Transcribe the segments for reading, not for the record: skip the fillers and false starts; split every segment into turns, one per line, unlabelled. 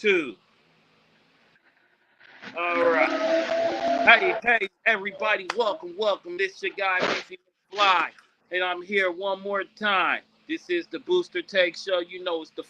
2. All right. Hey, everybody, welcome. This your guy, Macy Fly, and I'm here one more time. This is the Booster Take Show. You know it's the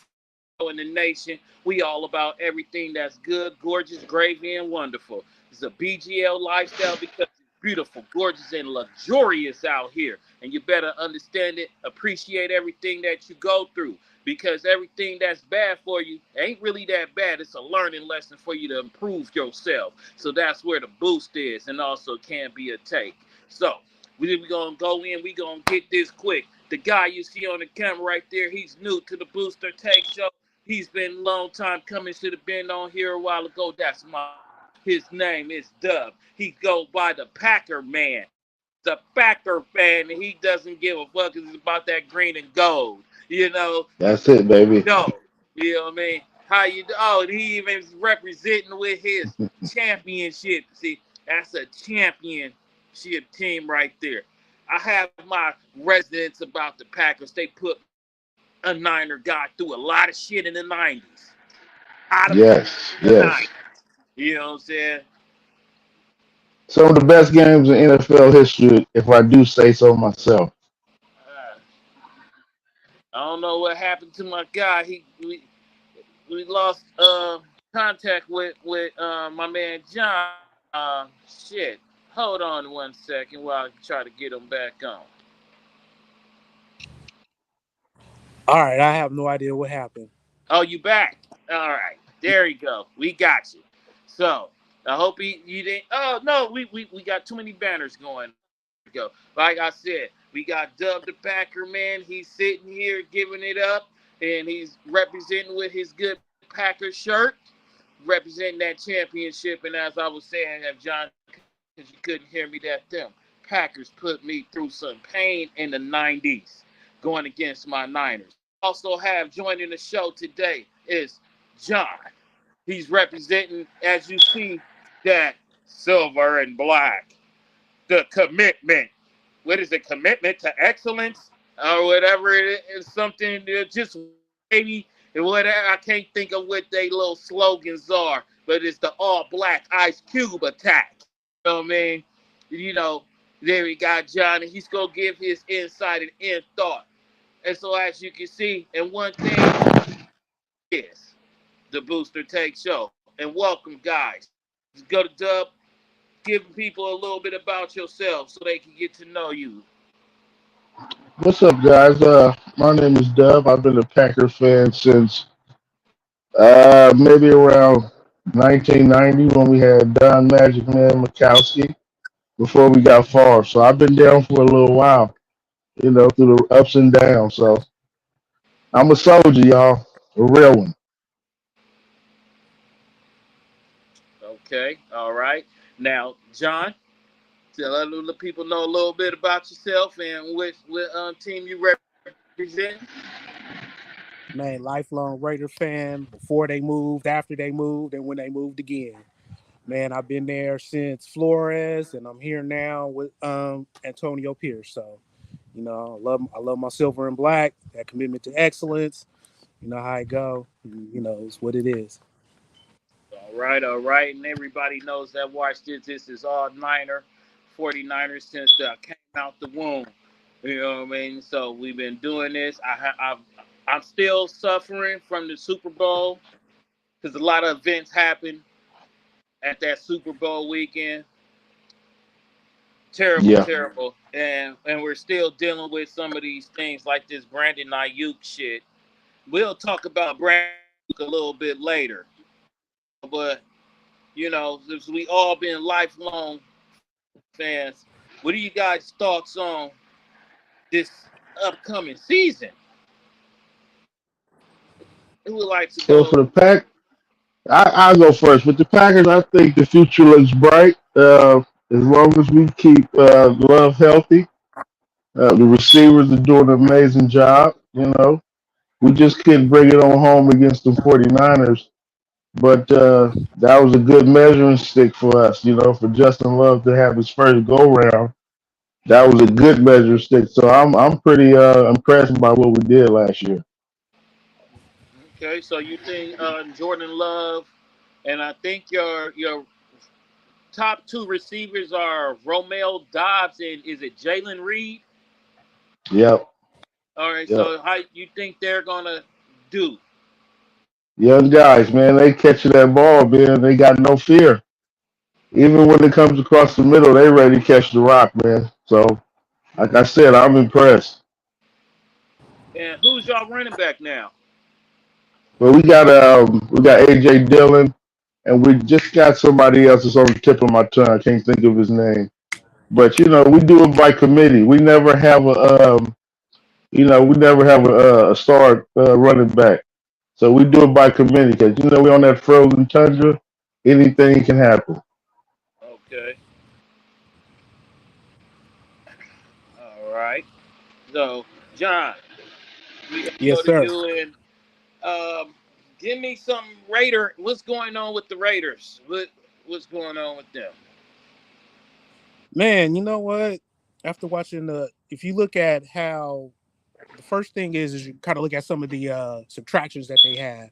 show in the nation. We all about everything that's good, gorgeous, gravy, and wonderful. It's a BGL lifestyle because it's beautiful, gorgeous, and luxurious out here. And you better understand it, appreciate everything that you go through. Because everything that's bad for you ain't really that bad. It's a learning lesson for you to improve yourself. So that's where the boost is, and also can be a take. So we're gonna go in. We're gonna get this quick. The guy you see on the camera right there, he's new to the Booster Take Show. He's been a long time coming. Should have been on here a while ago. That's my. His name is Dub. He goes by the Packer Man. The Packer fan, and he doesn't give a fuck. It's about that green and gold. You know,
That's it, baby.
no, you know what I mean? How you? Oh, he even representing with his championship. See, that's a championship team right there. I have my residents about the Packers. They put a Niner guy through a lot of shit in the '90s. A lot of
Yes,
in the
yes.
'90s. You know what I'm saying?
Some of the best games in NFL history, if I do say so myself.
Uh, I don't know what happened to my guy. We lost contact with my man John. Shit. Hold on 1 second while I try to get him back on.
All right, I have no idea what happened.
Oh, you back? All right. There you go. We got you. So I hope you didn't. Oh no, we got too many banners going. Go. Like I said, we got Dub the Packer man. He's sitting here giving it up, and he's representing with his good Packer shirt, representing that championship. And as I was saying, if John, because you couldn't hear me, that them Packers put me through some pain in the '90s, going against my Niners. Also have joining the show today is John. He's representing, as you see, that silver and black, the commitment. What is it? Commitment to excellence or whatever it is. Something that just maybe whatever. I can't think of what they little slogans are, but it's the all black Ice Cube attack. You know what I mean? You know, there we got Johnny. He's gonna give his insight and in thought. And so as you can see, and one thing is the Booster Take Show. And welcome, guys. Just go to Dub, giving people a little bit about yourself so they can get to know you.
What's up, guys? My name is Dub. I've been a Packers fan since maybe around 1990 when we had Don Magic Man Mikowski before we got far. So I've been down for a little while, through the ups and downs. So I'm a soldier, y'all, a real one.
Okay, all right. Now, John, let the people know a little bit about yourself and which team you represent.
Man, lifelong Raider fan before they moved, after they moved, and when they moved again. Man, I've been there since Flores, and I'm here now with Antonio Pierce. So, I love my silver and black. That commitment to excellence. You know how I go. It's what it is.
All right. And everybody knows that watch this. This is all Niner, 49ers since I came out the womb. You know what I mean? So we've been doing this. I'm still suffering from the Super Bowl because a lot of events happen at that Super Bowl weekend. Terrible,
Yeah.
terrible. And we're still dealing with some of these things like this Brandon Ayuk shit. We'll talk about Brandon Ayuk a little bit later. But, since we all been lifelong fans, what are you guys' thoughts on this upcoming season? Who would like to
So
go?
for the Pack, I'll go first. With the Packers, I think the future looks bright. As long as we keep Love healthy, the receivers are doing an amazing job. We just couldn't bring it on home against the 49ers, but that was a good measuring stick for us. For Justin Love to have his first go round, that was a good measuring stick. So I'm pretty impressed by what we did last year.
Okay, so you think Jordan Love, and I think your top two receivers are Romeo Dobbs and is it Jalen Reed?
Yep,
All right,
yep.
so how you think they're gonna do?
Young guys, man, they catching that ball, man. They got no fear. Even when it comes across the middle, they ready to catch the rock, man. So, like I said, I'm impressed.
And who's y'all running back now?
But we got AJ Dillon, and we just got somebody else that's on the tip of my tongue. I can't think of his name. But we do it by committee. We never have a star running back. So we do it by committee because we're on that frozen tundra. Anything can happen.
Okay, all right. So John, we gotta
Yes,
go to
sir.
you and give me some Raider. What's going on with the Raiders? What's going on with them?
Man, you know what? After watching if you look at how the first thing is you kind of look at some of the subtractions that they had.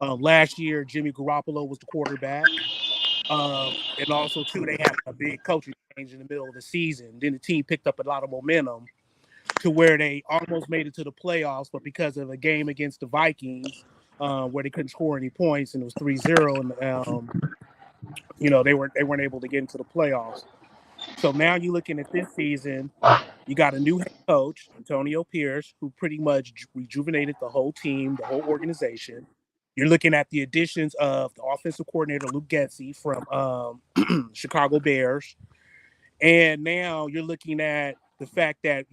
Last year, Jimmy Garoppolo was the quarterback. And also, too, they had a big coaching change in the middle of the season. Then the team picked up a lot of momentum to where they almost made it to the playoffs, but because of a game against the Vikings, where they couldn't score any points and it was 3-0, and they weren't able to get into the playoffs. So now you're looking at this season, you got a new head coach, Antonio Pierce, who pretty much rejuvenated the whole team, the whole organization. You're looking at the additions of the offensive coordinator, Luke Getsy from Chicago Bears. And now you're looking at the fact that,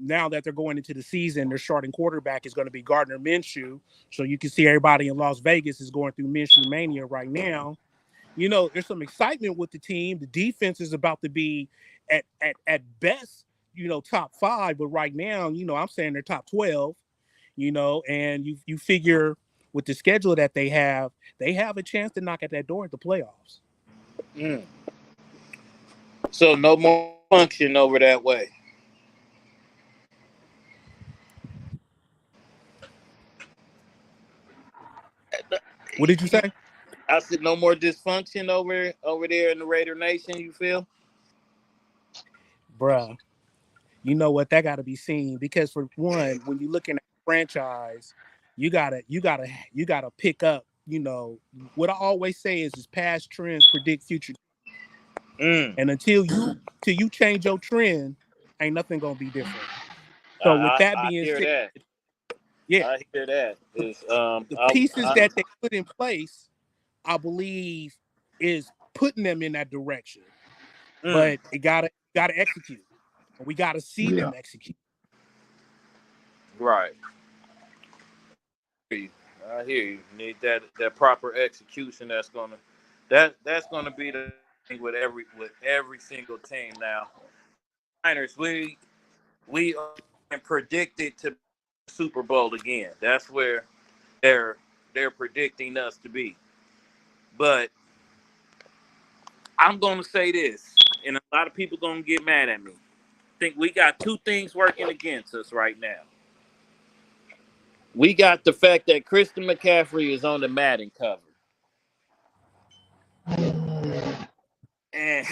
now that they're going into the season, their starting quarterback is going to be Gardner Minshew. So you can see everybody in Las Vegas is going through Minshew mania right now. There's some excitement with the team. The defense is about to be at best, top five, but right now, I'm saying they're top 12, and you figure with the schedule that they have a chance to knock at that door at the playoffs.
Mm. So no more function over that way.
What did you say?
I said no more dysfunction over there in the Raider Nation. You feel?
Bruh, you know what? That got to be seen because for one, when you're looking at a franchise, you gotta pick up. What I always say is past trends predict future,
Mm.
and till you change your trend, ain't nothing gonna be different. So with that
I
being
hear
said,
that.
yeah,
I hear that.
the,
It's,
the pieces that they put in place, I believe, is putting them in that direction.
mm,
But it gotta execute. We gotta see
Yeah.
them execute.
right. I hear you. Need that proper execution. That's gonna be the thing with every single team now. Niners, we are predicted to Super Bowl again. That's where they're they're predicting us to be. But I'm gonna say this, and a lot of people gonna get mad at me. I think we got two things working against us right now. We got the fact that Christian McCaffrey is on the Madden cover, and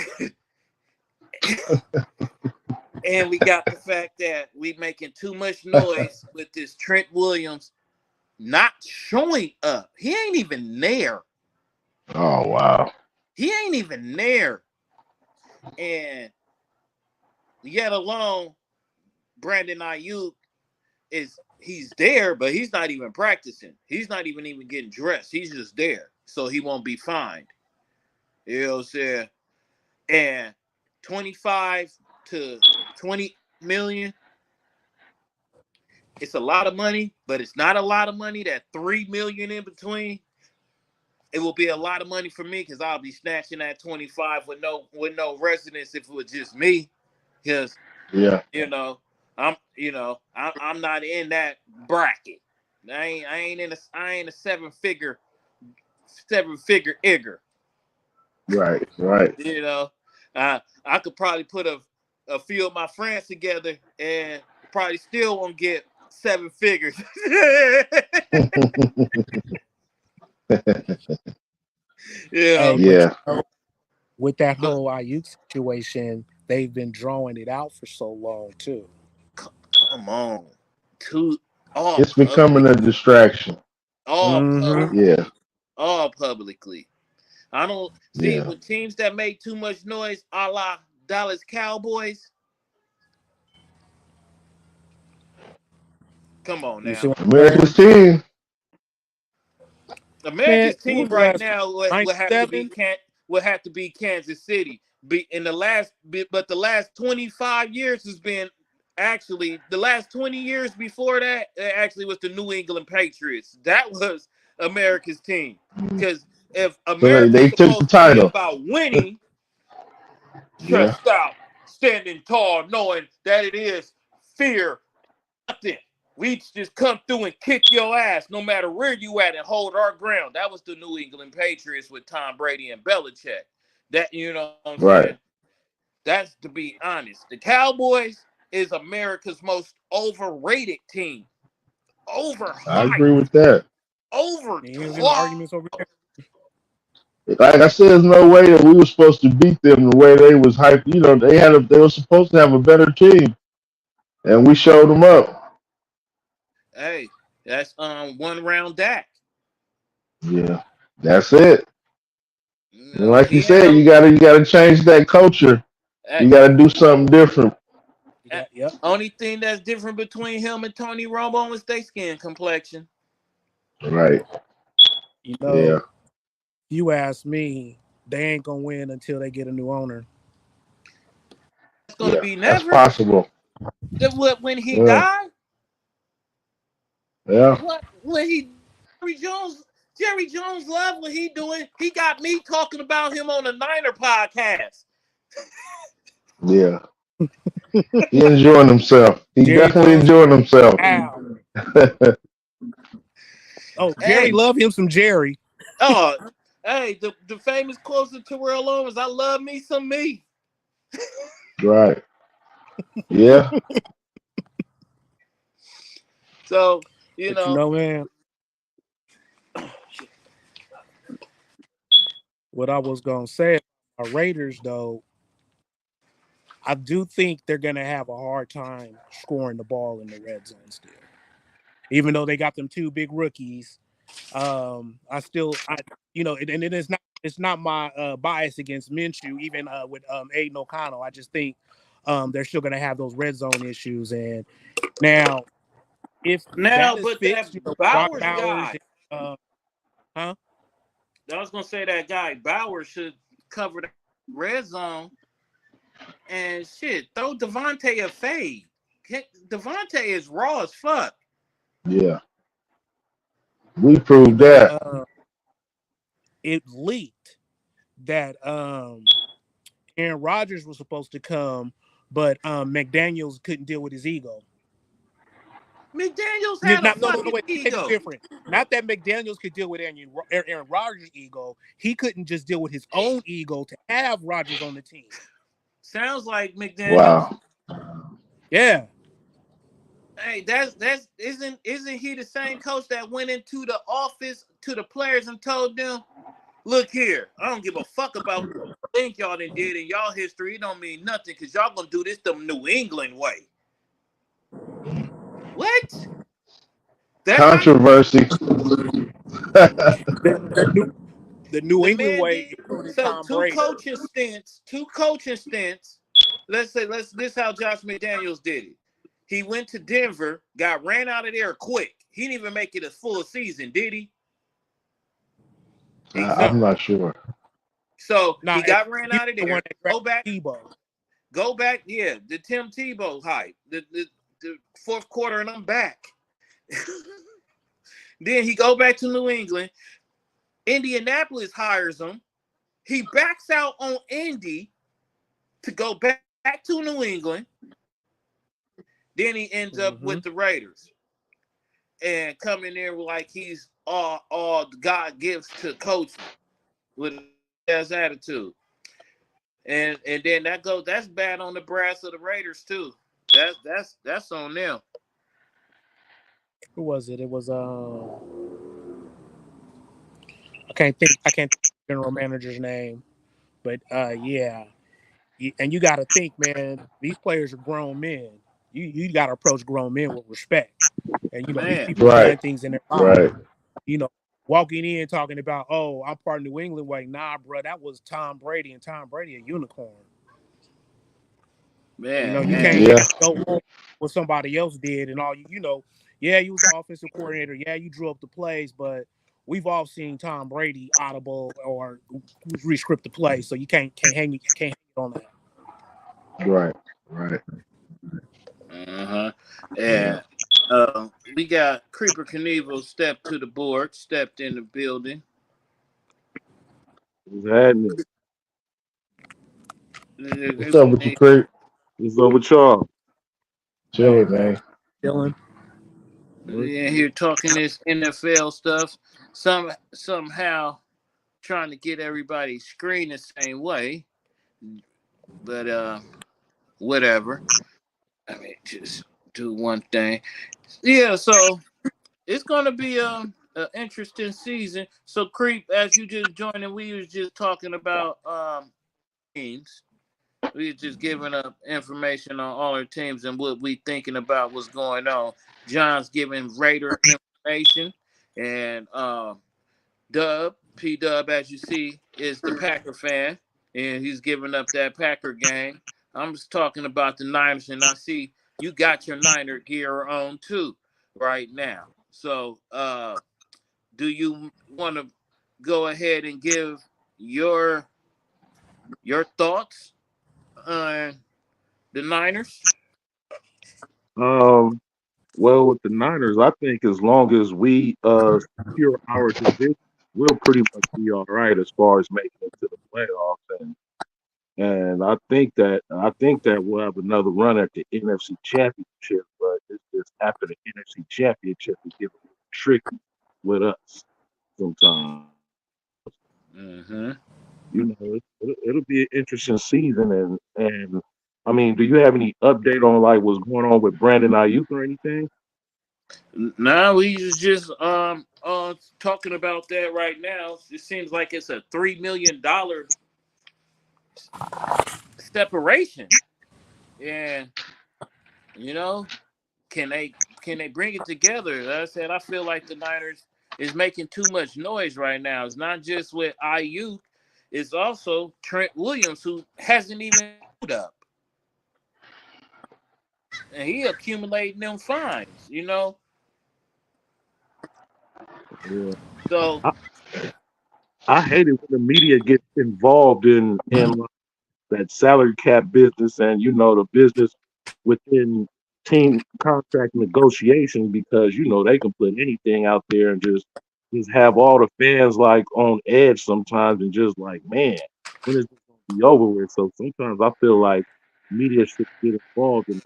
and we got the fact that we making too much noise with this Trent Williams not showing up. He ain't even there.
Oh wow.
He ain't even there. And yet alone, Brandon Ayuk he's there, but he's not even practicing. He's not even getting dressed. He's just there. So he won't be fined. You know what I'm saying? And 25 to 20 million, it's a lot of money, but it's not a lot of money. That 3 million in between, it will be a lot of money for me because I'll be snatching that 25 with no residence if it was just me. Because
Yeah.
you know, I'm not in that bracket. I ain't a seven figure igger.
Right. Right.
You know, I could probably put a few of my friends together and probably still won't get 7 figures. Yeah,
Hey, but
Yeah.
with that
but
whole Ayuk situation, they've been drawing it out for so long too.
come on, two all
It's becoming
public,
a distraction.
all
Mm-hmm.
publicly,
Yeah.
all publicly. I don't see
Yeah.
with teams that make too much noise, a la Dallas Cowboys. Come on
You see
now,
what I'm saying?
America's team.
Man,
America's
what
team
was the
right
last
now would have to be
97?
Kansas City. But the last 25 years has been actually the last 20 years before that actually was the New England Patriots. That was America's team. Because if
So
America's
they took the
supposed to be
title.
about winning,
Yeah.
chest out, standing tall, knowing that it is fear, nothing. We just come through and kick your ass no matter where you at and hold our ground. That was the New England Patriots with Tom Brady and Belichick. That, you know what I'm
Right.
saying? That's to be honest. The Cowboys is America's most overrated team.
I agree
Overhyped.
with that.
You ain't getting
Overtalked.
arguments over here.
Like I said, there's no way that we were supposed to beat them the way they was hyped. You know, they were supposed to have a better team, and we showed them up.
Hey, that's one round Dak.
Yeah, that's it.
You
And
know,
like you
he had
said,
them.
you gotta change that culture. You
Hey,
gotta do something different.
You got, yep.
only thing that's different between him and Tony Romo is their skin complexion.
Right.
You
Yeah.
know, you ask me, they ain't gonna win until they get a new owner.
It's gonna
Yeah.
be
That's
never.
possible.
When he
Yeah.
died,
Yeah.
what when he Jerry Jones loved what he doing. He got me talking about him on the Niner podcast.
Yeah. He enjoying himself. He
Jerry
definitely
Jones,
enjoying himself.
wow. Oh, Jerry,
Hey,
love him some Jerry.
oh, hey, the famous quote of Terrell Owens, I love me some me.
Right. Yeah.
So,
But you know, man, what I was gonna say about Raiders though, I do think they're gonna have a hard time scoring the ball in the red zone still. Even though they got them two big rookies, I you know, and it's not my bias against Minshew, even with Aiden O'Connell. I just think they're still gonna have those red zone issues. And now if
now,
that is
but that
fixed, you know, Brock
Bowers
Bowers,
guy,
huh?
I was gonna say that guy Bowers should cover the red zone and shit. Throw Devontae a fade. Devontae is raw as fuck.
Yeah. We
You
proved
know,
that.
it leaked that Aaron Rodgers was supposed to come, but McDaniels couldn't deal with his ego.
McDaniels had a
No,
fucking
wait. It's
ego.
different. Not that McDaniels could deal with Aaron Rodgers' ego. He couldn't just deal with his own ego to have Rodgers on the team.
Sounds like McDaniels.
Wow.
Yeah.
Hey, that's isn't he the same coach that went into the office to the players and told them, "Look here, I don't give a fuck about what you think y'all done did in y'all history. It don't mean nothing because y'all gonna do this the New England way." What? That's how
Controversy.
The New
the
England
man
way
did.
included
So
Tom Brady.
two coaching stints. This how Josh McDaniels did it. He went to Denver, got ran out of there quick. He didn't even make it a full season, did he?
No,
I'm not sure.
So he
not
got ran
he was
out of
the one
there.
that
Go
grabbed
back,
Tebow.
yeah, the Tim Tebow hype, the fourth quarter, and I'm back. Then he go back to New England. Indianapolis hires him. He backs out on Indy to go back to New England. Then he ends up
Mm-hmm.
with the Raiders and come in there like he's all God gives to coaching with his attitude. And then that's bad on the brass of the Raiders too. That's on them.
Who was it? It was I can't think of the general manager's name, but yeah. And you got to think, man, these players are grown men. You got to approach grown men with respect. And these
Man,
people
Right.
done things in their lives.
Right.
You know, walking in talking about, oh, I'm part of New England way. Nah, bro, that was Tom Brady, and Tom Brady a unicorn.
man,
You
and
can't
Yeah.
go on what somebody else did and all yeah, you was the offensive coordinator. Yeah, you drew up the plays, but we've all seen Tom Brady audible or rescript the play, so you can't hang it on that.
Right. Right.
uh-huh.
Yeah.
And we got Creeper Knievel stepped to the board, stepped in the building.
What's happening?
What's up with you, Craig?
What's up with y'all?
Chilling,
Man,
man.
Dylan.
In here talking this NFL stuff. Somehow trying to get everybody screened the same way, but whatever. I mean, just do one thing. Yeah, so it's gonna be an interesting season. So, Creep, as you just joined, and we was just talking about teams. We was just giving up information on all our teams and what we thinking about what's going on. John's giving Raider information, and P Dub, as you see, is the Packer fan, and he's giving up that Packer game. I'm just talking about the Niners, and I see you got your Niner gear on too right now. So, do you want to go ahead and give your thoughts on the Niners?
Um, well, with the Niners, I think as long as we secure our division, we'll pretty much be all right as far as making it to the playoffs. And I think that we'll have another run at the NFC Championship, but it's just after the NFC Championship it gets a little tricky with us sometimes.
Mm-hmm.
It'll be an interesting season, and I mean, do you have any update on like what's going on with Brandon Ayuk or anything?
Now we was just talking about that right now. It seems like it's a $3 million separation, and you know, can they bring it together? Like I said, I feel like the Niners is making too much noise right now. It's not just with IU, it's also Trent Williams who hasn't even moved up, and he accumulating them fines.
Yeah.
So
I, I hate it when the media gets involved in like that salary cap business and the business within team contract negotiation because they can put anything out there and just have all the fans like on edge sometimes and just like, man, when is this gonna be over with? So sometimes I feel like media should get involved in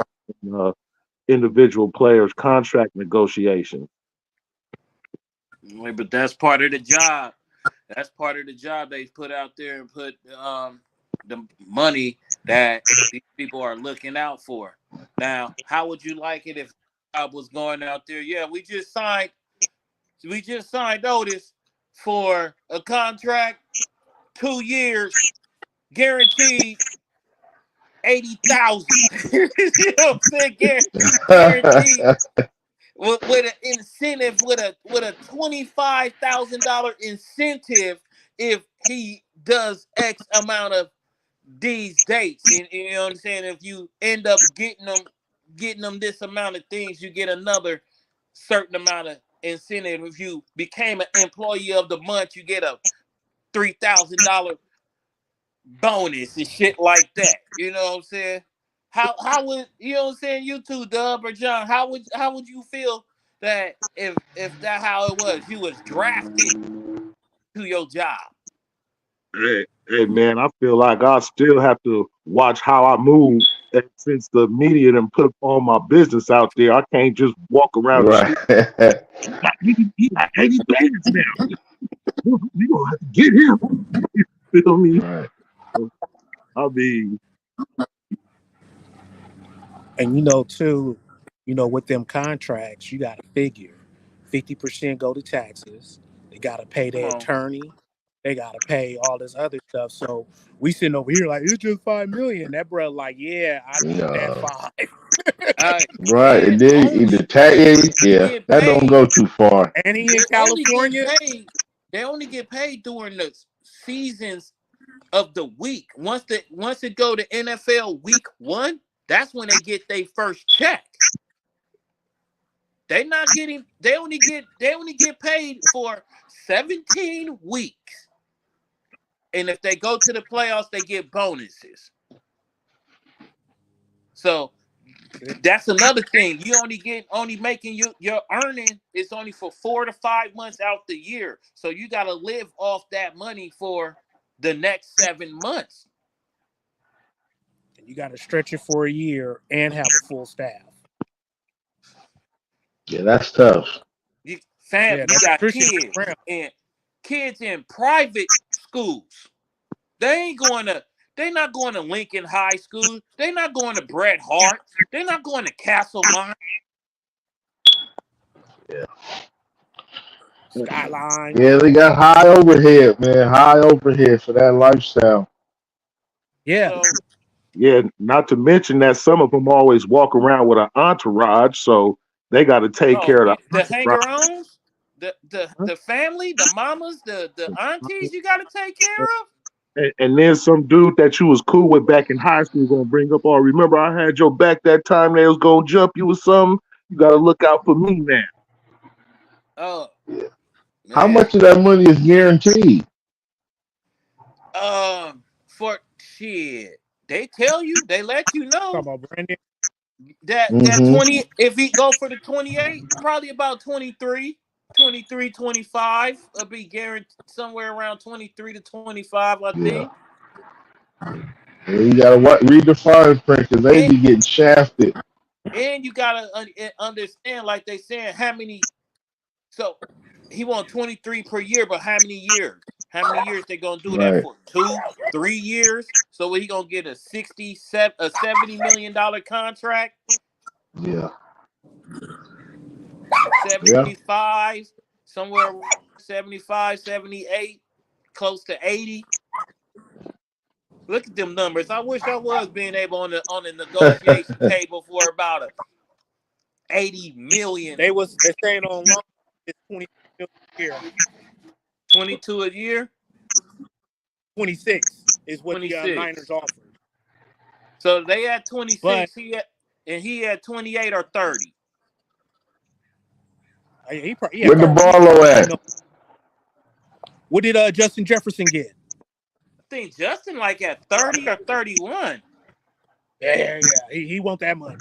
individual players contract negotiations.
but that's part of the job. That's part of the job they put out there and put the money that these people are looking out for. Now, how would you like it if I was going out there? Yeah, we just signed Otis for a contract, 2 years, guaranteed 80,000. You know what I'm saying? Guaranteed with an incentive with a $25,000 incentive if he does X amount of these dates. And you know what I'm saying? If you end up getting them this amount of things, you get another certain amount of incentive. If you became an employee of the month, you get a $3,000 bonus and shit like that. You know what I'm saying? How would you know what I'm saying? You two, Dub or John, how would you feel that if that how it was? You was drafted to your job.
Hey, man, I feel like I still have to watch how I move. And since the media done put all my business out there, I can't just walk around the street.
Right.
He got 80 bands now. We gonna have to get him. You feel me?
Right.
I mean,
And too, with them contracts, you got to figure. 50% go to taxes. They gotta pay
Come
their
on.
attorney. They gotta pay all this other stuff. So we sitting over here like it's just $5 million. That brother like, yeah, I need that
No.
five.
Right. And
And
then the tax, yeah,
get
that don't
paid.
go too far.
And he in
They only get
California.
paid. They only get paid during the seasons of the week. Once it go to NFL week 1, that's when they get their first check. They only get paid for 17 weeks. And if they go to the playoffs, they get bonuses. So that's another thing. You only making your earning is only for 4 to 5 months out the year. So you got to live off that money for the next 7 months.
And you gotta stretch it for a year and have a full staff.
Yeah, that's tough.
You
Yeah, that's
got
Christian Brown.
kids in private schools. They're not going to Lincoln High School. They're not going to Bret Hart. They're not going to Castlemont.
Yeah.
Skyline.
Yeah, they got high overhead, man. High overhead for that lifestyle.
Yeah.
So,
Yeah, not to mention that some of them always walk around with an entourage, so they got to take care of
the
the entourage.
hanger-ons, the family, the mamas, the aunties you got to take care of.
And then some dude that you was cool with back in high school gonna bring up, oh, remember I had your back that time they was gonna jump you or something? You gotta look out for me now.
Oh,
Yeah.
man.
How much of that money is guaranteed?
For shit, they tell you, they let you know
Talk about Brandon.
that 20. If he go for the 28, probably about 23, 25. Will be guaranteed somewhere around 23 to 25, I think.
Yeah, you gotta read the fine print because they be getting shafted.
And you gotta understand, like they saying, how many. So he want 23 per year, but how many years? How many years they gonna do that for? 2, 3 years? So he gonna get a $70 million contract?
Yeah.
75, somewhere 75, 78, close to 80. Look at them numbers. I wish I was being able on the negotiation table for about $80 million.
They're saying on loan it's 20 million a year.
22 a year?
26 is what
26.
the Niners offered.
So they had 26,
But
he had 28 or 30.
Where the Barlow at?
What did Justin Jefferson get?
I think Justin like at 30 or 31.
Yeah. He want that money.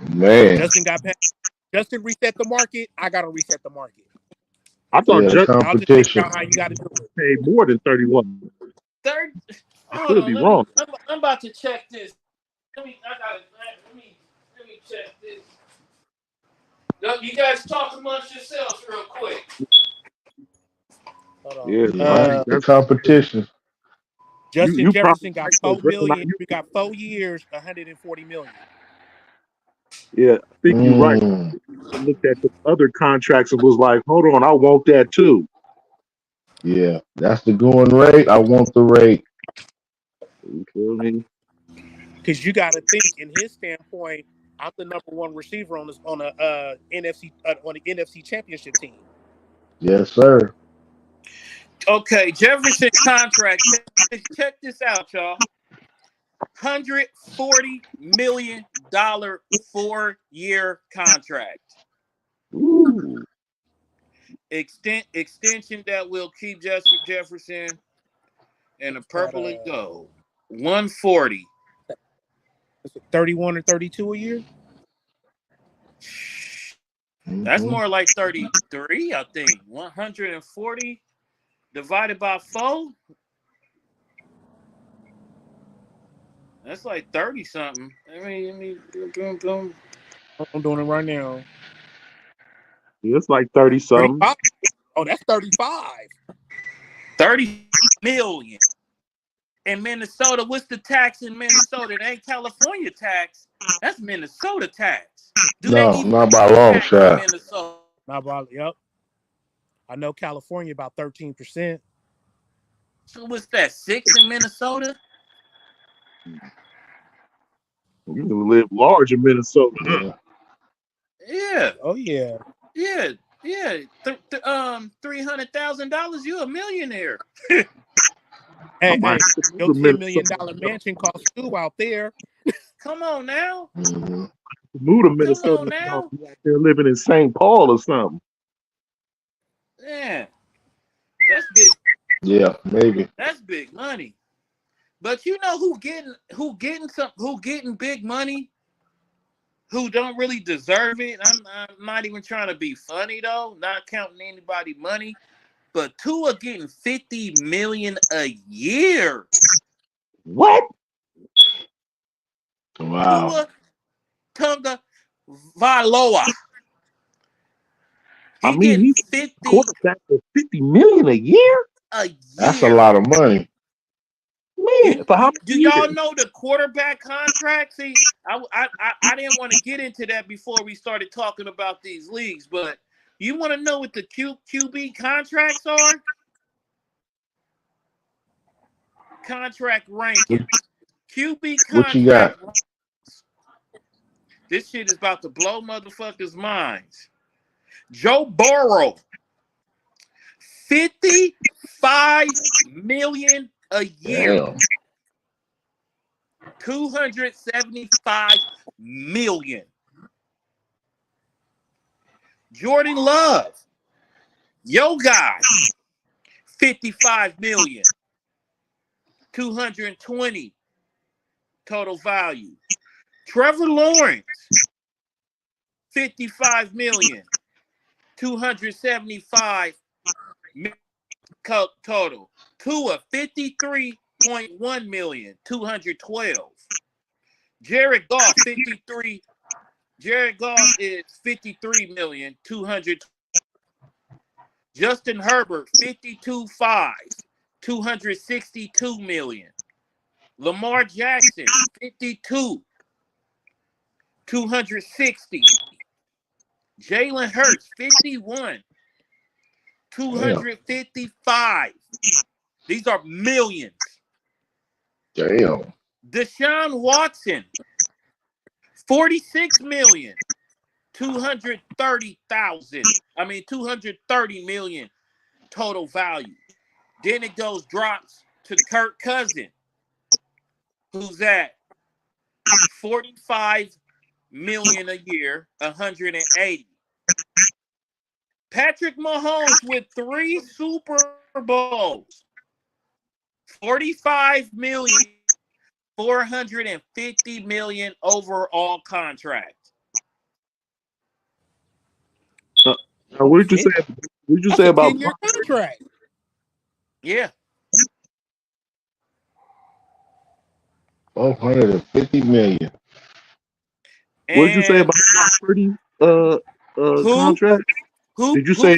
Man.
Justin reset the market. I gotta reset the market.
I thought
Justin competition.
How you gotta do it.
paid more than 31. I could be wrong.
I'm about to check this. Let me check this. You guys talk amongst yourselves real quick.
Yeah,
the competition.
Justin Jefferson got $4 million. We got 4 years, $140 million.
Yeah, I think you're right. I looked at the other contracts and was like, hold on, I want that too.
Yeah, that's the going rate. I want the rate.
You feel me?
Because you got to think, in his standpoint, I'm the number one receiver on the NFC Championship team.
Yes, sir.
Okay, Jefferson contract. Check this out, y'all. $140 million 4-year contract.
Ooh.
Extension that will keep Jefferson in the purple and gold. 140.
Is it 31 or 32 a year?
That's more like 33, I think. 140 divided by 4. That's like 30 something. I mean,
I'm doing it right now.
Yeah, it's like 30 something.
35? Oh, that's 35.
30 million. In Minnesota, what's the tax in Minnesota? It ain't California tax. That's Minnesota tax. Do they
No,
even
not by a
pay
long
tax in
shot.
Minnesota?
Not about, yep. I know California about 13%.
So what's that? 6 in Minnesota?
You can live large in Minnesota.
Yeah.
Yeah,
Oh yeah.
yeah, yeah. $300,000, you a millionaire.
Hey,
I might
hey,
have to
your
move to
$10 million
Minnesota.
mansion costs $2 out there.
Come on now.
Mhm.
Move to
Come
Minnesota.
on now.
Be out there living in St. Paul or something.
Yeah. That's big.
Yeah, maybe.
That's big money. But you know who getting big money? Who don't really deserve it? I'm not even trying to be funny though, not counting anybody money. But Tua getting $50 million a year.
What?
Wow.
Tua Tunga Valoa.
I
He
mean,
getting
he's
50
quarterback for $50 million a year.
a
That's a
year.
lot of money.
Man, for how
Do
many
y'all
years?
know the quarterback contract? See, I didn't want to get into that before we started talking about these leagues, but you want to know what the QB contracts are? Contract rankings. QB
What you got?
contract. This shit is about to blow motherfuckers' minds. Joe Burrow, $55 million a year.
Damn.
$275 million. Jordan Love, yo guy, $55 million. 220 total value. Trevor Lawrence, $55 million. 275 total. Tua, $53.1 million. 212. Jared Goff, 53. Jared Goff is $53 million. 200. Justin Herbert, 52.5. 262 million. Lamar Jackson, 52. 260. Jalen Hurts, 51. 255. These are millions.
Damn.
Deshaun Watson, 46 million. 230,000. 230 million total value. Then it drops to Kirk Cousins, who's at 45 million a year, 180. Patrick Mahomes with 3 Super Bowls, 45 million, 450 million overall contract.
Now, what did you say? What did you
That's
say
a
about
10-year contract.
Yeah.
450 million.
What did you say
And
about Brock Purdy?
who?
Contract?
Who?
Did you say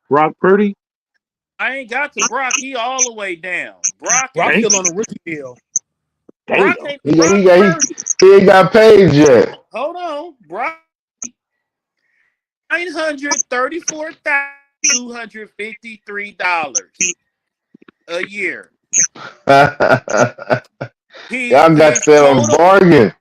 Brock Purdy?
I ain't got to Brock. He all the way down. Brock
Brock's
ain't,
still on a rookie deal.
Brock
Damn.
ain't,
He
Brock
ain't got paid yet.
hold on. Brock, $934,253 a year.
Y'all got that on bargain.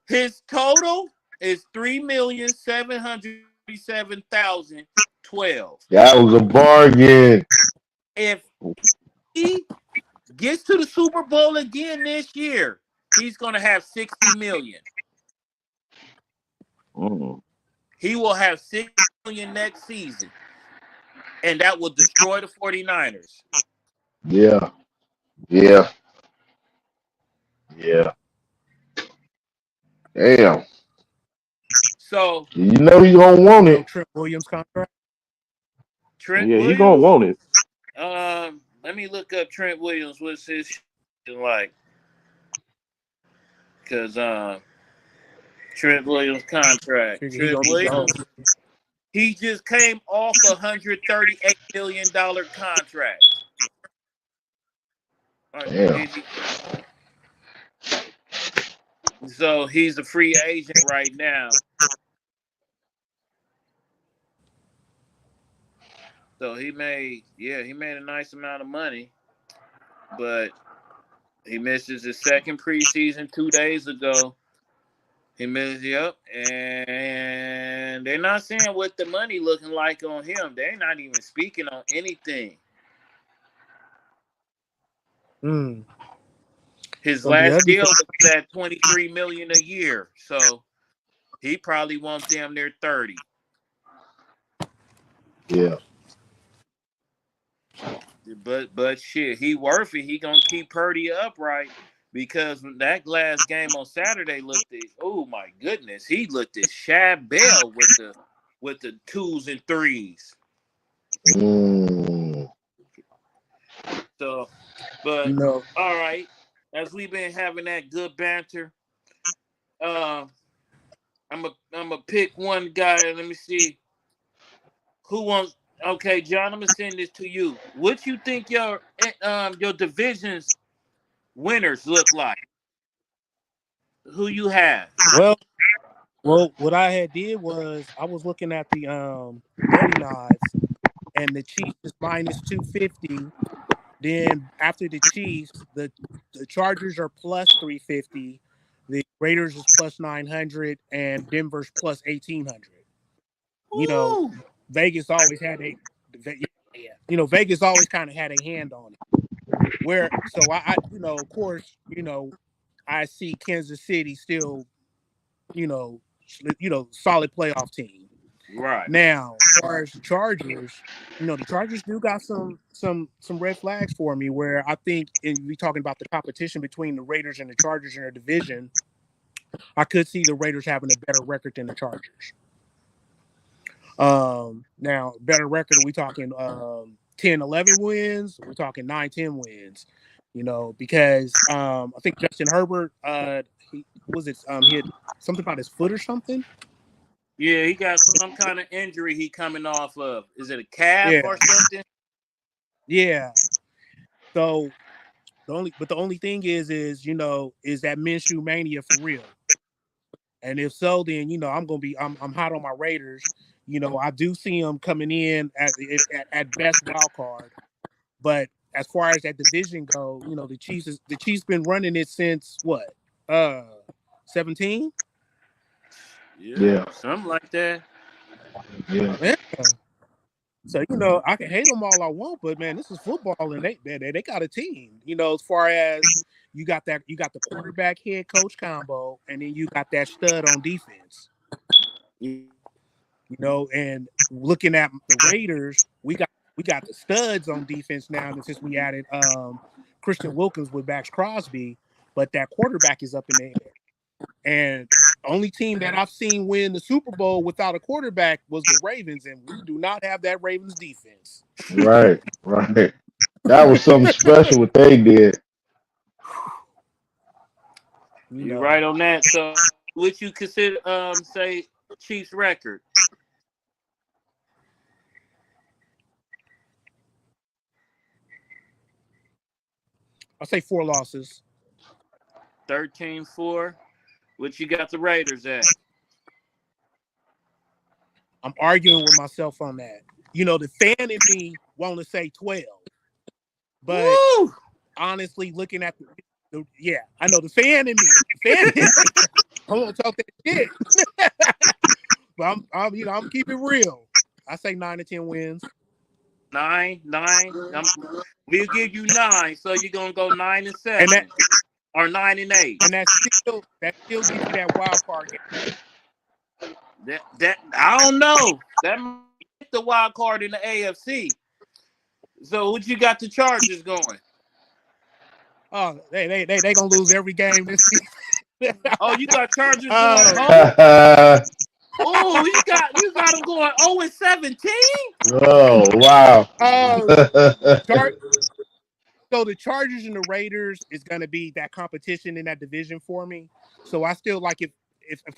His total is 3,737,012.
That was a bargain.
If he gets to the Super Bowl again this year, he's gonna have 60 million. He will have 6 million next season. And that will destroy the 49ers.
Yeah. Yeah. Yeah. Damn.
So
You know he gonna want
No
it.
Trent Williams contract.
Trent
Yeah,
Williams,
he gonna want it.
Let me look up Trent Williams. What's his like? Because Trent Williams contract. Trent Williams, he just came off a $138 million contract.
Damn.
So he's a free agent right now. So he made a nice amount of money, but he misses his second preseason 2 days ago. He missed, and they're not saying what the money looking like on him. They're not even speaking on anything. His last deal was at $23 million a year, so he probably wants damn near 30.
Yeah.
But shit, he worth it. He gonna keep Purdy upright because that last game on Saturday oh my goodness, he looked at Shad Bell with the twos and threes.
Mm.
So, but all right, as we've been having that good banter, I'm a pick one guy. Let me see who wants. Okay, John, I'm gonna send this to you. What you think your division's winners look like? Who you have?
Well, what I had did was I was looking at the betting odds, and the Chiefs is minus 250. Then after the Chiefs, the Chargers are plus 350, the Raiders is plus 900, and Denver's plus 1800. You know, Vegas always had Vegas always kind of had a hand on it. So I of course, I see Kansas City still, solid playoff team.
Right.
Now, as far as the Chargers, the Chargers do got some red flags for me where I think we talking about the competition between the Raiders and the Chargers in their division, I could see the Raiders having a better record than the Chargers. Now, better record, are we talking 10-11 wins? We're talking 9-10 wins. Because I think Justin Herbert, he had something about his foot or something.
Yeah, he got some kind of injury he coming off of. Is it a calf or something?
Yeah. So the only thing is that Minshew mania for real? And if so, then I'm hot on my Raiders. I do see them coming in at best wild card, but as far as that division go, the Chiefs been running it since what 17.
Yeah, something like that.
Yeah.
So I can hate them all I want, but man, this is football, and they got a team. As far as you got the quarterback head coach combo, and then you got that stud on defense. And looking at the Raiders, we got the studs on defense now, and since we added Christian Wilkins with Max Crosby, but that quarterback is up in the air. And the only team that I've seen win the Super Bowl without a quarterback was the Ravens, and we do not have that Ravens defense.
Right. That was something special what they did.
You're right on that. So, would you consider say Chiefs record?
I'll say 4 losses.
13-4. What you got the Raiders at?
I'm arguing with myself on that. The fan in me want to say 12. But honestly, looking at I know the fan in me. I won't talk that shit. But I'm keeping it real. I say 9-10 wins.
9. We'll give you 9, so you're gonna go 9-7 or 9-8.
And that still gives you that wild card game.
That I don't know. That might be the wild card in the AFC. So what you got the Chargers going?
Oh, they gonna lose every game this season.
Oh, you got Chargers going home? Oh, you got them going 0-17?
Oh, wow.
So the Chargers and the Raiders is going to be that competition in that division for me. So I still like if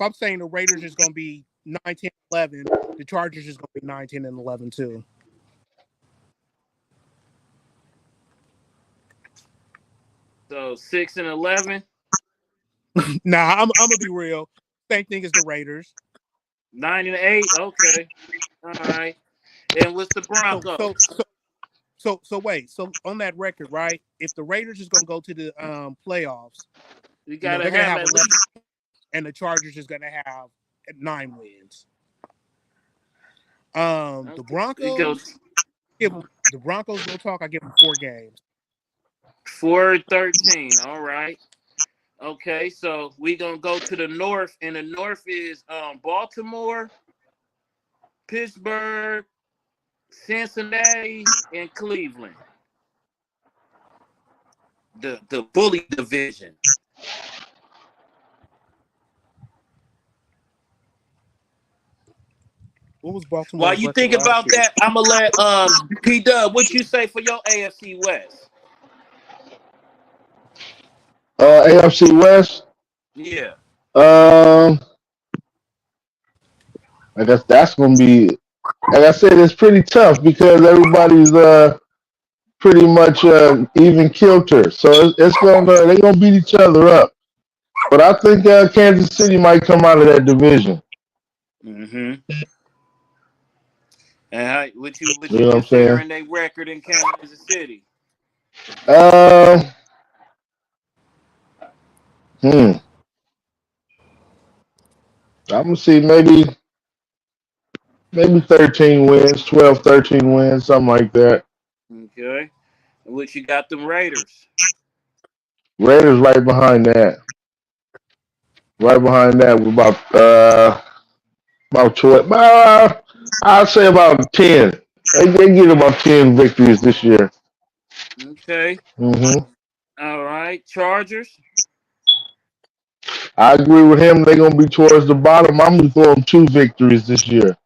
I'm saying the Raiders is going to be 9-10-11, the Chargers is going to be 9-10-11 too.
So 6-11,
Nah, I'm gonna be real. Same thing as the Raiders.
9-8. Okay, all right. And what's the
So
Broncos?
so so so wait. So on that record, right? If the Raiders is gonna go to the playoffs,
We
you know
gotta
they're gonna
have
have
at
11,
least.
and the Chargers is gonna have 9 wins. The
Okay, we go
Broncos, the Broncos. Real talk. I give them 4 games.
4-13. All right. Okay, so we gonna go to the north, and the north is Baltimore, Pittsburgh, Cincinnati, and Cleveland. The bully division.
What was
While
Baltimore's
you
record
think
last
about
year?
that, I'm gonna let P Dub, what you say for your AFC West?
AFC West.
Yeah.
Um, I guess that's gonna be. Like I said, it's pretty tough because everybody's pretty much even kilter. So it's gonna they're gonna beat each other up. But I think Kansas City might come out of that division.
Mm-hmm. And how, what
You
you
know what I'm saying?
considering their record in Kansas City?
Um, hmm. I'm gonna see maybe 13 wins, 12, 13 wins, something like that.
Okay. And what you got them Raiders?
Raiders right behind that. Right behind that with about 12. I'd say about 10. They get about 10 victories this year.
Okay.
hmm
All right. Chargers.
I agree with him. They're gonna be towards the bottom. I'm gonna throw them 2 victories this year.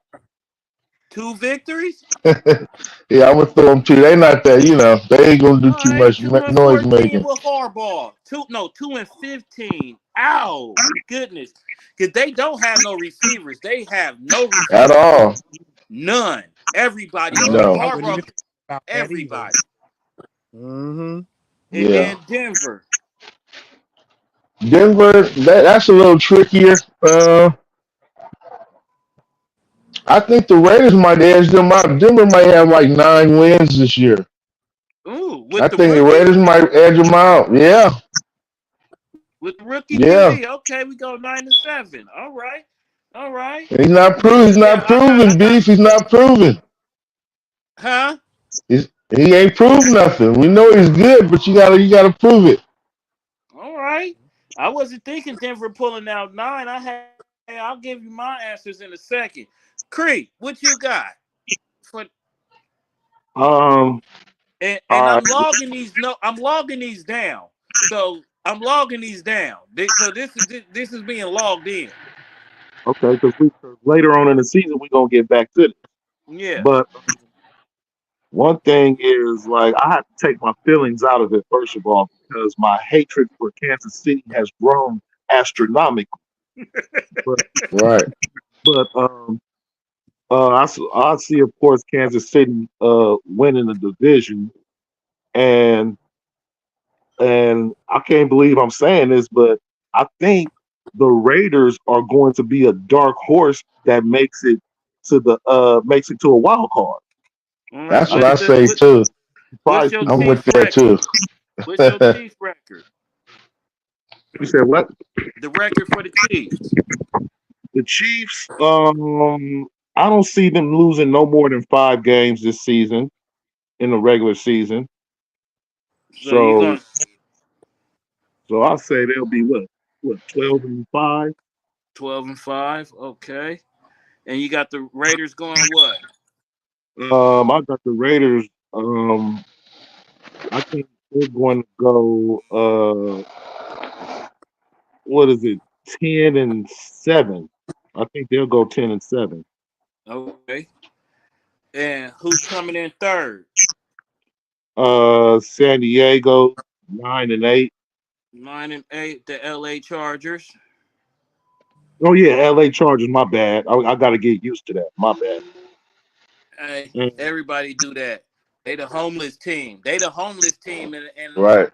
2 victories?
Yeah, I'm gonna throw them 2. They not that, they ain't gonna do
All
too
right.
much
2-14
noise making
with Harbaugh. 2-15. Ow, goodness. Because they don't have no receivers. They have no
at
receivers.
all.
None. Everybody
Yup,
open.
No.
I wouldn't
Harbaugh,
even think about that either.
everybody.
Mm-hmm.
And
Yeah.
then Denver.
Denver, that's a little trickier. I think the Raiders might edge them out. Denver might have like 9 wins this year.
Ooh,
I
with the
think the
rookie?
Raiders might edge them out. Yeah,
With the rookie
yeah.
QB. Okay, we go 9-7. All right. All right.
He's not proven. He's
Yeah,
not proven. Beef. He's not proven.
huh?
He ain't proved nothing. We know he's good, but you gotta prove it.
All right. I wasn't thinking Denver pulling out 9. I'll give you my answers in a second. Creek, what you got? For
Um,
and
all
I'm
right.
logging these. No, I'm logging these down. So I'm logging these down. So this is being logged in.
Okay, because later on in the season we're gonna get back to this.
Yeah.
But one thing is like I have to take my feelings out of it first of all because my hatred for Kansas City has grown astronomically. But
Right.
I see of course Kansas City winning the division and I can't believe I'm saying this, but I think the Raiders are going to be a dark horse that makes it to a wild card.
All right.
That's what I say too.
What's
Surprise
your
I'm
people.
with
Chiefs
that
record?
too.
What's your Chiefs record?
You said what?
The record for the Chiefs.
The Chiefs, I don't see them losing no more than 5 games this season in the regular season.
So you're
So,
gonna
so I'll say they'll be what 12-5.
12-5. Okay. And you got the Raiders going what?
I got the Raiders. I think they're going to go. What is it? 10-7. I think they'll go 10-7.
Okay. And who's coming in third?
San Diego 9-8.
9-8. The LA Chargers.
Oh yeah, L.A. Chargers. My bad. I got to get used to that. My bad.
Hey,
And
everybody do that. They the homeless team. They the homeless team, and
Right.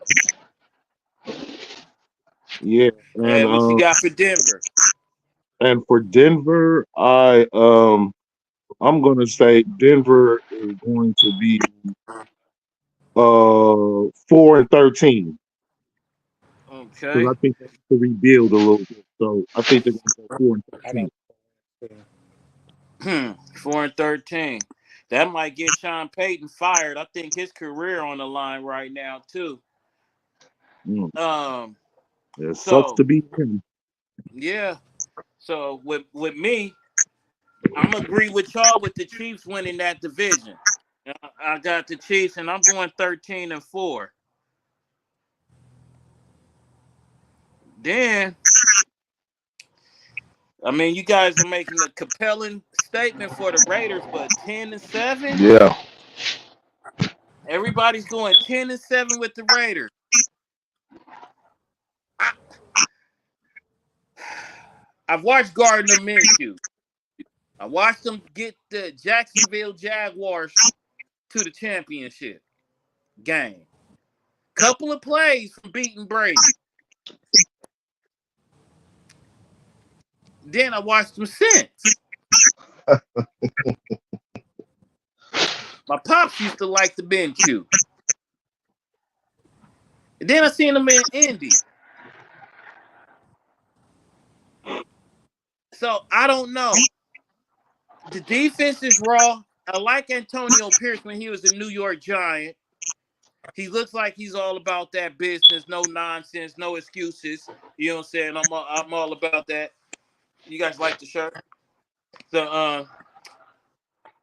Yeah,
And what you got for Denver?
and for Denver, I'm gonna say Denver is going to be 4-13 because
Okay.
I think they have to rebuild a little bit. So I think they're gonna go four and
I
13.
got
4-13. That might get Sean Payton fired. I think his career on the line right now too.
Mm.
Um.
It sucks
So
to be him.
yeah. So with me, I'm agree with y'all with the Chiefs winning that division. I got the Chiefs, and I'm going 13-4. Then, I mean, you guys are making a compelling statement for the Raiders, but 10-7.
Yeah.
Everybody's going 10-7 with the Raiders. I've watched Gardner Minshew. I watched them get the Jacksonville Jaguars to the championship game. Couple of plays from beating Brady. Then I watched them since. My pops used to like the Minshew. And then I seen them in Indy. So I don't know. The defense is raw. I like Antonio Pierce when he was a New York Giant. He looks like he's all about that business, no nonsense, no excuses. You know what I'm saying? I'm all about that. You guys like the shirt? So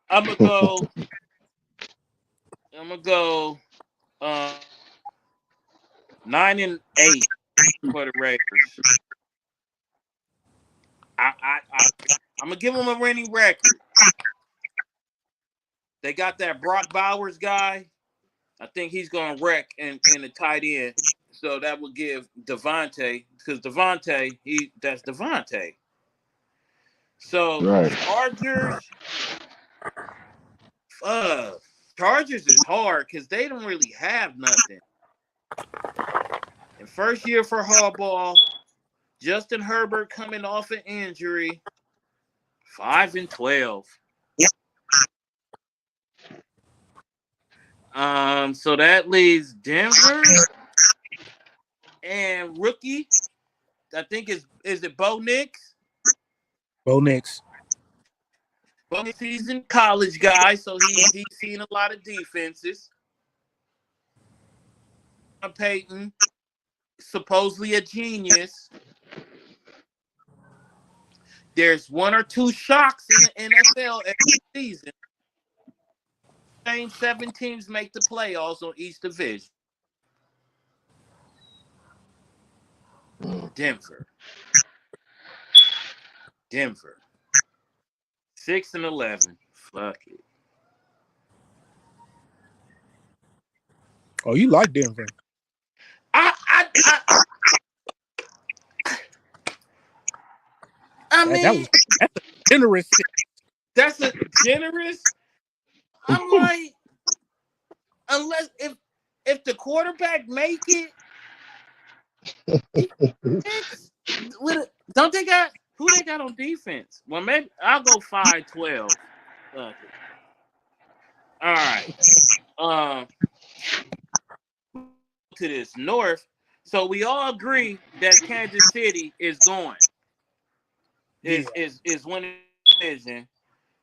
I'm gonna go 9-8 for the Raiders. I'm gonna give them a winning record. They got that Brock Bowers guy. I think he's gonna wreck in the tight end. So that would give Devontae, because Devontae, that's Devontae. So
Right.
Chargers is hard because they don't really have nothing. And first year for Harbaugh, Justin Herbert coming off an injury, 5-12. So that leaves Denver and rookie. I think is it Bo Nix?
Bo Nix.
Bo Nix, he's in college guy, so he's seen a lot of defenses. Peyton, supposedly a genius. There's one or two shocks in the NFL every season. Same 7 teams make the playoffs on each division. Denver. 6-11. Fuck it.
Oh, you like Denver?
I mean,
that's a generous.
That's a generous. I'm like, unless if the quarterback make it, don't they got who they got on defense? Well, maybe I'll go 5-12. All right. To this North. So we all agree that Kansas City is going. Is winning the division.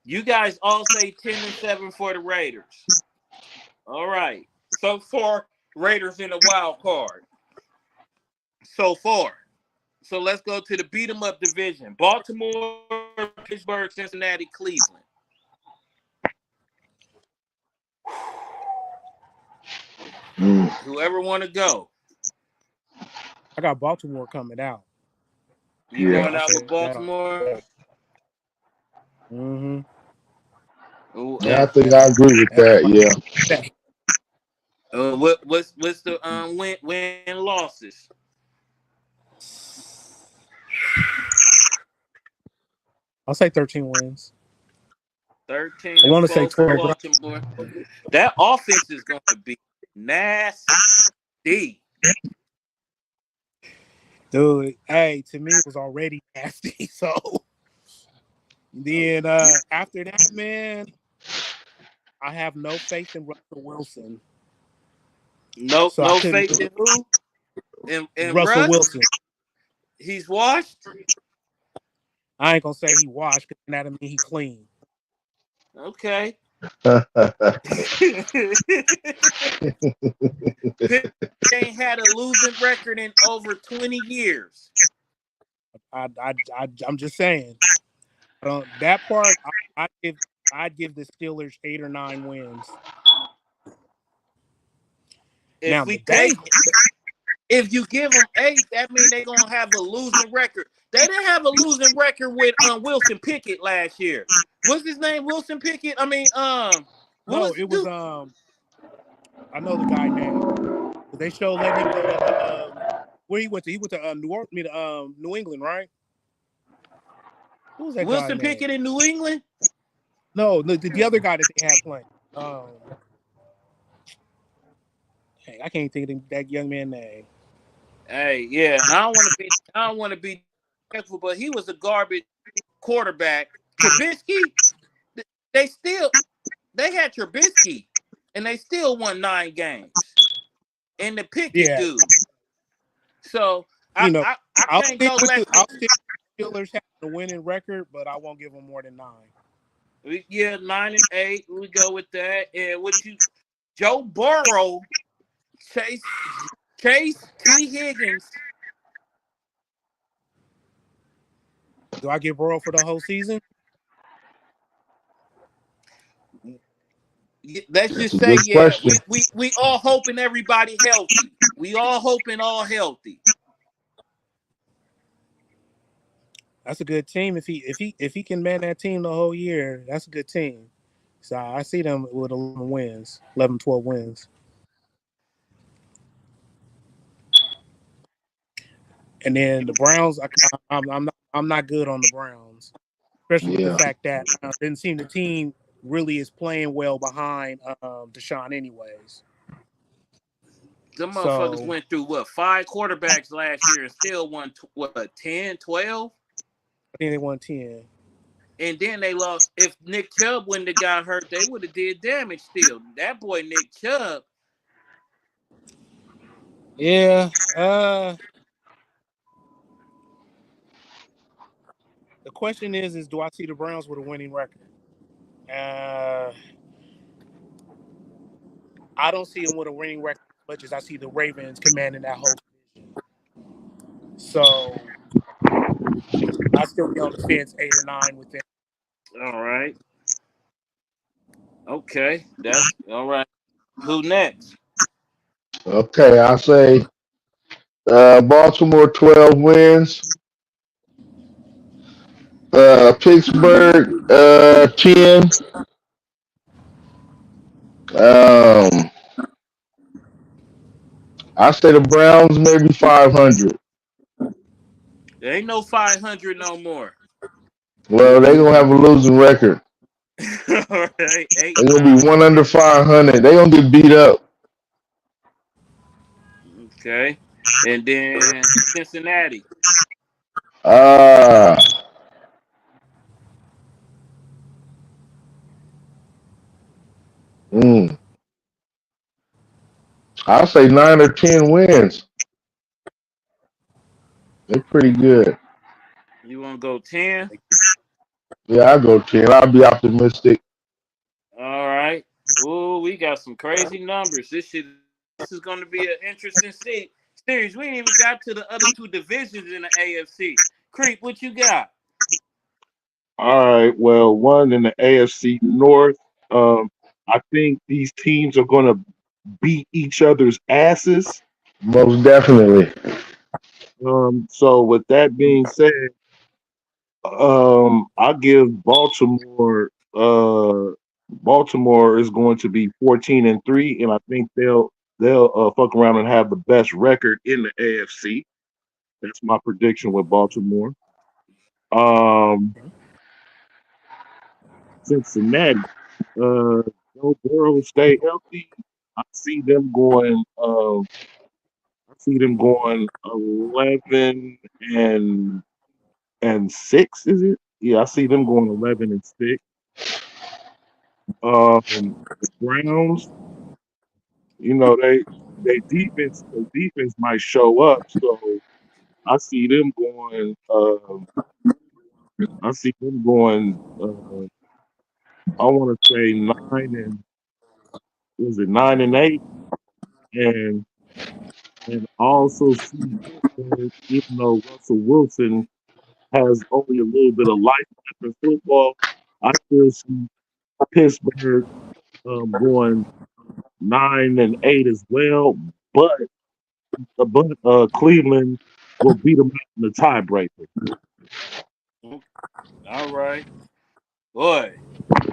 You guys all say 10-7 for the Raiders. All right. So far, Raiders in the wild card. So far. So let's go to the beat 'em up division. Baltimore, Pittsburgh, Cincinnati, Cleveland. Whoever want to go.
I got Baltimore coming out.
You going out with Baltimore?
Mm-hmm.
Yeah, I think I agree with that. Yeah.
What's the win losses?
I'll say 13 wins.
13.
I want to say 12.
Baltimore. That offense is going to be nasty.
Dude, hey, to me it was already nasty. So then after that, man, I have no faith in Russell Wilson.
No,
So I
no
couldn't
faith
do
in
it.
who? In
Russell
Russ.
Wilson.
He's washed.
I ain't gonna say he washed because that doesn't mean he clean.
Okay. Pitt ain't had a losing record in over 20 years.
I'm just saying. That part, I'd give the Steelers 8 or 9 wins. Now
If
the
we they
Bengals,
if you give them 8, that means they're gonna have a losing record. They didn't have a losing record with Wilson Pickett last year. What's his name? Wilson Pickett? I mean, what
no,
was the
it was
dude?
I know the guy name. They show let him go to where he went to. He went to New Orleans, New England, right? Who was that guy
Wilson
name?
Pickett in New England?
No, the other guy that they had playing. Hey, I can't think of that young man's name.
Hey, yeah, and I don't want to be careful, but he was a garbage quarterback. Trubisky, they had Trubisky, and they still won 9 games. And the Pickett
Yeah,
dude. So
you know,
I
I'll
can't
stick
go
with
back.
I'll stick with Steelers having a winning record, but I won't give them more than 9.
Yeah, 9 and 8. We go with that. And Joe Burrow, Chase T. Higgins.
Do I give Burrow for the whole season?
Let's
That's
just
a
say,
good
yeah,
question.
we all hoping everybody healthy. We all hoping all healthy.
That's a good team. If he can man that team the whole year, that's a good team. So I see them with 11 wins, 11, 12 wins. And then the Browns, I'm not good on the Browns, especially with the
Yeah.
fact that didn't seem the team really is playing well behind Deshaun anyways.
Them motherfuckers
So
went through 5 quarterbacks last year and still won 10, 12?
I think they won 10.
And then they lost. If Nick Chubb wouldn't have got hurt, they would have did damage still. That boy Nick Chubb.
Yeah. The question is do I see the Browns with a winning record? I don't see them with a winning record as much as I see the Ravens commanding that whole division. So I still be on the fence 8 or 9 with them.
All right. Okay. That's all right. Who next?
Okay, I say Baltimore 12 wins. Pittsburgh 10. Um, I say the Browns maybe 500.
There ain't no 500 no more.
Well, they gonna have a losing record.
All right. 8,
They're gonna
9.
be one under 500. They gonna get beat up.
Okay. And then Cincinnati.
Uh mm, I'll say 9 or 10 wins. They're pretty good.
You want to go 10?
Yeah, I'll go 10. I'll be optimistic.
All right. Ooh, we got some crazy numbers. This is going to be an interesting series. We ain't even got to the other 2 divisions in the AFC. Creep, what you got?
All right. Well, one in the AFC North. I think these teams are going to beat each other's asses.
Most definitely.
So with that being said, I give Baltimore. Baltimore is going to be 14-3, and I think they'll fuck around and have the best record in the AFC. That's my prediction with Baltimore. Um, Cincinnati. Joe Burrow stay healthy. I see them going. I see them going 11-6. Is it? Yeah, I see them going 11-6. The Browns, they defense might show up, so I see them going. I see them going. I want to say 9-8, and I also see Pittsburgh, even though Russell Wilson has only a little bit of life left in football, I still see Pittsburgh going 9-8 as well. But Cleveland will beat them in the tiebreaker.
All right. Boy.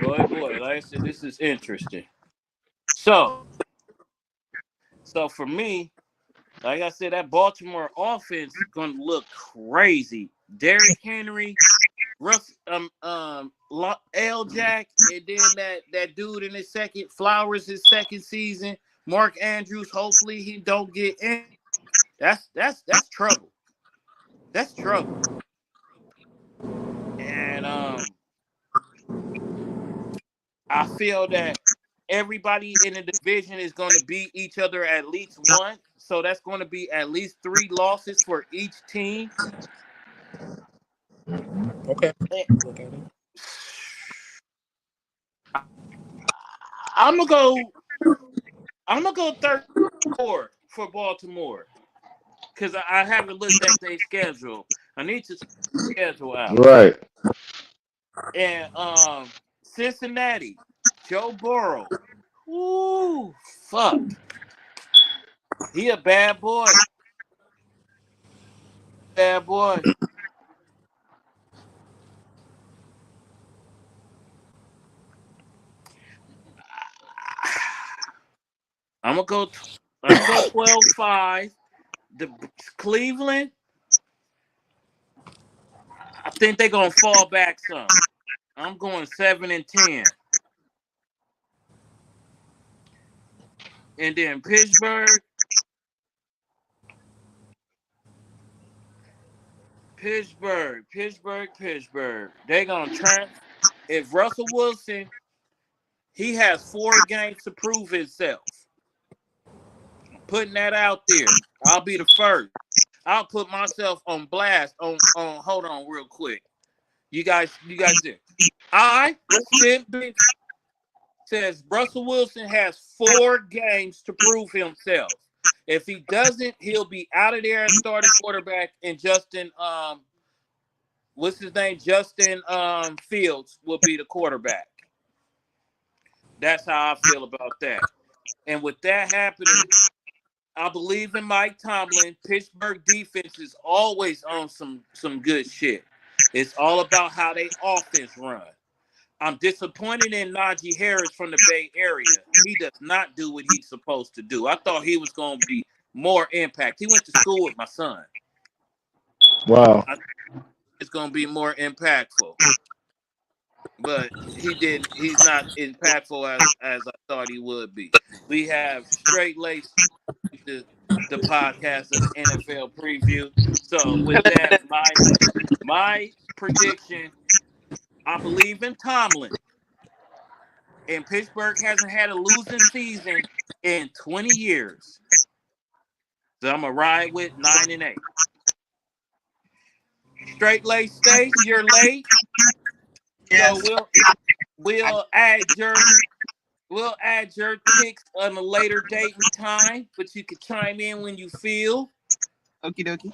Like I said, this is interesting. So for me, like I said, that Baltimore offense is going to look crazy. Derrick Henry, Russ, L. Jack, and then that dude in his his second season. Mark Andrews. Hopefully he don't get in. That's trouble. That's trouble. And I feel that everybody in the division is going to beat each other at least once. So that's going to be at least 3 losses for each team.
Okay. Look at it.
I'm gonna go 34 for Baltimore because I haven't looked at their schedule. I need to schedule out.
Right.
And Cincinnati, Joe Burrow. Ooh, fuck. He a bad boy. Bad boy. I'm gonna go 12-5. The Cleveland, I think they're gonna fall back some. I'm going 7-10. And then Pittsburgh. They're gonna turn. If Russell Wilson, he has 4 games to prove himself. I'm putting that out there. I'll be the first. I'll put myself on blast. On hold on real quick. You guys do. Says Russell Wilson has 4 games to prove himself. If he doesn't, he'll be out of there as starting quarterback, and Justin what's his name? Justin Fields will be the quarterback. That's how I feel about that. And with that happening, I believe in Mike Tomlin. Pittsburgh defense is always on some good shit. It's all about how they offense run. I'm disappointed in Najee Harris from the Bay Area. He does not do what he's supposed to do. I thought he was going to be more impact. He went to school with my son.
Wow.
It's going to be more impactful. But he didn't. He's not impactful as I thought he would be. We have Straight Lace, the podcast of the NFL preview. So with that, my prediction, I believe in Tomlin. And Pittsburgh hasn't had a losing season in 20 years. So I'm going to ride with 9-8. Straight Lace Stace, you're late.
Yes.
So we'll add your picks on a later date and time, but you can chime in when you feel.
Okie dokie.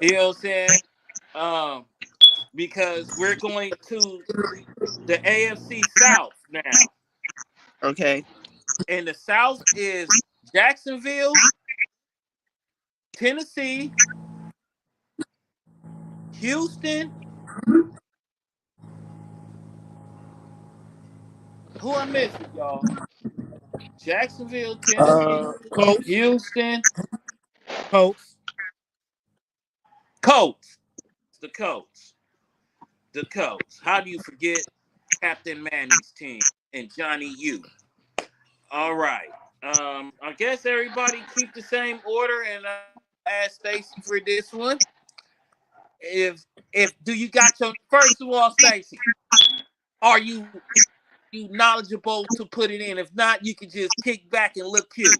You know what I'm saying? Because we're going to the AFC South now.
Okay.
And the South is Jacksonville, Tennessee, Houston. Who I missing, y'all? Jacksonville, Tennessee,
Colts.
Houston,
Colts.
Colts. The Colts. How do you forget Captain Manny's team and Johnny U? All right. I guess everybody keep the same order, and ask Stacy for this one. If do you got your first of all, Stacy? Are you knowledgeable to put it in? If not, you can just kick back and look cute.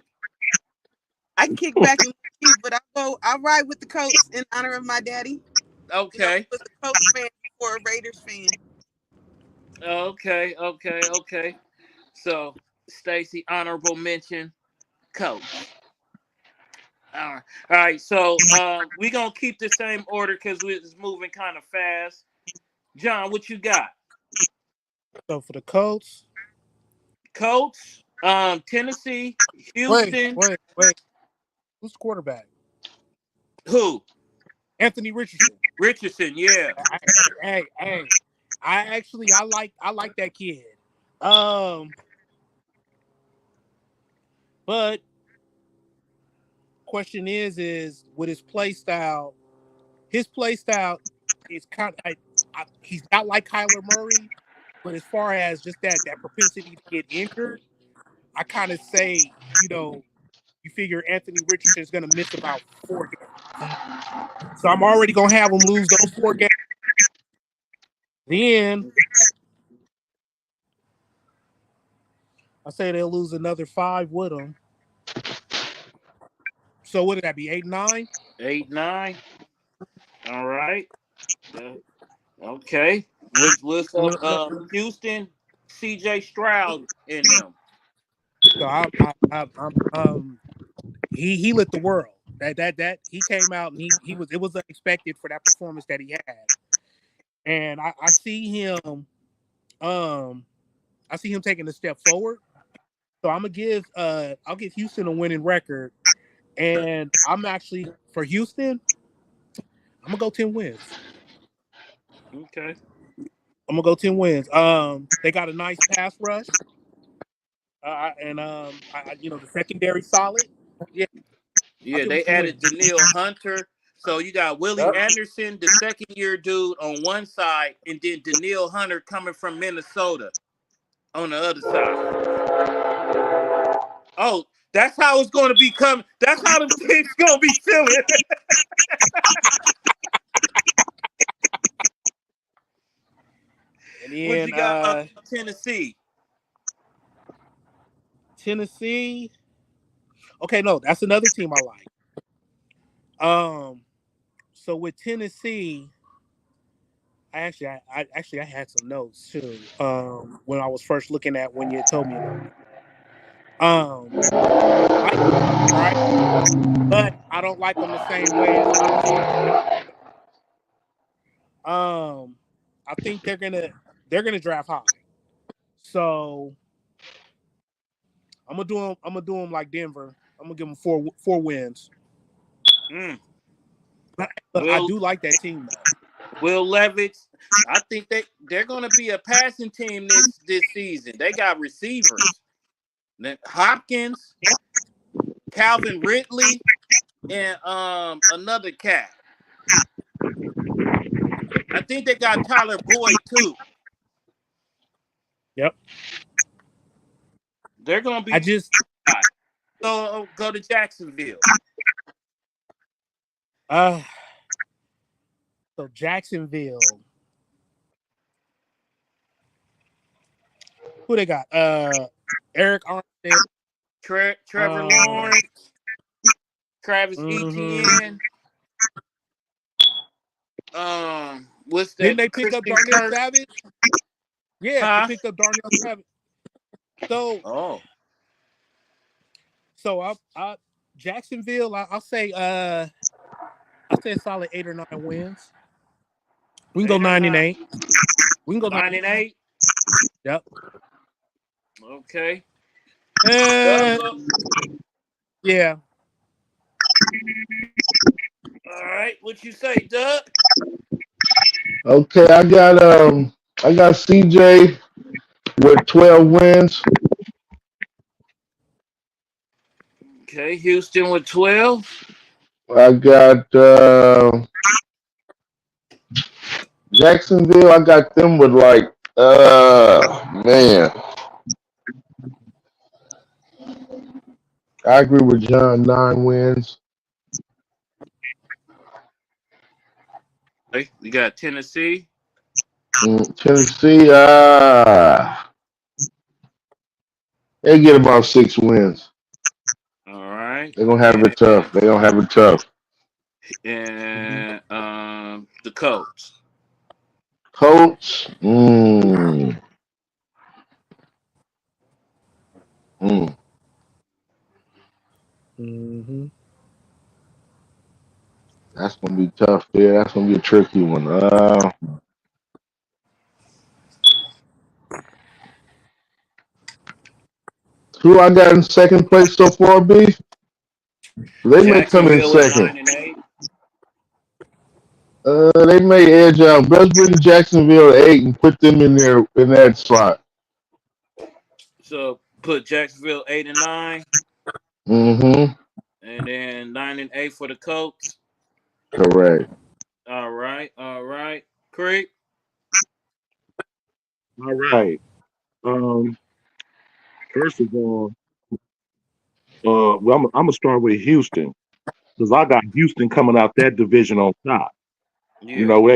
I can kick back and look cute, but I'll ride with the Colts in honor of my daddy.
Okay.
I was a Colts fan before a Raiders fan.
Okay. So, Stacy, honorable mention, Coach. All right. So, we're gonna keep the same order because we're moving kind of fast. John, what you got?
So for the Colts,
Tennessee, Houston.
wait. Who's the quarterback?
Who?
Anthony Richardson.
Richardson. Yeah.
Hey. I like that kid. But question is with his play style is kind of he's not like Kyler Murray, but as far as just that propensity to get injured, I kind of say, you figure Anthony Richardson is going to miss about 4 games. So I'm already going to have him lose those 4 games. Then I say they'll lose another 5 with him. So what did that be? 8-9?
8-9. All right. Okay. What's up? Houston, C.J. Stroud in them.
So he lit the world. That he came out and it was unexpected for that performance that he had. And I see him taking a step forward. So I'll give Houston a winning record. And I'm actually for Houston, I'm gonna go 10 wins.
Okay.
I'm gonna go 10 wins. They got a nice pass rush. The secondary solid. Yeah.
Yeah, they added Danielle Hunter. So you got Willie Anderson, the second-year dude, on one side, and then Danielle Hunter coming from Minnesota on the other side. Oh, that's how it's going to be coming. That's how the team's going to be feeling.
And then,
what you got Tennessee?
Tennessee. Okay, no, that's another team I like. So with Tennessee, I had some notes too. When I was first looking at when you told me about it. Right, but I don't like them the same way as I think they're gonna draft high. So I'm gonna do them like Denver. I'm gonna give them four wins. But I do like that team though.
Will Levis, I think they're gonna be a passing team this season. They got receivers. Hopkins, Calvin Ridley, and another cat. I think they got Tyler Boyd too.
Yep.
They're gonna be. Go to Jacksonville.
So Jacksonville. Who they got? Eric Armstead,
Trevor Lawrence, Travis Etienne. What's that?
Didn't they pick up Darnell Savage? Yeah, they picked up Darnell Savage. So I Jacksonville. I'll say a solid 8 or 9 wins. We can go 9-8. We can go
9-8.
Yep.
Okay.
Yeah.
All right. What you say, Doug?
Okay, I got CJ with 12 wins.
Okay, Houston with 12.
I got Jacksonville. I got them with like man. I agree with John. 9 wins.
Okay, we got Tennessee.
Tennessee, they get about 6 wins.
All right,
They're gonna have it tough. They're gonna have it tough.
and the Colts.
Colts, mm.
Mm-hmm.
That's gonna be tough. Yeah, that's gonna be a tricky one. Who I got in second place so far, B? They may come in
Jacksonville at
second.
9-8.
They may edge out. Let's bring Jacksonville at 8 and put them in there in that slot.
So put Jacksonville 8-9,
Mm-hmm.
and then 9-8 for the Colts.
Correct.
All right. Creek.
All right. First of all, well, I'm gonna start with Houston because I got Houston coming out that division on top. You
Yeah.
know,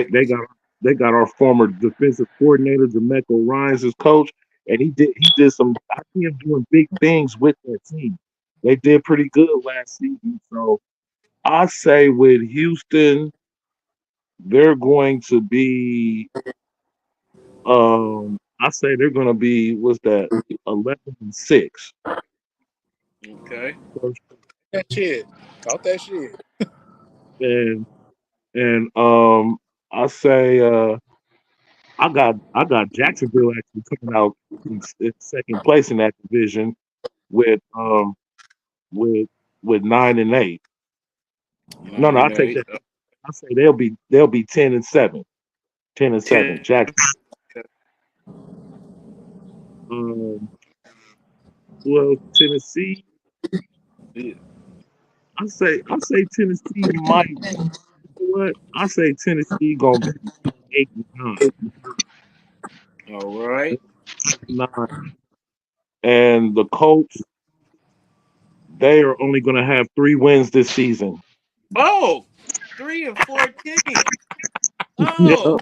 they got our former defensive coordinator, Demeco Ryans, as coach, and he did some. I see him doing big things with that team. They did pretty good last season, so I say with Houston, they're going to be. I say they're going to be. What's that? 11-6.
Okay.
That shit. Talk that shit.
And I say I got Jacksonville actually coming out in second place in that division with with with 9-8. No,
9
I
and
take
8.
that. I say they'll be 10-7. 10-7.
10.
Jackson. Um, well, Tennessee.
Yeah.
I say Tennessee might. You know what? I say Tennessee gonna be 8-9.
All right.
9. And the Colts, they are only gonna have 3 wins this season.
Oh, 3-14.
Yeah,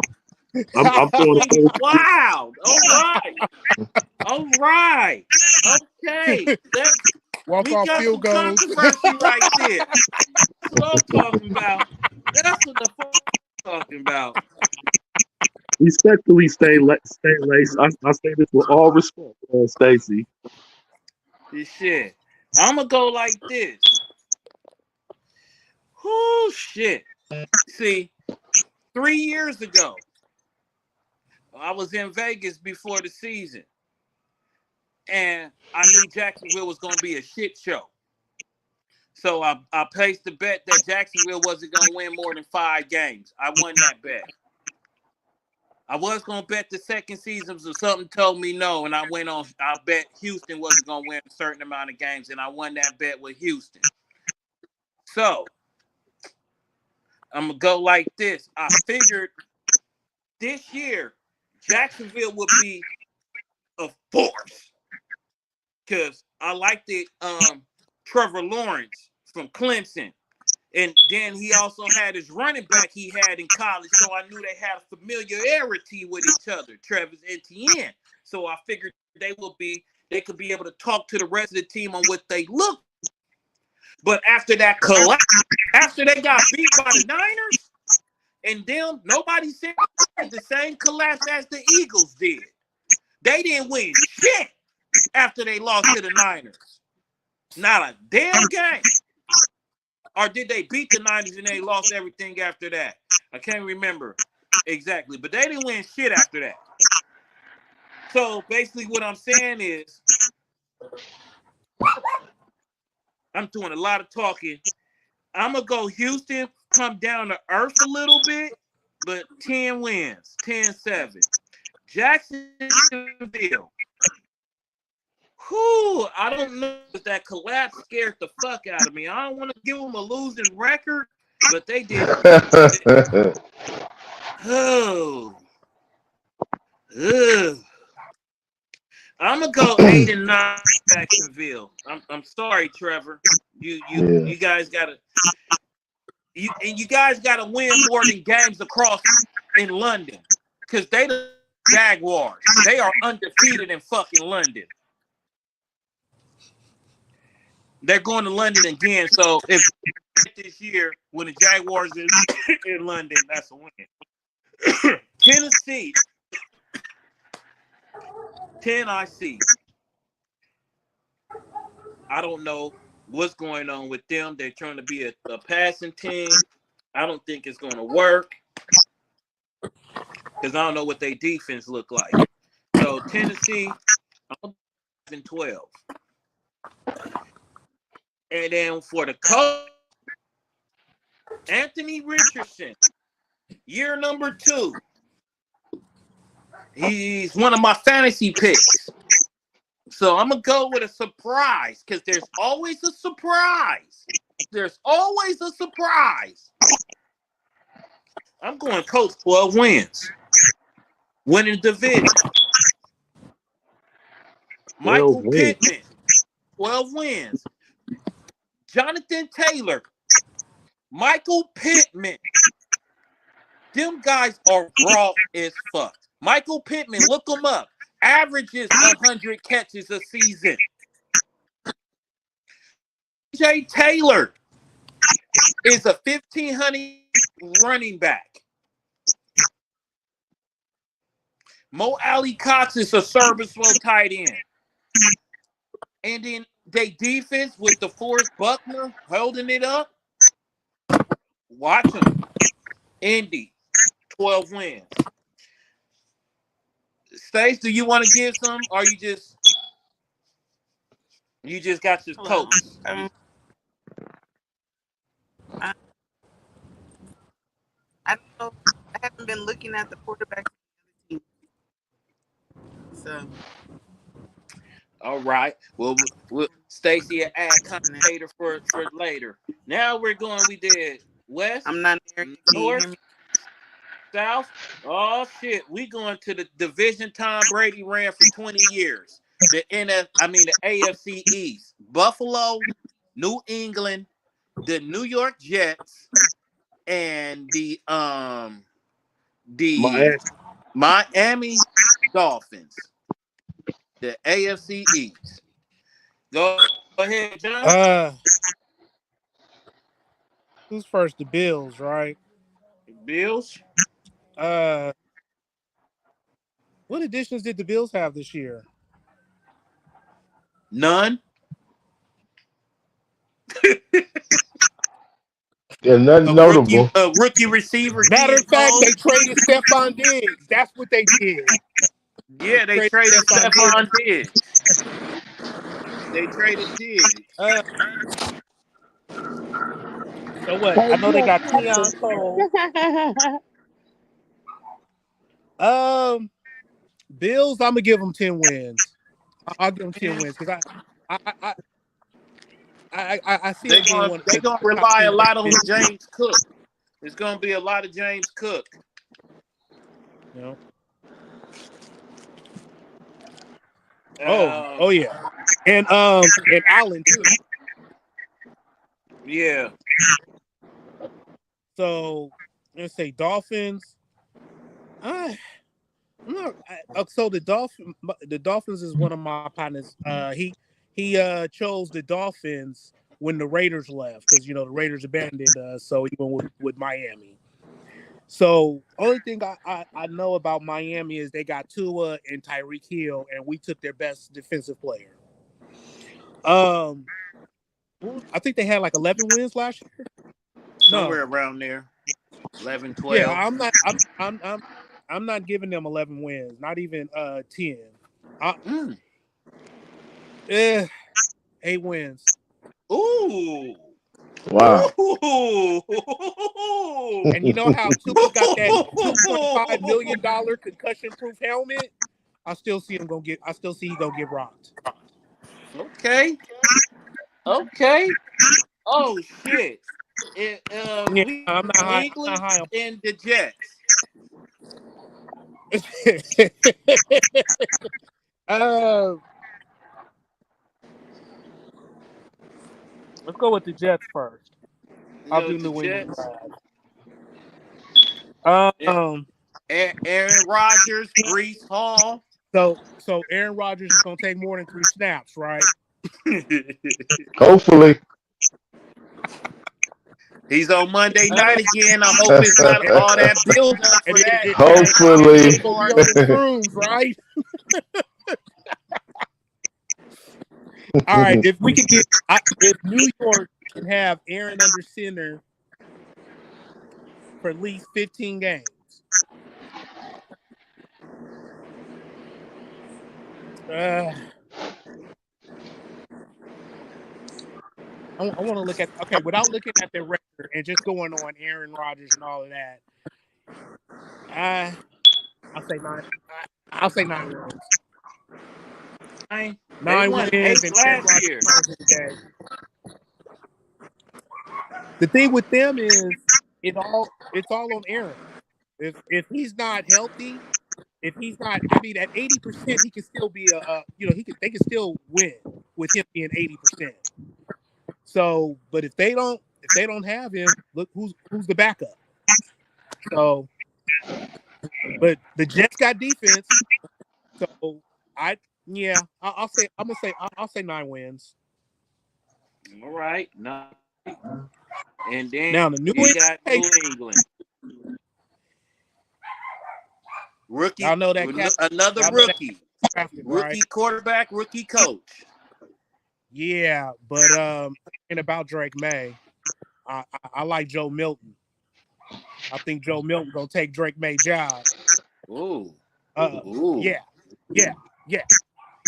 Oh,
I'm throwing those.
wow. All right. Okay.
Walk
We
off
got some
field goals.
controversy right there. That's what I'm talking about. That's what the fuck I'm talking about.
Respectfully, stay laced. I say this with all respect, Stacy.
This shit. I'm going to go like this. Oh, shit. See, 3 years ago, I was in Vegas before the season, and I knew Jacksonville was going to be a shit show. So I placed the bet that Jacksonville wasn't going to win more than 5 games. I won that bet. I was going to bet the second season, so something told me no, and I bet Houston wasn't going to win a certain amount of games, and I won that bet with Houston. So I'm going to go like this. I figured this year, Jacksonville would be a force because I liked it. Trevor Lawrence from Clemson. And then he also had his running back he had in college, so I knew they had a familiarity with each other, Travis Etienne. So I figured they could be able to talk to the rest of the team on what they look. But after that collapse, after they got beat by the Niners, and then nobody said the same collapse as the Eagles did. They didn't win shit after they lost to the Niners. Not a damn game. Or did they beat the Niners and they lost everything after that? I can't remember exactly, but they didn't win shit after that. So basically what I'm saying is I'm doing a lot of talking. I'm going to go Houston, come down to earth a little bit, but 10 wins, 10-7. Jacksonville. Whew, I don't know if that collapse scared the fuck out of me. I don't want to give them a losing record, but they did. Oh. Ugh. I'm gonna go 8-9 Jacksonville. I'm sorry, Trevor.
Yeah.
You guys gotta you guys gotta win more than games across in London, because they the Jaguars. They are undefeated in fucking London. They're going to London again. So if this year when the Jaguars is in London, that's a win. Tennessee, 10 I see. I don't know what's going on with them. They're trying to be a passing team. I don't think it's going to work because I don't know what their defense look like. So Tennessee, I'm 12. And then for the coach, Anthony Richardson, year number 2. He's one of my fantasy picks. So I'm going to go with a surprise, because there's always a surprise. There's always a surprise. I'm going Colts 12 wins. Winning division. Michael Pittman, 12 wins. Jonathan Taylor, Michael Pittman. Them guys are raw as fuck. Michael Pittman, look him up. Averages 100 catches a season. Jay Taylor is a 1,500 running back. Mo Ali Cox is a serviceable tight end. And then they defense with DeForest Buckner holding it up. Watch them. Indy, 12 wins. Stace, do you want to give some, or you just got your coach?
I don't know. I haven't been looking at the quarterback team. So
All right. Well, Stacy will add commentator for later. Now we did West,
I'm not there.
North, South. Oh shit, we going to the division Tom Brady ran for 20 years. The AFC East. Buffalo, New England, the New York Jets, and the Miami Dolphins. The AFC East. Go ahead, John.
Who's first? The Bills, right?
Bills.
What additions did the Bills have this year?
None.
Yeah, nothing notable.
Rookie receiver.
Matter of fact, they traded Stephon Diggs. That's what they did.
Yeah, they traded Stephon Diggs. They traded Diggs.
So what? I know they got Keon Cole. Bills, I'm gonna give them 10 wins. I'll give them 10 wins because I see
they're gonna rely a lot on James Cook. It's gonna be a lot of James Cook.
You know? Oh yeah, and Allen too.
Yeah.
So let's say Dolphins. So the Dolphins is one of my partners. He chose the Dolphins when the Raiders left because the Raiders abandoned us. So he went with Miami. So only thing I know about Miami is they got Tua and Tyreek Hill, and we took their best defensive player. I think they had like 11 wins last year.
Somewhere around there, 11, 12.
Yeah, I'm not giving them 11 wins, not even 10. 8 wins.
Ooh.
Wow.
Ooh.
And you know how Tua got that $2.5 million concussion-proof helmet? I still see he gonna get rocked.
Okay. Oh shit.
I'm not high
and the Jets.
Uh, let's go with the Jets first. I'll
Yo,
do
the
New England
Jets.
last.
Yeah.
Um,
Aaron Rodgers, Brees Hall.
so Aaron Rodgers is gonna take more than 3 snaps, right?
Hopefully.
He's on Monday night again. I hope it's not all that build up for that.
Hopefully.
It's gonna be on the shrooms, right? All right, if we could get, if New York can have Aaron under center for at least 15 games, I want to look at without looking at their record and just going on Aaron Rodgers and all of that. I'll say 9. I'll say 9 wins. 9
won
wins
8
and
last year.
The thing with them is it's all on Aaron. If he's not healthy, if he's not, I mean, at 80%, he can still be they can still win with him being 80%. So, but if they don't have him, look who's the backup. So, but the Jets got defense. So I'll say 9 wins.
All right, 9. And then
Now the
we got New England. Rookie.
Y'all know that
another rookie.
Rookie
right? Quarterback, rookie coach.
Yeah, but and about Drake May, I like Joe Milton. I think Joe Milton gonna take Drake May's job.
Ooh.
Yeah.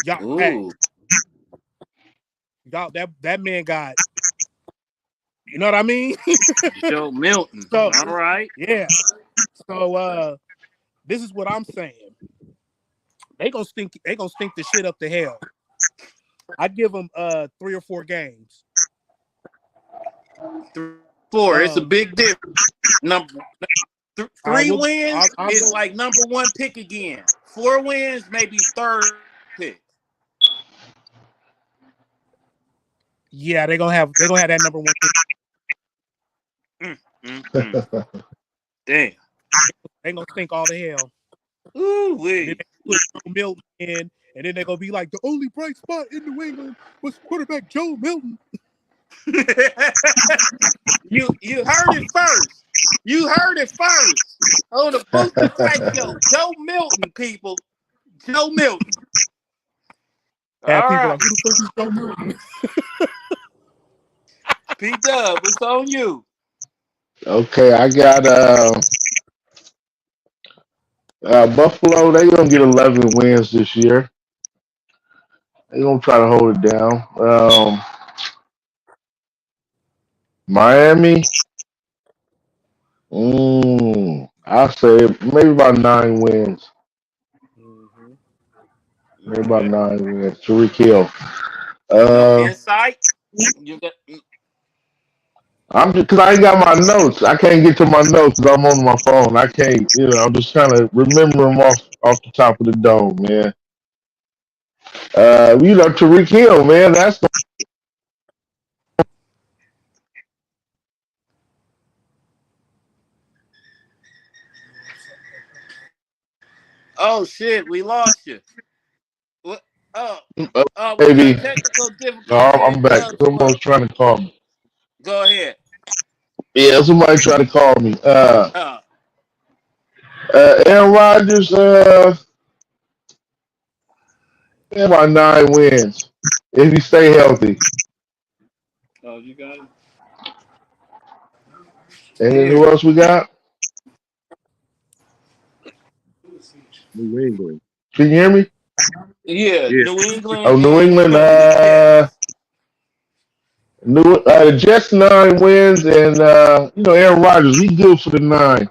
Y'all, hey, y'all, that man got, you know what I mean?
Joe Milton. So, all right.
Yeah. So this is what I'm saying. They gonna stink the shit up to hell. I'd give them 3 or 4 games.
3, 4. It's a big difference. 3 wins is like number 1 pick again. 4 wins, maybe 3rd pick.
Yeah, they're gonna have that number 1 pick.
Damn.
They gonna stink all the hell.
Ooh wee.
They put Milton in, and then they're gonna be like, the only bright spot in New England was quarterback Joe Milton.
You heard it first. You heard it first on the Booster Fight Show. Joe Milton, people. Joe Milton.
All right. Like, who the fuck is Joe Milton?
P-Dub, it's on you.
Okay, I got Buffalo. They're gonna get 11 wins this year. They're gonna try to hold it down. Miami. I'll say maybe about 9 wins. Maybe about 9 wins. Tyreek Hill.
Insight.
I'm just because I ain't got my notes. I can't get to my notes because I'm on my phone. I can't, I'm just trying to remember them off the top of the dome, man. Tyreek Hill, man. That's
Oh shit, we lost you. What?
maybe.
Technical difficulty.
No, I'm back. Someone's trying to call me.
Go ahead.
Yeah, somebody trying to call me. Aaron Rodgers, about 9 wins if he stay healthy.
Oh, you got it.
And then who else we got?
New England.
Can you hear me?
Yeah. New England.
Oh, New England. The Jets 9 wins, and Aaron Rodgers, he good for the 9.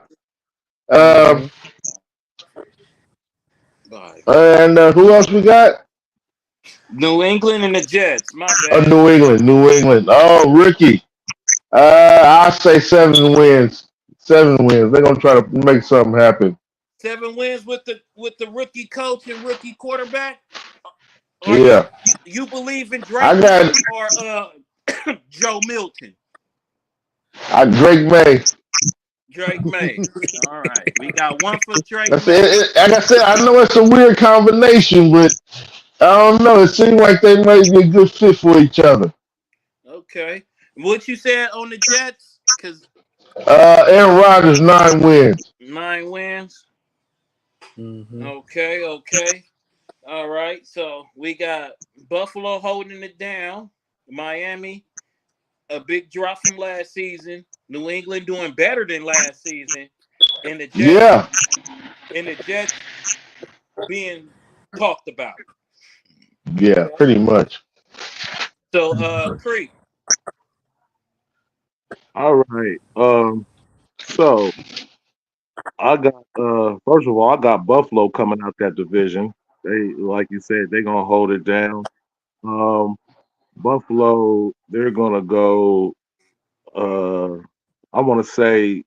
And who else we got?
New England and the Jets. My bad.
New England. Oh, rookie. I'll say 7 wins. 7 wins. They're gonna try to make something happen.
7 wins with the rookie coach and rookie quarterback. Or
Yeah,
you believe in
I
Drake
got
May or Joe Milton?
Drake May.
Drake May. All right, we got one for Drake
That's
May.
it. Like I said, I know it's a weird combination, but I don't know. It seems like they might be a good fit for each other.
Okay, what you said on the Jets? Cause
Aaron Rodgers 9 wins.
9 wins.
Mm-hmm.
Okay. All right, so we got Buffalo holding it down. Miami, a big drop from last season. New England doing better than last season, and the Jets
Yeah,
being talked about.
yeah,
Okay.
pretty much.
So Creek.
All right. So I got first of all, I got Buffalo coming out that division. They, like you said, they're gonna hold it down. Um, Buffalo, they're gonna go. Uh, I want to say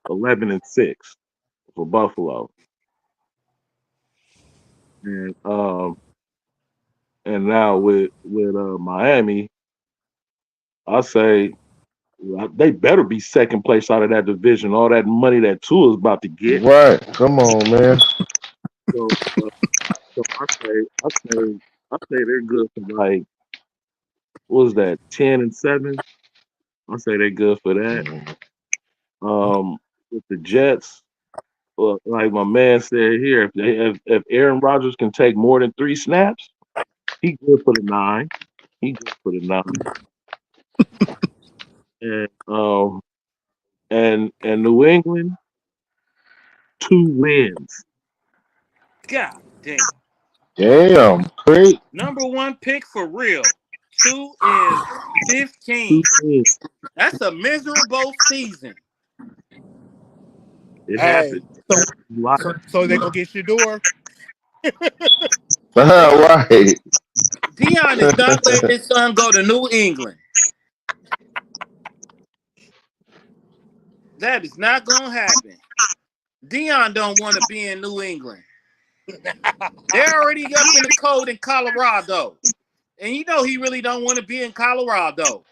11-6 for Buffalo, and and now with Miami, I say they better be second place out of that division. All that money that Tua's about to get.
Right. Come on, man.
So, so I say they're good for like what was that 10-7. I say they're good for that. With the Jets, like my man said here, if Aaron Rodgers can take more than 3 snaps, he good for the 9. He good for the 9. And New England 2 wins.
God damn.
Damn, great.
Number one pick for real. 2-15.
2 wins.
That's a miserable season.
It
Hey,
happened.
so
A lot.
so they gonna get Shador?
Right.
Dion is not letting his son go to New England. That is not gonna happen. Dion don't want to be in New England. They're already up in the cold in Colorado. And you know he really don't want to be in Colorado.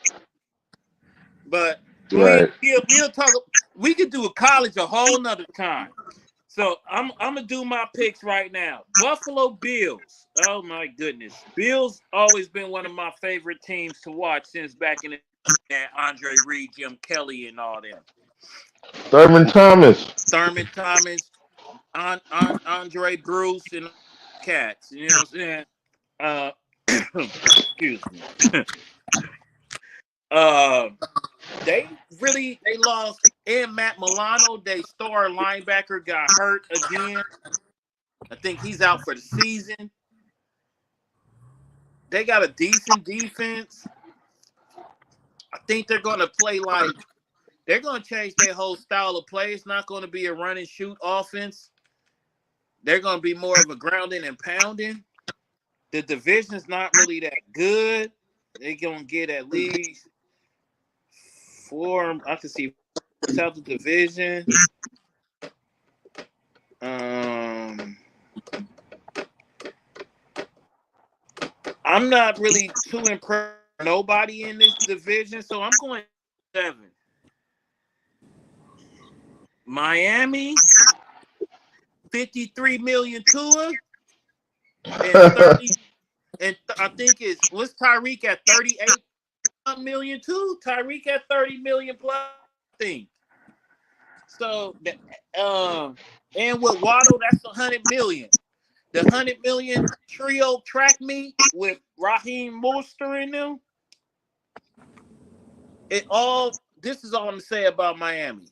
But
Right.
we'll talk. We could do a college a whole nother time. So I'm gonna do my picks right now. Buffalo Bills. Oh my goodness. Bills always been one of my favorite teams to watch since back in the Andre Reed, Jim Kelly, and all them.
Thurman Thomas.
Thurman Thomas, Andre Bruce, and Cats. You know what I'm saying? Excuse me. They lost and Matt Milano, they star linebacker, got hurt again. I think he's out for the season. They got a decent defense. I think they're gonna play they're gonna change their whole style of play. It's not gonna be a run and shoot offense. They're gonna be more of a grounding and pounding. The division's not really that good. They're gonna get at least 4. I can see out the division. I'm not really too impressed with nobody in this division, so I'm going 7. Miami, 53 million Tua, and 30, and I think what's Tyreek at 38 million too? Tyreek at 30 million plus, I think. So and with Waddle, that's 100 million. The 100 million trio track meet with Raheem Mostert in them. This is all I'm gonna say about Miami.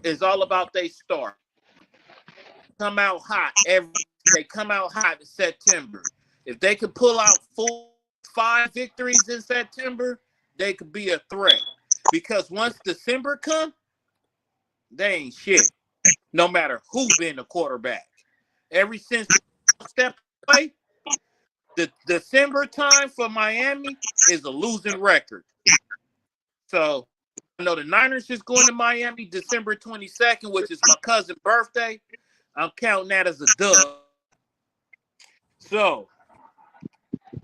It's all about they start. Come out hot they come out hot in September. If they could pull out 4-5 victories in September, they could be a threat. Because once December comes, they ain't shit. No matter who been the quarterback. Ever since step away, the December time for Miami is a losing record. So I know the Niners is going to Miami December 22nd, which is my cousin's birthday. I'm counting that as a dub. So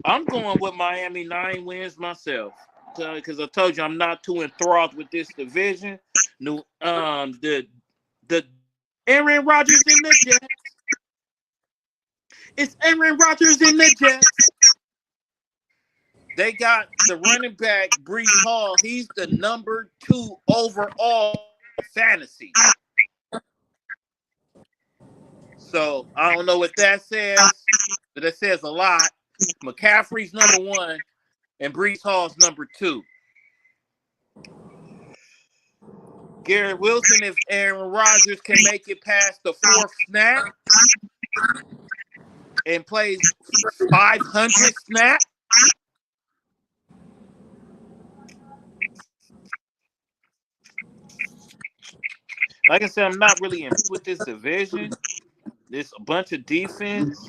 I'm going with Miami 9 wins myself. Because I told you I'm not too enthralled with this division. No, the Aaron Rodgers in the Jets. It's Aaron Rodgers in the Jets. They got the running back, Brees Hall. He's the number 2 overall fantasy. So I don't know what that says, but that says a lot. McCaffrey's number 1, and Brees Hall's number 2. Garrett Wilson, if Aaron Rodgers can make it past the 4th snap and plays 500 snaps, like I said, I'm not really in with this division. There's a bunch of defense,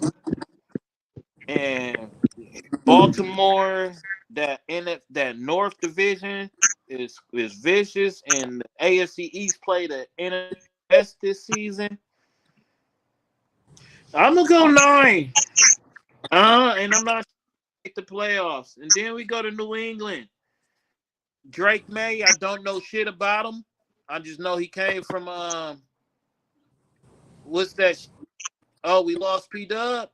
and Baltimore, that North division is vicious, and the AFC East played the NFC this season. I'm gonna go 9, and I'm not make the playoffs. And then we go to New England. Drake May, I don't know shit about him. I just know he came from what's that? Oh, we lost P Dub.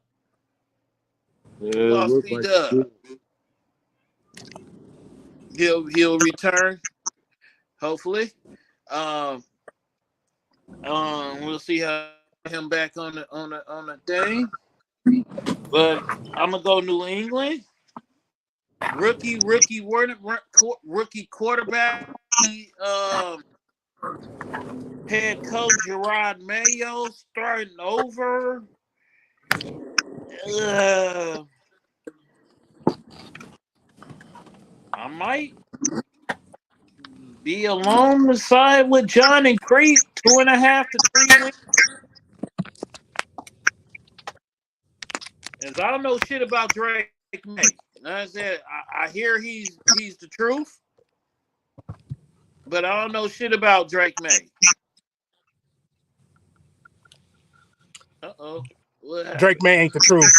Yeah,
Lost P Dub. He'll return, hopefully. We'll see how him back on the thing. But I'm gonna go New England. Rookie quarterback. Head coach Gerard Mayo starting over. I might be along the side with John and Creek, 2.5 to 3 wins. As I don't know shit about Drake May. Like I said, I hear he's the truth, but I don't know shit about Drake May. Uh-oh.
Drake May ain't the truth.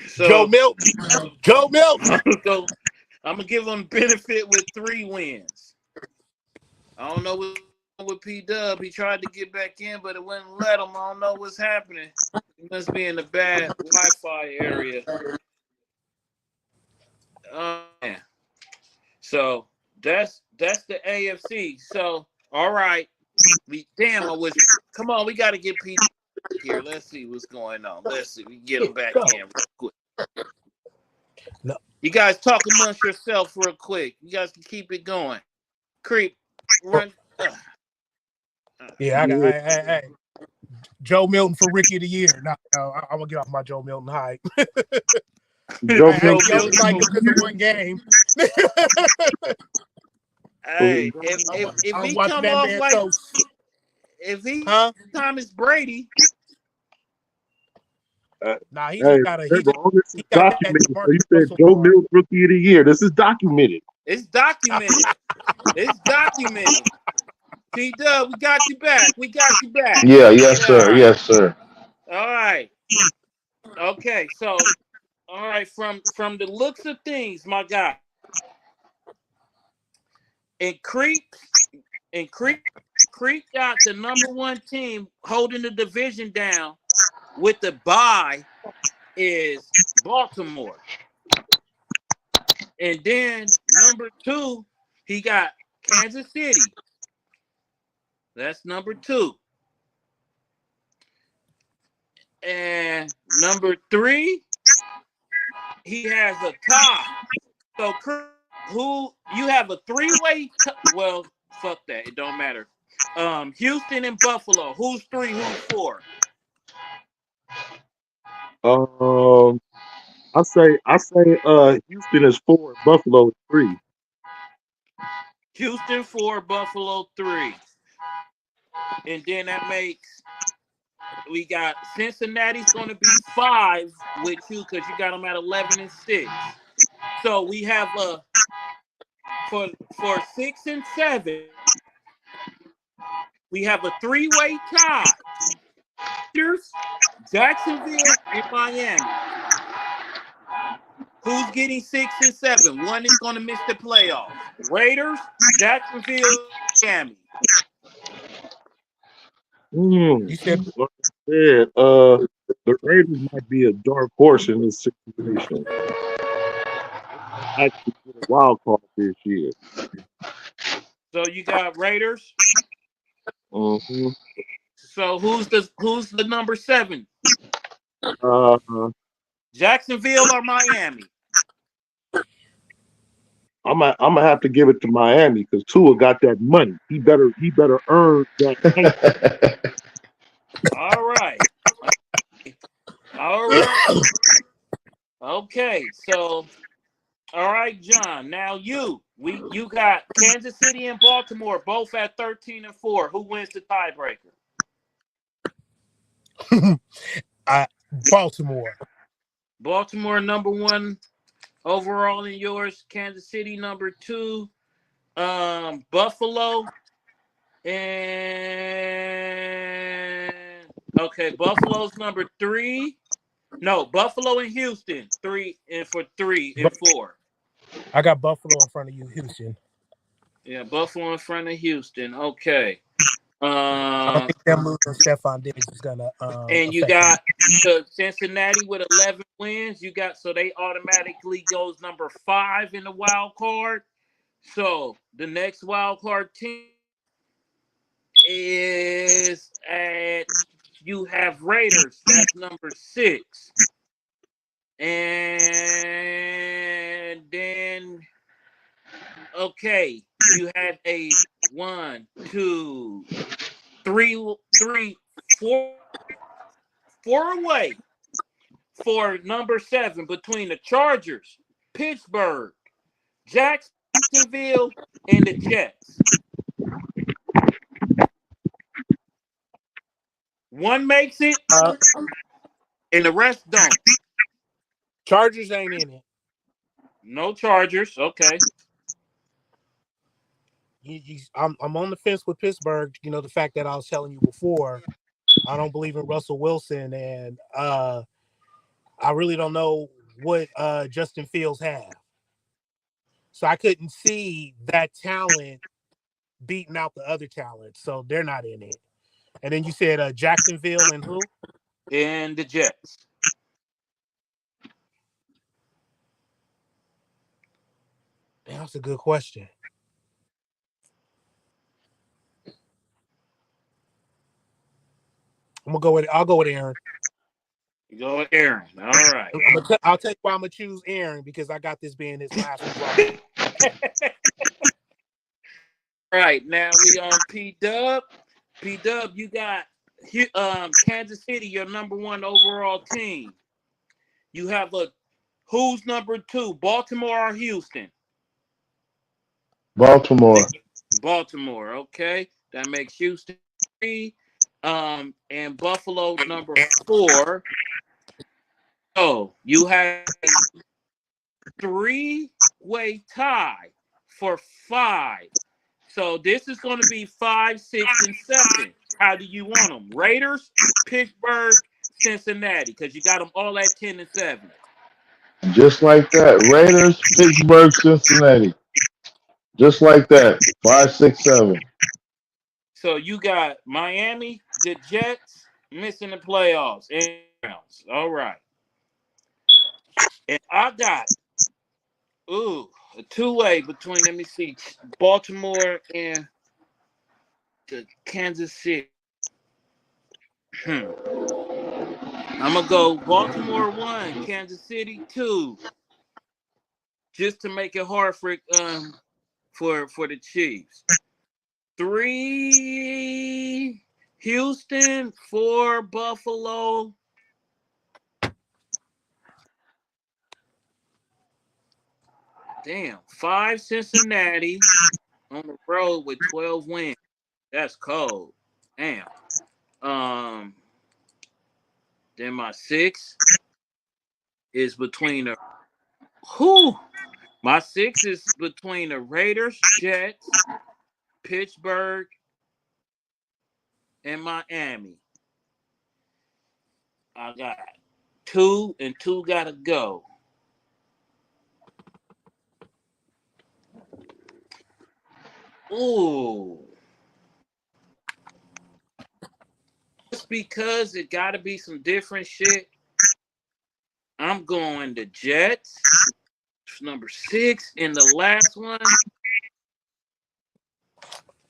So,
Joe Milton. Joe Milton.
I'm gonna give him benefit with 3 wins. I don't know what with P Dub. He tried to get back in, but it wouldn't let him. I don't know what's happening. He must be in a bad Wi-Fi area. Yeah. So that's the AFC. So all right. Come on, we got to get P here. Let's see what's going on. Let's see. We get him back in real quick.
No.
You guys talk amongst yourself real quick. You guys can keep it going. Creep, run.
Yeah, I got. Hey. Joe Milton for Rookie of the Year. No, I'm gonna get off my Joe Milton hype.
Joe Milton.
Milton like because of one game.
Hey, if he come off like if he Thomas Brady.
Nah, he just got a. He got
documented. So you said Joe Milton Rookie of the Year. This is documented.
It's documented. It's documented. P Dub, we got you back.
Yeah, yes, sir.
Right.
Yes, sir.
All right. Okay, so all right, from the looks of things, my guy. And Creek got the number 1 team holding the division down with the bye is Baltimore. And then number 2, he got Kansas City. That's number 2. And number 3, he has a tie. So who you have a 3-way well, fuck that. It don't matter. Houston and Buffalo. Who's 3? Who's 4?
I say Houston is 4, Buffalo is 3.
Houston 4, Buffalo 3. And then that makes we got Cincinnati's going to be 5 with you because you got them at 11 and 6. So we have for 6 and 7, we have a 3-way tie. Here's Jacksonville and Miami. Who's getting 6 and 7? One is going to miss the playoffs. Raiders, Jacksonville, Miami.
You said
Like I said, the Raiders might be a dark horse in this situation. Actually, get a wild card this year.
So you got Raiders.
hmm
So who's the number 7?
Uh,
Jacksonville or Miami?
I'm gonna have to give it to Miami because Tua got that money. He better earn that bank.
All right. All right. Okay. So, all right, John. Now you got Kansas City and Baltimore both at 13 and 4. Who wins the tiebreaker?
Baltimore.
Baltimore number 1 overall in yours. Kansas City number 2. Buffalo and okay, Buffalo's number 3. No, Buffalo and Houston 3 and 3 and 4.
I got Buffalo in front of you, Houston.
Yeah, Buffalo in front of Houston. Okay.
I don't think them losing Stephon Diggs is gonna
And you
affect
got the Cincinnati with 11 wins. You got so they automatically goes number 5 in the wild card. So the next wild card team is at you have Raiders. That's number 6, and then okay, you had a 1, 2, 3, 4 away for number 7 between the Chargers, Pittsburgh, Jacksonville, and the Jets. One makes it, and the rest don't.
Chargers ain't in it.
No Chargers. Okay.
I'm on the fence with Pittsburgh. You know, the fact that I was telling you before, I don't believe in Russell Wilson, and I really don't know what Justin Fields have. So I couldn't see that talent beating out the other talent. So they're not in it. And then you said Jacksonville and who?
And the Jets.
That's a good question. I'll go with Aaron.
You go with Aaron. All right.
I'll take why I'm gonna choose Aaron because I got this being his last one.
Right now we on P Dub. P Dub, you got Kansas City, your number 1 overall team. You have who's number 2, Baltimore or Houston?
Baltimore.
Baltimore. Okay, that makes Houston 3. And Buffalo number 4. So you have a 3-way tie for 5. So this is going to be 5, 6, and 7. How do you want them? Raiders, Pittsburgh, Cincinnati, because you got them all at 10 and 7.
Just like that. Raiders, Pittsburgh, Cincinnati. Just like that. 5, 6, 7.
So you got Miami, the Jets missing the playoffs and rounds. All right. And I got a 2-way between, let me see, Baltimore and the Kansas City. I'm gonna go Baltimore 1, Kansas City 2, just to make it hard for the Chiefs. 3, Houston. 4, Buffalo. Damn, 5, Cincinnati on the road with 12 wins. That's cold. Damn. Then my 6 is between the My 6 is between the Raiders, Jets, Pittsburgh, and Miami. I got 2 and 2 gotta go. Ooh. Just because it got to be some different shit, I'm going the Jets. Number 6. And the last one,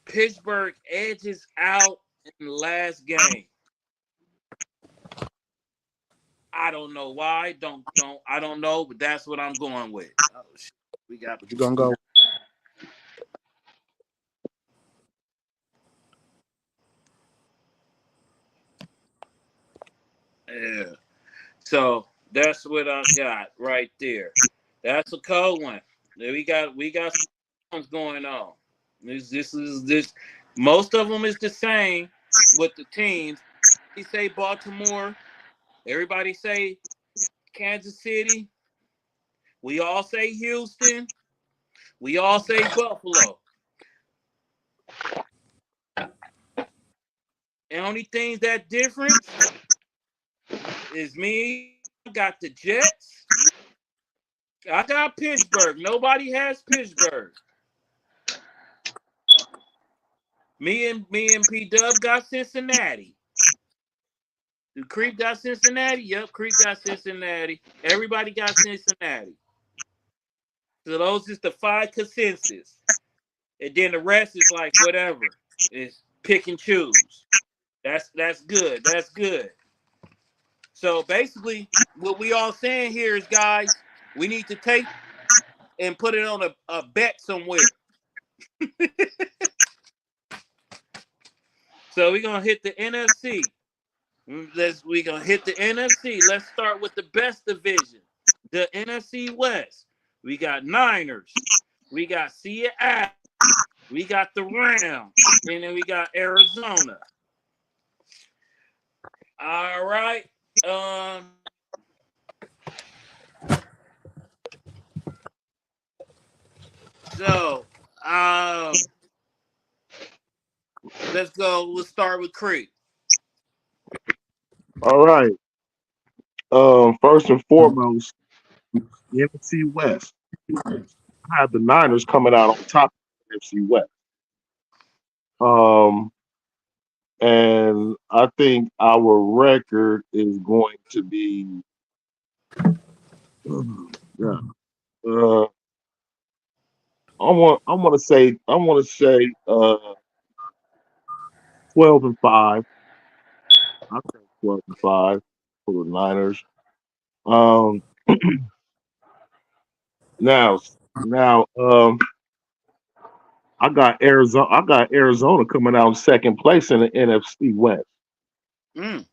Pittsburgh edges out in the last game. I don't know why. I don't know, but that's what I'm going with. Oh, shit. We got.
What you gonna go?
Yeah. So that's what I got right there. That's a cold one. We got some going on. This. Most of them is the same with the teams. We say Baltimore. Everybody say Kansas City. We all say Houston. We all say Buffalo. The only things that different is me. I got the Jets. I got Pittsburgh. Nobody has Pittsburgh. Me and P Dub got Cincinnati. Do Creep got Cincinnati? Yep, Creep got Cincinnati. Everybody got Cincinnati. So those is the 5 consensus. And then the rest is like whatever. It's pick and choose. That's good. That's good. So basically, what we all saying here is, guys, we need to take and put it on a bet somewhere. So we're gonna hit the NFC. We're gonna hit the NFC. Let's start with the best division, the NFC West. We got Niners, we got Seattle, we got the Rams, and then we got Arizona. All right. So let's go. Let's start with Creek.
All right. First and foremost, the NFC West. I have the Niners coming out on top of the NFC West. Um, and I think our record is going to be, yeah. Uh, I want to say 12-5. I think 12-5 for the Niners. Um, now now I got Arizona coming out in second place in the NFC West.
Mm.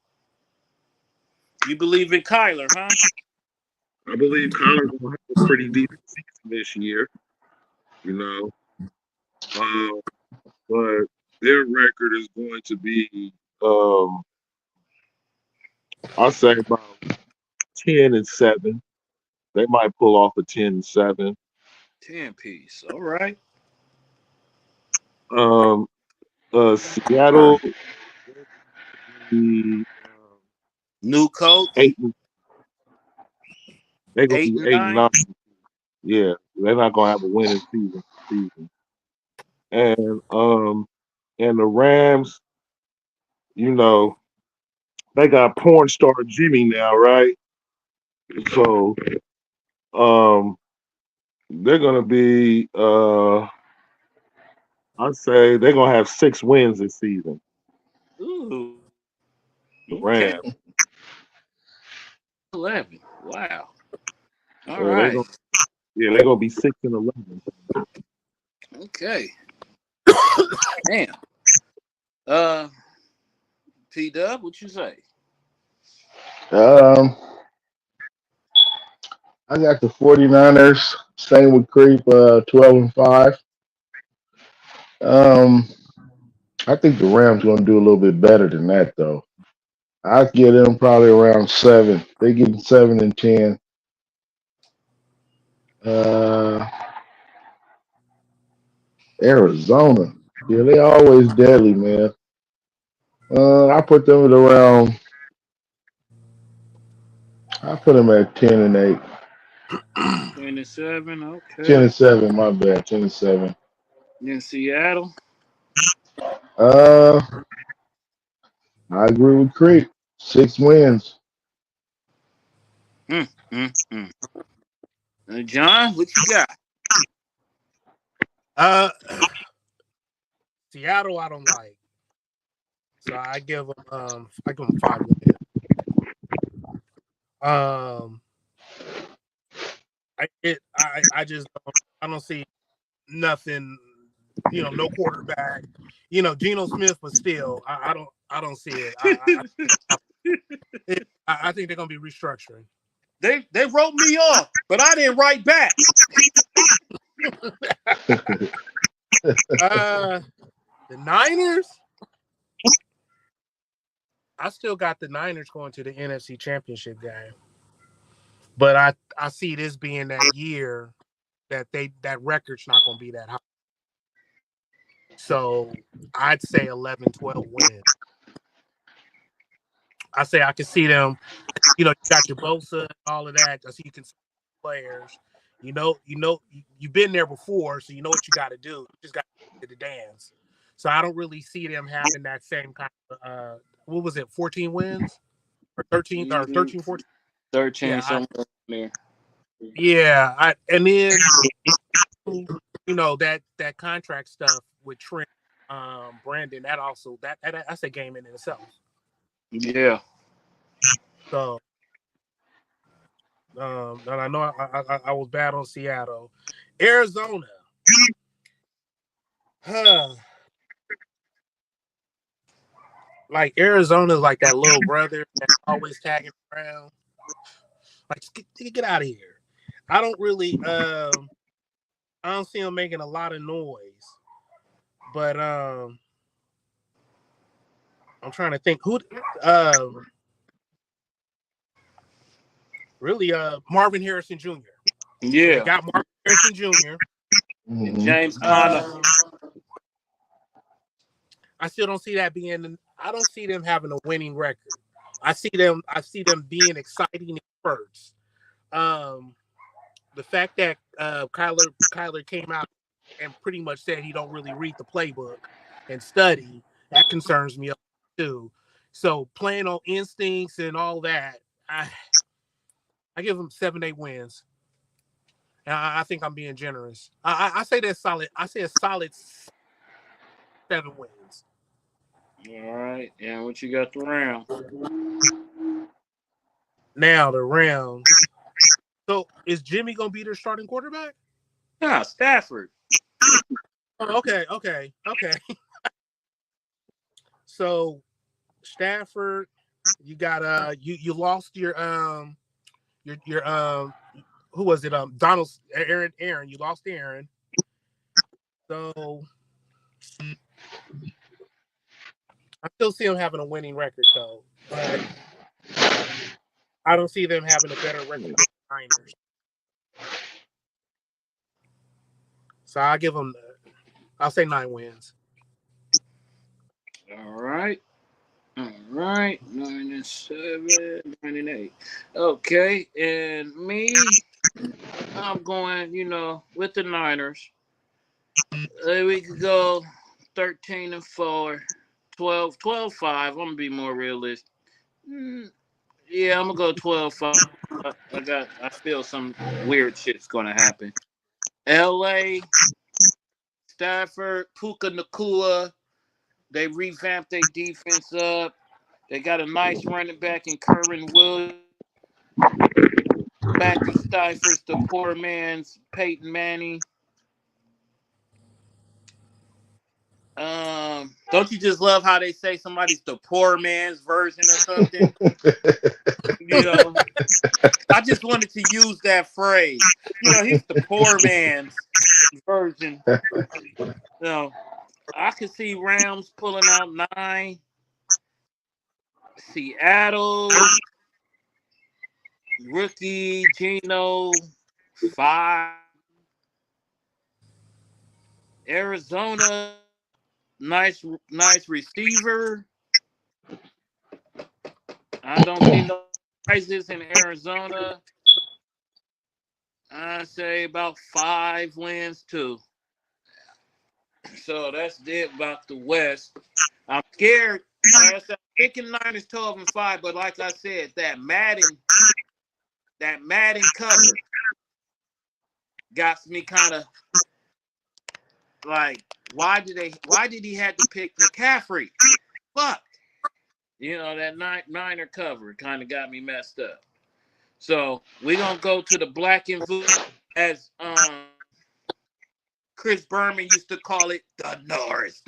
You believe in Kyler, huh?
I believe Kyler's gonna have a pretty decent season this year, you know. Uh, but their record is going to be, um, I'll say about 10-7. They might pull off a 10-7.
10 piece. All right.
Um, Seattle, the
New coach,
eight. They're gonna
8
be
and
8-9.
9.
Yeah, they're not gonna have a winning season. And the Rams, you know, they got porn star Jimmy now, right? So um they're gonna be I'd say they're gonna have 6 wins this season.
Ooh.
The
Okay.
Rams.
11. Wow. All
Yeah, they're
right.
gonna they're gonna be 6-11.
Okay. Damn. P Dub, what you say?
Um, I got the 49ers. Same with Creep, 12-5. Um, I think the Rams going to do a little bit better than that, though. I give them probably around 7. They getting 7-10. Uh, Arizona. Yeah, they always deadly, man. I put them at around. I put them at 10-8.
27. Okay.
10-7. My bad. 10-7.
in Seattle.
Uh, I agree with Creek. 6 wins.
Mm, mm, mm. John, what you got?
Uh, Seattle, I don't like, so I give them 5 wins. Um, I just don't see nothing. No quarterback. Geno Smith, but still, I don't see it. I think they're gonna be restructuring.
They wrote me off, but I didn't write back.
The Niners. I still got the Niners going to the NFC Championship game, but I see this being that year that that record's not going to be that high. So I'd say 11, 12 wins. I say I can see them. You got your Bosa and all of that. I see you can see players. You've been there before, so you know what you got to do. You just got to do the dance. So I don't really see them having that same kind of what was it, 14 wins or 13 or 13, 14?
13
Yeah,
somewhere there.
Yeah, and then that contract stuff with Trent, Brandon. That also that's a game in itself.
Yeah.
So, and I know I was bad on Seattle, Arizona. Like Arizona's like that little brother that's always tagging around. Like get out of here. I don't really I don't see him making a lot of noise. But I'm trying to think who really Marvin Harrison Jr.
Yeah.
So they got Marvin Harrison Jr.
And James Conner.
I still don't see that being. I don't see them having a winning record. I see them being exciting in spurts. The fact that Kyler came out and pretty much said he don't really read the playbook and study, that concerns me too. So playing on instincts and all that, I give them 7-8 wins. And I think I'm being generous. I say that's solid. I say a solid 7 wins.
All right. And what you got the Rams?
Now the Rams. So is Jimmy gonna be their starting quarterback?
Nah, Stafford.
Oh, okay. So Stafford, you got you lost your who was it? Donald Aaron. You lost Aaron. So I still see them having a winning record though. But I don't see them having a better record than the Niners. So I'll say 9 wins.
All right. 9-7, 9-8. Okay, and me, I'm going, with the Niners. We could go 13-4, 12-5. I'm gonna be more realistic. Yeah, I'm gonna go 12-5. I feel some weird shit's gonna happen. LA, Stafford, Puka Nakua. They revamped their defense up. They got a nice running back in Kerwin Williams. Matthew Stafford's the poor man's Peyton Manning. Don't you just love how they say somebody's the poor man's version or something? I just wanted to use that phrase. He's the poor man's version. I could see Rams pulling out 9. Seattle, rookie Geno, 5. Arizona, nice receiver. I don't see no prizes in Arizona. I say about 5 wins too. So that's it about the West. I'm scared. Like I said, I'm thinking Niners 12-5, but like I said, that Madden cover got me kind of like, why did he have to pick McCaffrey? Fuck. That Niner cover kind of got me messed up. So we're gonna go to the black and blue, as Chris Berman used to call it, the Norris.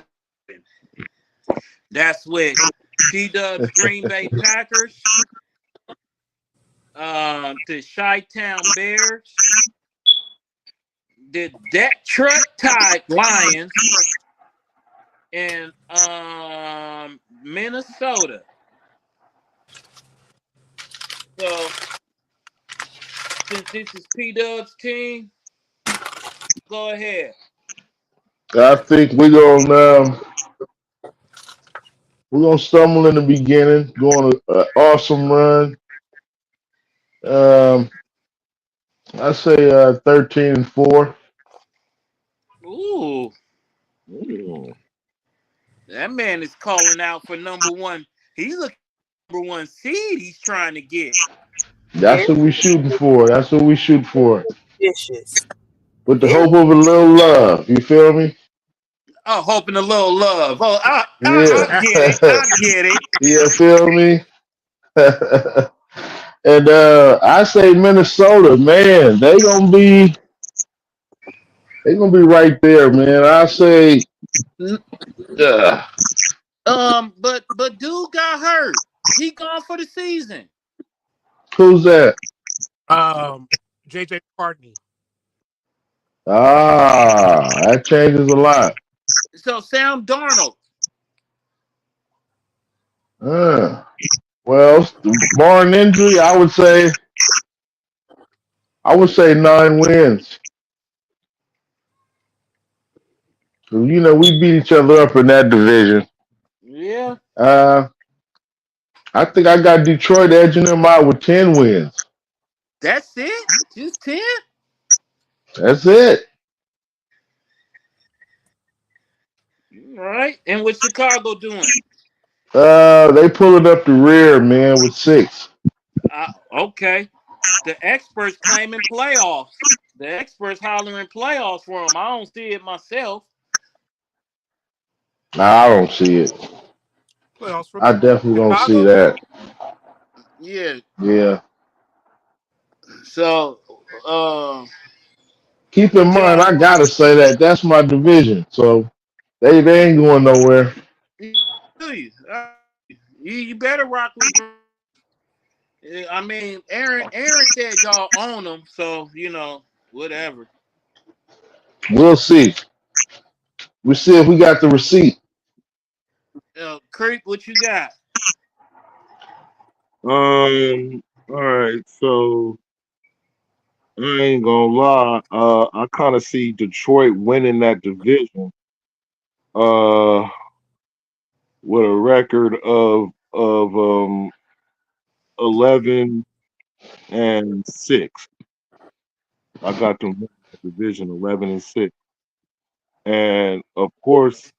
That's with P-Dub's Green Bay Packers, the Chi-Town Bears, the Detroit Tide Lions, and Minnesota. So since this is P-Dub's team, go ahead.
I think we're gonna stumble in the beginning, go on an awesome run. Um, I say 13-4.
Ooh,
Mm.
that man is calling out for number one. He's looking for number one seed he's trying to get.
That's what we shooting for. That's what we shoot for.
Vicious.
With the
Very
hope of a little love. You feel me?
Oh, hoping a little love. Oh, I
Yeah.
get it. I get it.
You feel me? And I say Minnesota, man, they gonna be right there, man. I say uh,
But dude got hurt. He gone for the season.
who's that?
JJ McCartney.
That changes a lot.
So Sam Darnold.
Uh, well, barring injury, I would say 9 wins. 'Cause, we beat each other up in that division.
Yeah,
Uh, I think I got Detroit edging them out with 10 wins.
that's it. Just 10.
That's it.
All right. And what Chicago doing?
They pulling up the rear, man, with 6.
Okay. The experts claiming playoffs. The experts hollering playoffs for him. I don't see it myself.
Nah, I don't see it.
Playoffs for
I definitely don't see
Chicago.
that.
Yeah.
Yeah.
So,
Keep
the
in mind, I
Jaguars.
gotta say that's my division. So they ain't going nowhere.
You better rock with. I mean, Aaron said y'all own them, so whatever.
We'll see. We'll see if we got the receipt.
Creep, what you got?
All right. So I ain't gonna lie. I kind of see Detroit winning that division. Uh, with a record of 11-6. I got them winning that division 11-6, and of course,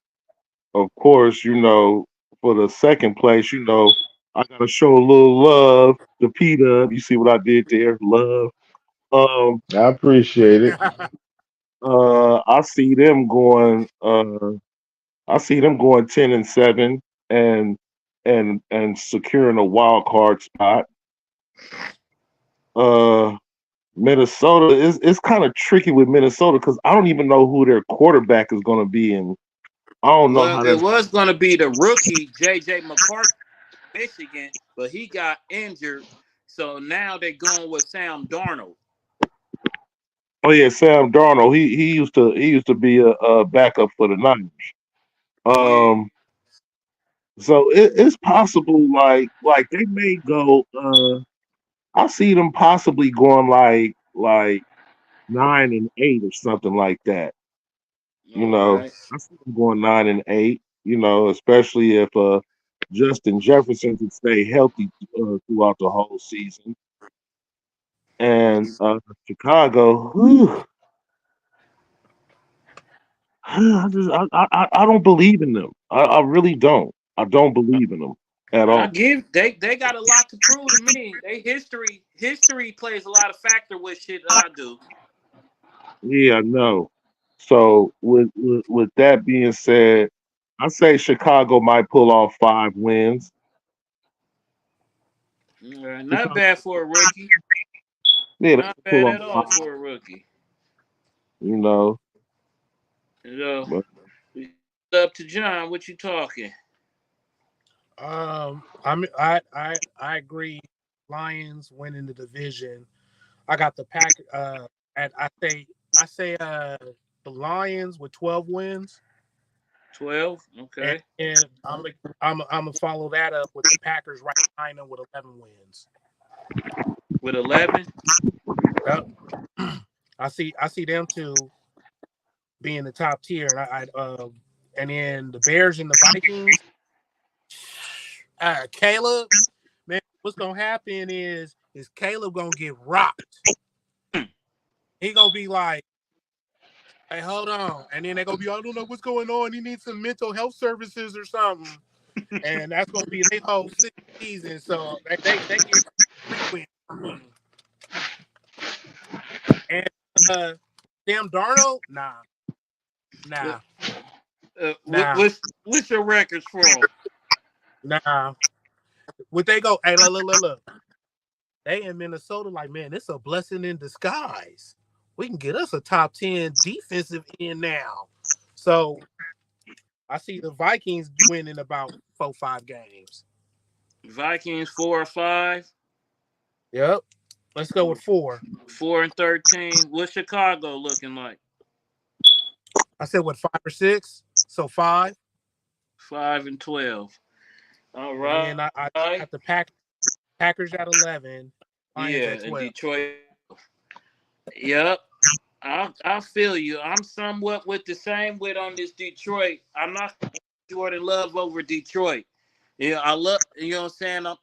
for the second place, I gotta show a little love to P-Dub. You see what I did there? Love. Um,
I appreciate it.
I see them going. I see them going 10-7 and and securing a wild card spot. Uh, Minnesota is it's kind of tricky with Minnesota because I don't even know who their quarterback is going to be, and I don't know
Well,
how
it
that's.
was going to be the rookie J.J. McCarthy, Michigan, but he got injured, so now they're going with Sam Darnold.
Oh yeah, Sam Darnold. He used to be a backup for the Niners.
Yeah,
Um, so it's possible like they may go. I see them possibly going like 9-8 or something like that.
all right.
I see them going 9-8. Especially if Justin Jefferson can stay healthy throughout the whole season. And Chicago, whew, I don't believe in them. I really don't. I don't believe in them at
I
all.
give they got a lot to prove to me. They history plays a lot of factor with shit that I do.
Yeah, no. So with that being said, I say Chicago might pull off 5 wins.
Not
Chicago,
bad for a rookie.
yeah, they
Not
can pull
bad
off
at all
five.
for a rookie.
You know,
You know,
but
up to John. What you talking?
I agree. Lions winning the division. I got the pack. And I say the Lions with 12 wins,
12.
and,
Okay.
and I'm gonna follow that up with the Packers right behind them with 11 wins.
With 11.
Yep. I see them two being the top tier, and then the Bears and the Vikings. Caleb, man, what's gonna happen is Caleb gonna get rocked. He gonna be like, "Hey, hold on," and then they gonna be, "I don't know what's going on. He needs some mental health services or something," and that's gonna be their whole season. So they get 3 wins from me. And Sam Darnold, nah,
Uh,
nah, nah,
what's your records for 'em?
nah. Would they go? Hey, look. They in Minnesota, like, man, it's a blessing in disguise. We can get us a top 10 defensive end now. So I see the Vikings winning about 4-5 games.
Vikings 4 or 5.
Yep. Let's go with 4.
4-13. What's Chicago looking like?
I said what, 5 or 6? So 5.
5-12. All
And
right.
then I got the Packers at 11, Lions
Yeah,
at
and
12.
Detroit. Yep. I feel you. I'm somewhat with the same with on this Detroit. I'm not Jordan Love over Detroit. Yeah, I love, you know what I'm saying? I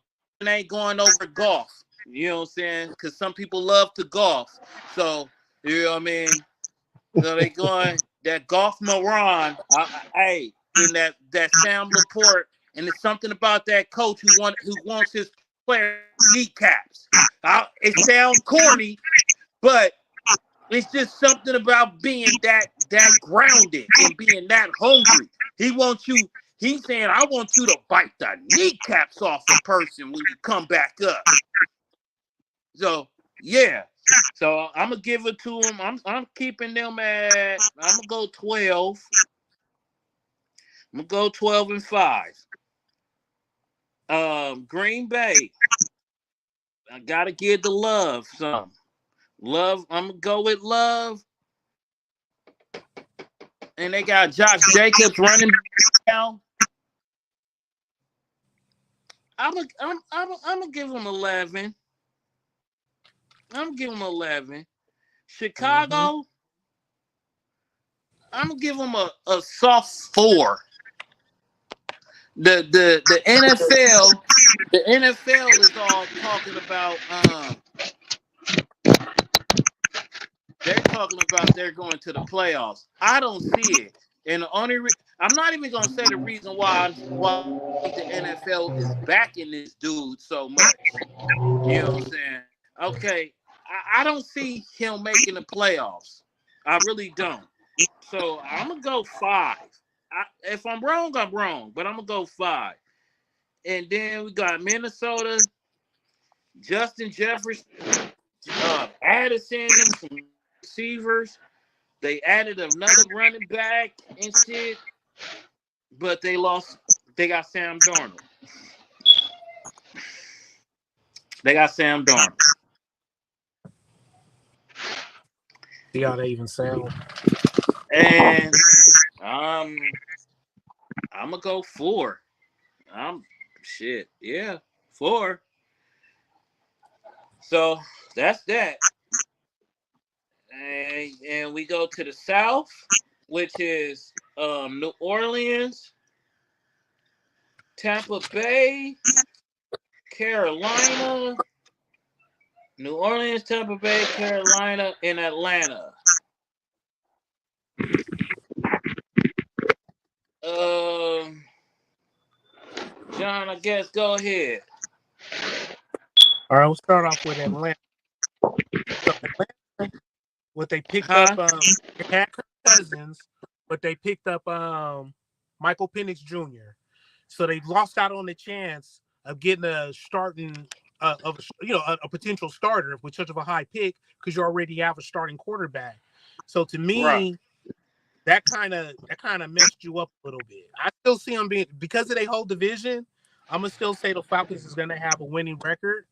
ain't going over golf. You know what I'm saying? Because some people love to golf. So, you know what I mean? So they going that golf moron. Hey, in that Sam Laporte, and it's something about that coach who wants his player kneecaps. It sounds corny, but it's just something about being that grounded and being that hungry. He wants you. He's saying, "I want you to bite the kneecaps off a person when you come back up." So yeah. So I'm gonna give it to him. I'm keeping them at. I'm gonna go 12. I'm gonna go 12-5. Green Bay. I gotta give the Love some love. I'm gonna go with Love, and they got Josh Jacobs running down. I'm gonna give him 11. I'm gonna give him 11.
Mm-hmm.
Chicago. I'm gonna give him a soft 4. The NFL is all talking about they're talking about they're going to the playoffs. I don't see it, and the only I'm not even gonna say the reason why I think the NFL is backing this dude so much. You know what I'm saying? Okay, I don't see him making the playoffs. I really don't. So I'm gonna go 5. If I'm wrong, I'm wrong, but I'm gonna go 5. And then we got Minnesota, Justin Jefferson, Addison, them some receivers. They added another running back and shit, but they lost. They got Sam Darnold.
See how they even sound.
And I'm gonna go 4. Shit. Yeah, 4. So that's that. And we go to the South, which is New Orleans, Tampa Bay, Carolina, New Orleans, Tampa Bay, Carolina, and Atlanta. John, I guess go ahead.
All right, we'll start off with Atlanta. So Atlanta, what they picked up,
Huh?
they had Kirk Cousins, but they picked up Michael Penix Jr. So they lost out on the chance of getting a starting of a potential starter with such of a high pick because you already have a starting quarterback. So to
Right.
me, that kind of messed you up a little bit. I still see them being because of their whole division. I'm gonna still say the Falcons is gonna have a winning record,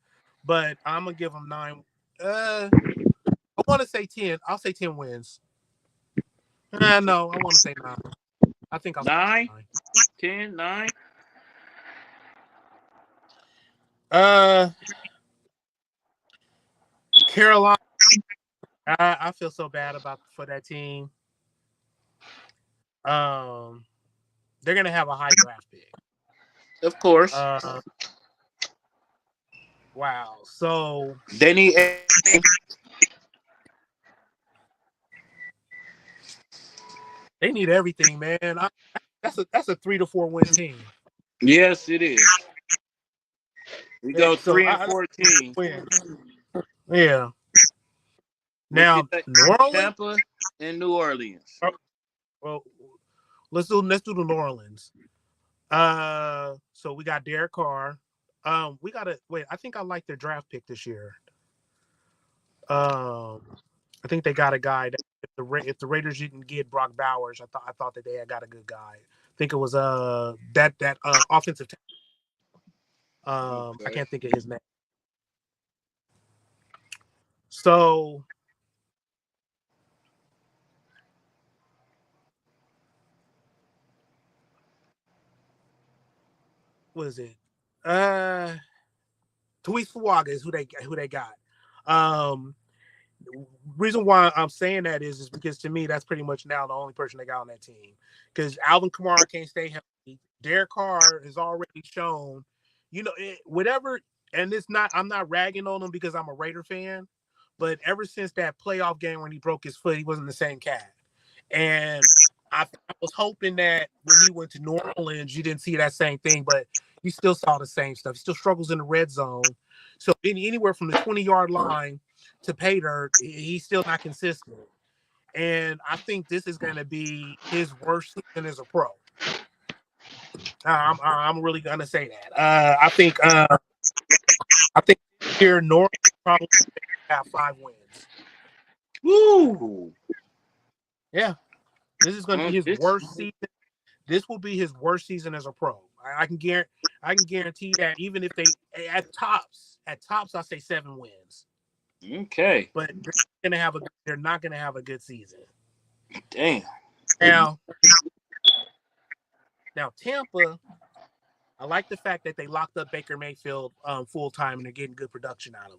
but I'm gonna give them 9. I want to say 10. I'll say 10 wins. No, I want to say 9. I think I'll say
9,
9.
10, 9.
Carolina. I feel so bad for that team. They're gonna have a high draft pick.
Of course.
Wow. So
They need.
they need everything, man. That's a 3 to 4 win team.
Yes, it is. We go
So
3 and 14.
Yeah. Now New Orleans.
Tampa and New Orleans.
Well, let's do the New Orleans. So we got Derek Carr. We gotta wait. I think I like their draft pick this year. I think they got a guy that if the Raiders didn't get Brock Bowers, I thought that they had got a good guy. I think it was that offensive. I can't think of his name. So what is it? Tuis Fuaga is who they got. Reason why I'm saying that is because to me that's pretty much now the only person they got on that team. Because Alvin Kamara can't stay healthy. Derek Carr has already shown, whatever. And I'm not ragging on him because I'm a Raider fan, but ever since that playoff game when he broke his foot, he wasn't the same cat. And I was hoping that when he went to New Orleans, you didn't see that same thing, but you still saw the same stuff. He still struggles in the red zone. So anywhere from the 20-yard line to pay dirt, he's still not consistent. And I think this is going to be his worst season as a pro. I'm really going to say that. I think here North probably have 5 wins.
Woo!
Yeah, this is going to be his worst season. This will be his worst season as a pro. I can guarantee that even if they at tops, I'll say 7 wins.
Okay.
But they're not gonna have a good season.
Damn.
Now Tampa, I like the fact that they locked up Baker Mayfield full time and they're getting good production out of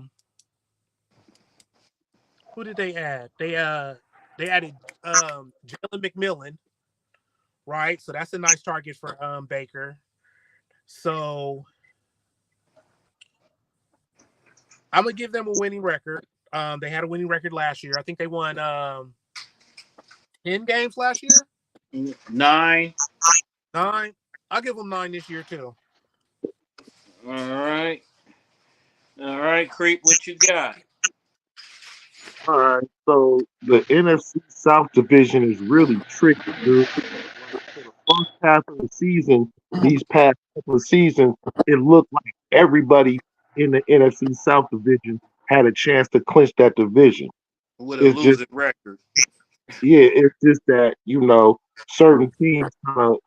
him. Who did they add? They added Jalen McMillan, right? So that's a nice target for Baker. So I'm gonna give them a winning record. They had a winning record last year. I think they won 10 games last year.
9.
I'll give them 9 this year too.
All right, Creep. What you got?
All right. So the NFC South division is really tricky, dude. For the first half of the season, these past couple of seasons, it looked like everybody in the NFC South division had a chance to clinch that division.
With a losing record.
Yeah, it's just that certain teams kind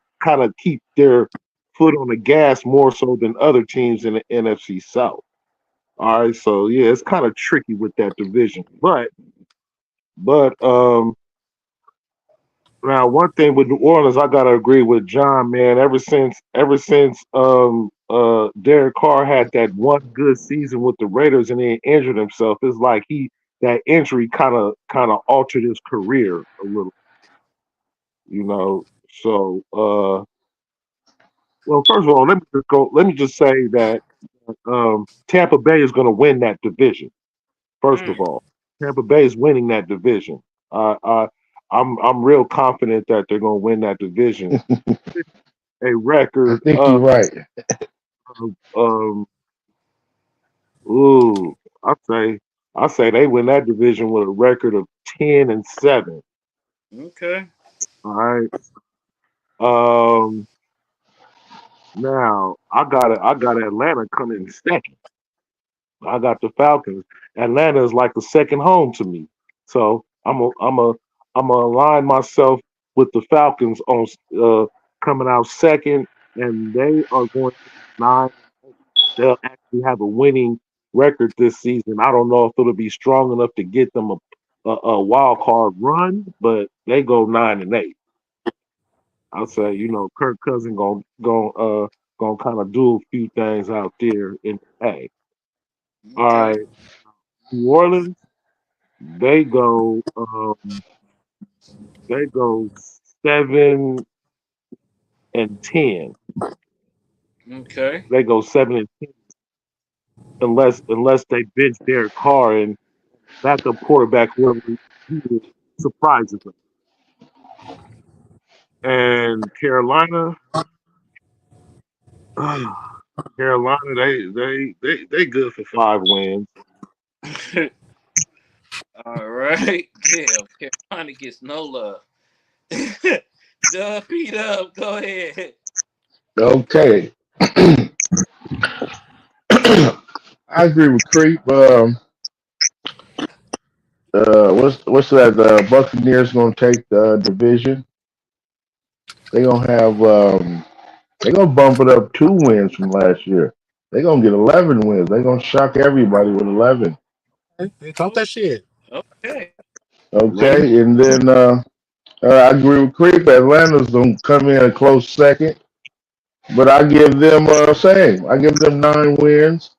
of keep their foot on the gas more so than other teams in the NFC South. All right, so yeah, it's kind of tricky with that division, but now one thing with New Orleans, I gotta agree with John, man. Ever since Derek Carr had that one good season with the Raiders and then injured himself, it's like that injury kind of altered his career a little. So well, first of all, let me just say that Tampa Bay is going to win that division. First of all, Tampa Bay is winning that division. I'm real confident that they're gonna win that division. A
I
record
think you're
of
right.
um ooh, I say they win that division with a record of 10-7.
Okay.
All right. Um Now I got Atlanta coming in second. I got the Falcons. Atlanta is like a second home to me. So I'm a align myself with the Falcons on coming out second, and they are going to 9. They'll actually have a winning record this season. I don't know if it'll be strong enough to get them a wild card run, but they go 9-8. I'll say, Kirk Cousin gonna kind of do a few things out there in A. All
Okay.
right, New Orleans, they go they go 7-10.
Okay.
They go 7-10 unless they bench their car and backup quarterback whoever he is surprises them. And Carolina, Carolina, they good for 5 wins.
All right. Damn. Carolina gets no love. Dub beat up. Go ahead.
Okay. I agree with Creep. What's that? The Buccaneers gonna take the division. They gonna have they gonna bump it up 2 wins from last year. They gonna get 11 wins. They gonna shock everybody with 11.
Hey, talk that shit.
Okay.
Ravens,
Okay, and then I agree with Creep. Atlanta's gonna come in a close second, but I give them same. I give them 9 wins.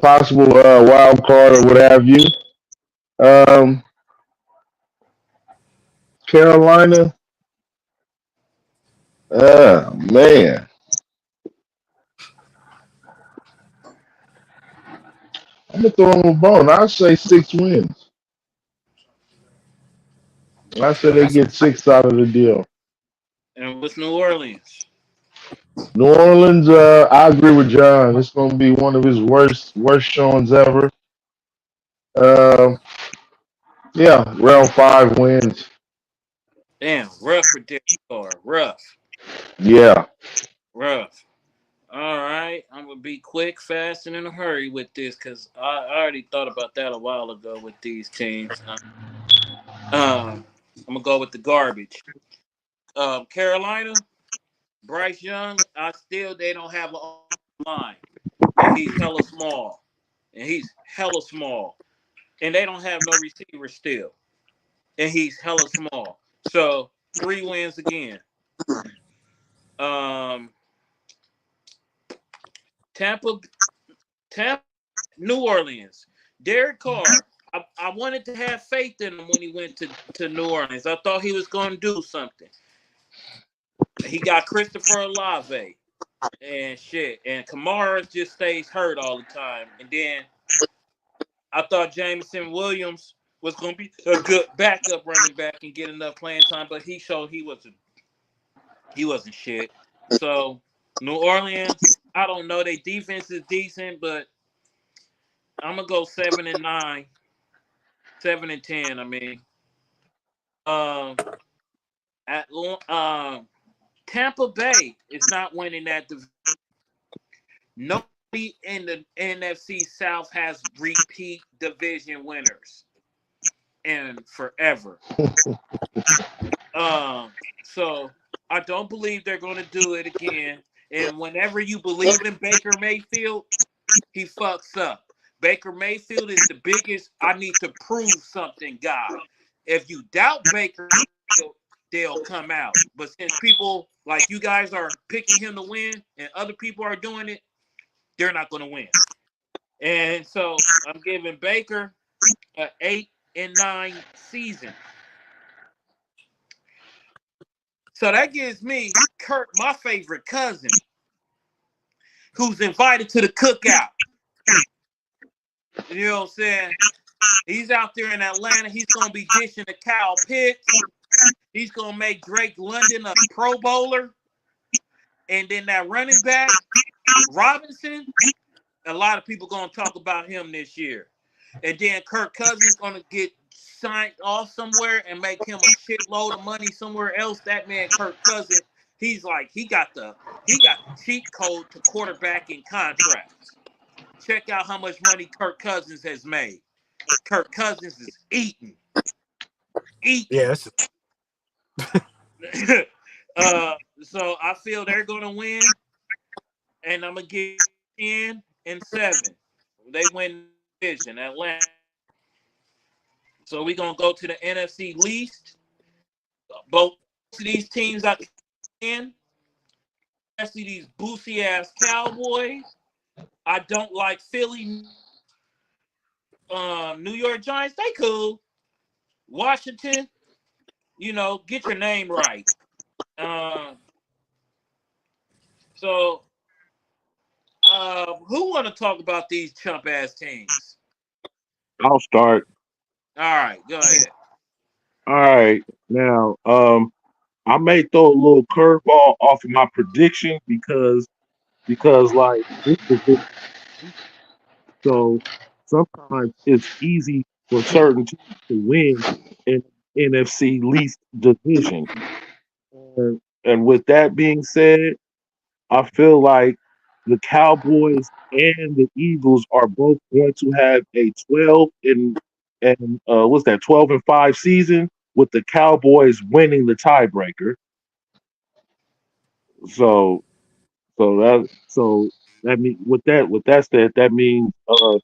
Possible wild card or what have you. Um, Carolina, man, I'm gonna throw them a bone. I'll say 6 wins. I say they
That's
get 6 out of the deal.
And what's New Orleans?
New Orleans, I agree with John. It's gonna be one of his worst showings ever. Um, yeah, round 5 wins.
Damn. Rough for Derek Carr. Rough.
Yeah.
Rough. All right. I'm gonna be quick, fast, and in a hurry with this because I already thought about that a while ago with these teams. I'm gonna go with the garbage. Carolina, Bryce Young. They don't have a line, and he's hella small, and they don't have no receiver still, and he's hella small. So 3 wins again. Um, Tampa, Tampa, New Orleans. Derek Carr. I wanted to have faith in him when he went to New Orleans. I thought he was going to do something. He got Christopher Olave and shit, and Kamara just stays hurt all the time. And then I thought Jameson Williams was going to be a good backup running back and get enough playing time, but he showed he wasn't shit. So New Orleans, I don't know. Their defense is decent, but I'm gonna go 7-9, 7-10. I mean, um, at Tampa Bay is not winning that division. Nobody in the NFC South has repeat division winners in forever. So I don't believe they're going to do it again. And whenever you believe in Baker Mayfield, he fucks up. Baker Mayfield is the biggest I need to prove something guy. If you doubt Baker, they'll come out. But since people like you guys are picking him to win and other people are doing it, they're not going to win. And so I'm giving Baker an 8-9 season. So that gives me Kurt, my favorite cousin, who's invited to the cookout. You know what I'm saying? He's out there in Atlanta. He's gonna be dishing to Kyle Pitts. He's gonna make Drake London a Pro Bowler, and then that running back Robinson. A lot of people gonna talk about him this year, and then Kirk Cousins gonna get signed off somewhere and make him a shitload of money somewhere else. That man, Kirk Cousins, he's like he got the cheat code to quarterbacking contracts. Check out how much money Kirk Cousins has made. Kirk Cousins is eating.
Yes.
So I feel they're gonna win, and I'm gonna get 10 and 7. They win the division, Atlanta. So we're gonna go to the NFC least. Both of these teams I can, especially these boosie ass Cowboys. I don't like Philly. New York Giants, they cool. Washington, get your name right. So who want to talk about these chump ass teams?
I'll start.
All right, go ahead.
All right. Now, I may throw a little curveball off of my prediction because like this is so sometimes it's easy for certain teams to win in NFC least division. And with that being said, I feel like the Cowboys and the Eagles are both going to have a 12 and 5 season with the Cowboys winning the tiebreaker. So that mean with that said, that means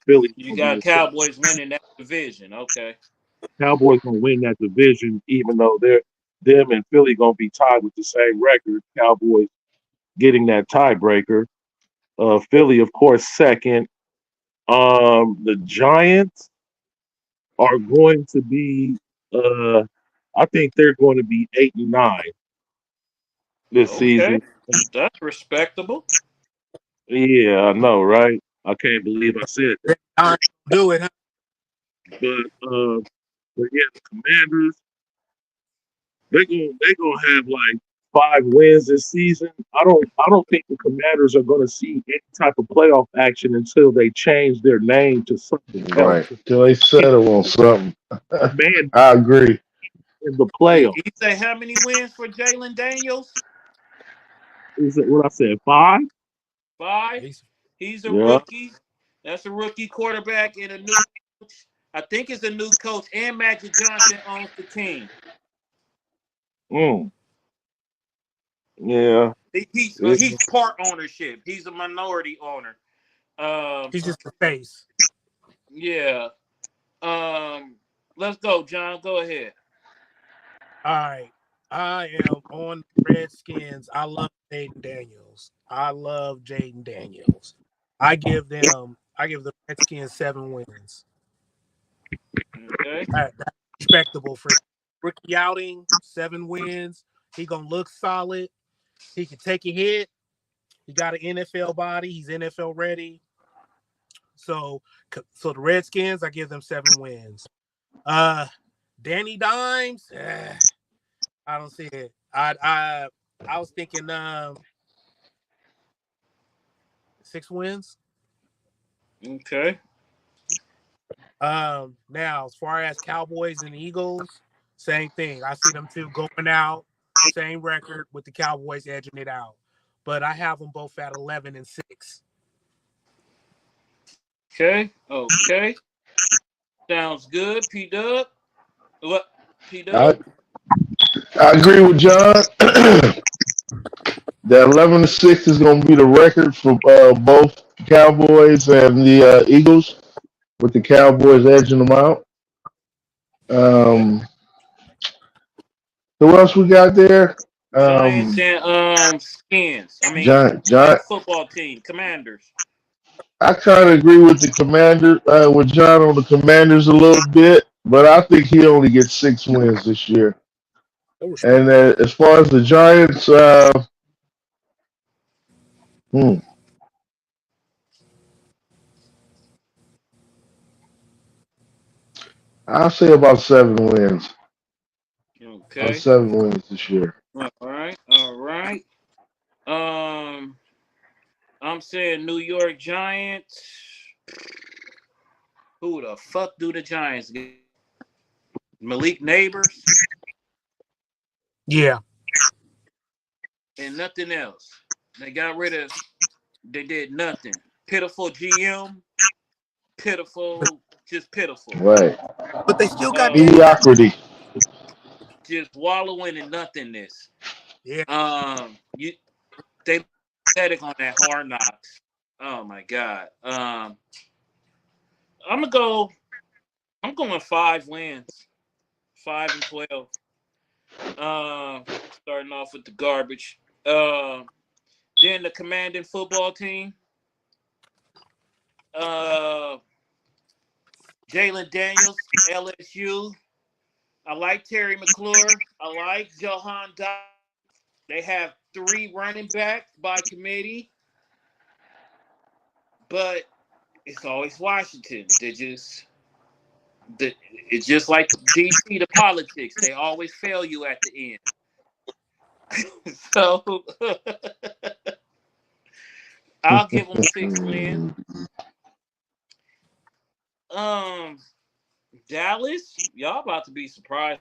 Philly's
You
gonna be
got
the second.
Cowboys winning that division. Okay.
Cowboys gonna win that division, even though them and Philly gonna be tied with the same record. Cowboys getting that tiebreaker. Philly, of course, second. The Giants are going to be. I think they're going to be 8-9 this
Okay.
season.
That's respectable.
Yeah, I know, right? I can't believe I said that.
I do it. Huh?
But yeah, the Commanders they gonna have like 5 wins this season. I don't think the Commanders are gonna see any type of playoff action until they change their name to something else.
Right. Till they settle on something.
Man,
I agree.
in the
You
playoffs
say how many wins for Jalen Daniels?
is it what I said? 5?
5. He's a
Yeah.
rookie. That's a rookie quarterback and a new coach. I think it's a new coach, and Magic Johnson owns the team.
Mm. Yeah.
He's part ownership. He's a minority owner.
He's just the face.
Yeah. Let's go, John. Go ahead.
All right. I am on Redskins. I love Jaden Daniels. I give the Redskins 7 wins.
Okay.
That's respectable for rookie outing, 7 wins. He gonna look solid. He can take a hit. He got an NFL body. He's NFL ready. So the Redskins, I give them 7 wins. Danny Dimes, I don't see it. I was thinking 6 wins.
Okay.
Now as far as Cowboys and Eagles, same thing. I see them two going out, same record with the Cowboys edging it out. But I have them both at 11 and 6.
Okay. Sounds good. P-Dub. What?
I,
P-Dub?
I agree with John. That 11-6 is going to be the record for both Cowboys and the Eagles, with the Cowboys edging them out.
Okay.
Who else we got there?
Giants and Skins.
Giant.
Football team. Commanders.
I kind of agree with the Commander, with John on the Commanders a little bit, but I think he only gets 6 wins this year. And as far as the Giants, I'll say about 7 wins. About
Okay.
7 wins this year.
All right. All right. Um, I'm saying New York Giants. Who the fuck do the Giants get? Malik Neighbors
Yeah.
and nothing else. They got rid of. They did nothing. Pitiful GM. Pitiful. Just pitiful.
Right.
But they still got
Uh,
Daniel.
Mediocrity.
just wallowing in nothingness.
Yeah.
You they pathetic on that Hard Knocks. Oh my god. I'm gonna go. I'm going 5 wins, 5-12. Starting off with the garbage. Then the commanding football team. Uh, Jalen Daniels, LSU. I like Terry McClure. I like Johan Dodd. They have 3 running backs by committee, but it's always Washington. It's just like DC, the politics. They always fail you at the end. So I'll give them 6 wins. Um, Dallas, y'all about to be surprised.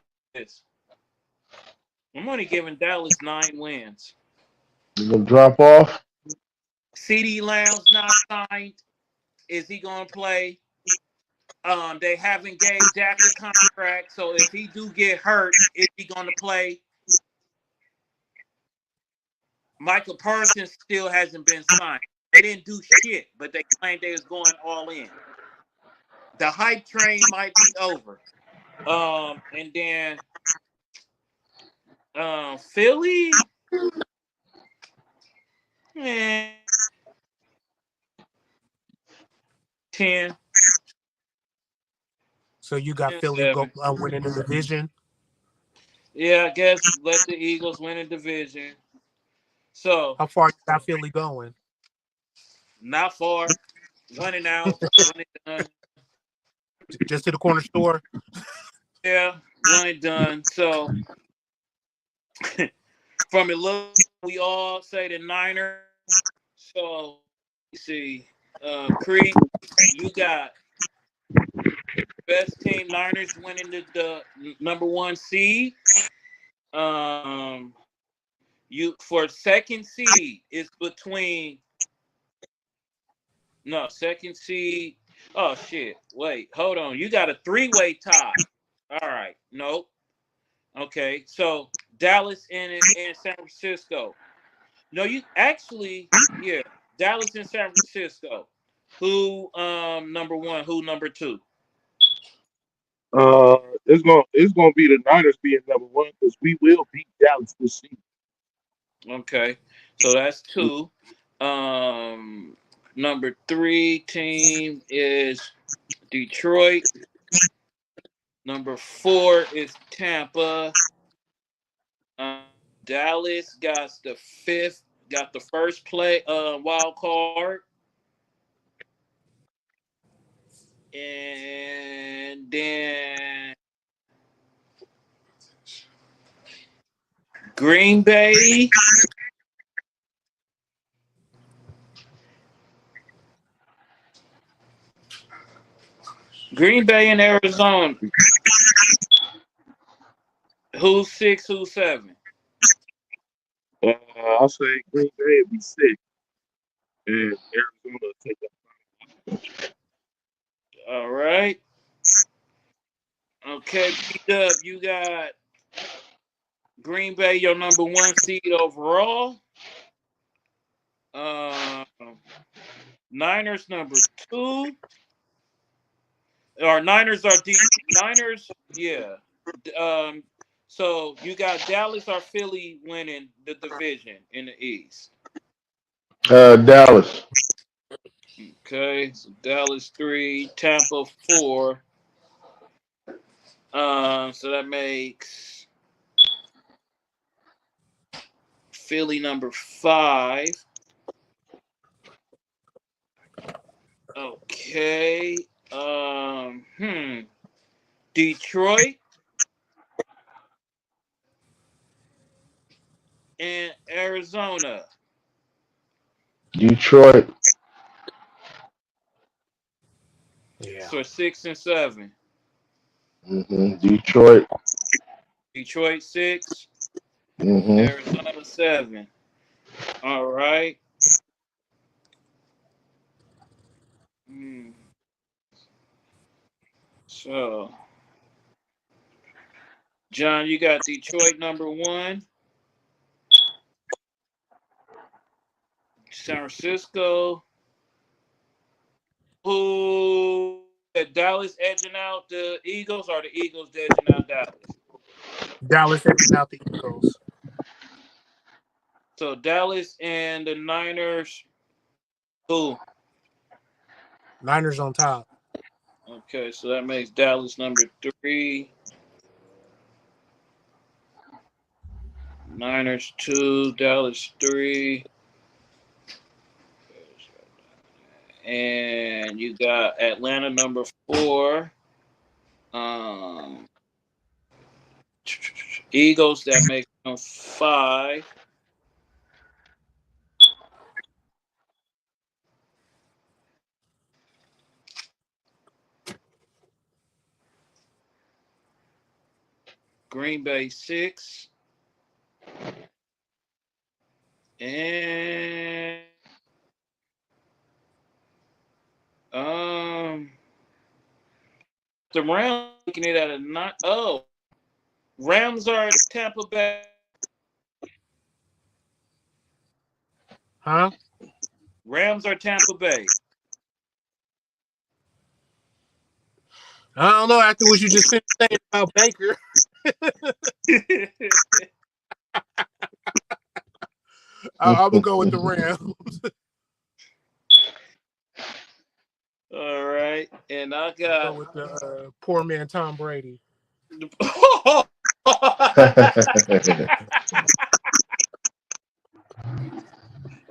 I'm only giving Dallas 9 wins.
You gonna drop off?
CD Lamb's not signed. Is he gonna play? They haven't gave Dak a contract, so if he do get hurt, is he gonna play? Michael Parsons still hasn't been signed. They didn't do shit, but they claimed they was going all in. The hype train might be over. And then Philly, eh, 10,
So you got
10,
Philly go
7.
winning the division.
Yeah, I guess let the Eagles win a division. So
How far you got Philly going?
not far. 1-out, 1-done.
Just to the corner store.
Yeah, 1-done. So from it look, we all say the Niners. So let's see, Creek, you got best team Niners winning the number 1 seed. You for second seed is between second seed. Oh shit! Wait, hold on. You got a 3-way tie. All right, nope. Okay, so Dallas and San Francisco. No, you actually, yeah, Dallas and San Francisco. Who number 1? Who number 2?
It's gonna be the Niners being number one because we will beat Dallas this season.
Okay, so that's 2. Number 3 team is Detroit. Number 4 is Tampa. Dallas got the first play wild card, and then Green Bay. Green Bay and Arizona. Who's 6? Who's 7?
I'll say Green Bay will be 6, and Arizona will take that.
All right. Okay, P-Dub, you got Green Bay, your number 1 seed overall. Niners number 2. Or Niners are deep. Niners, yeah. So you got Dallas or Philly winning the division in the East.
Dallas.
Okay, so Dallas 3, Tampa 4. So that makes Philly number 5. Okay. Detroit, and Arizona.
Detroit.
Yeah.
So 6 and 7.
Detroit.
Detroit 6,
hmm
Arizona 7. All right. Hmm. So, John, you got Detroit #1, San Francisco. Who Dallas edging out the Eagles, or the Eagles edging out Dallas?
Dallas edging out the Eagles.
So Dallas and the Niners. Who?
Niners on top.
Okay, so that makes Dallas #3. Niners 2, Dallas 3. And you got Atlanta #4. Um, Eagles, that makes them 5. Green Bay 6. And the Rams making it at a not. Oh, Rams are Tampa Bay.
Huh?
Rams are Tampa Bay.
I don't know. After what you just finished saying about Baker, I'm gonna go with the Rams.
All right, and I
Go
got.
with the poor man Tom Brady.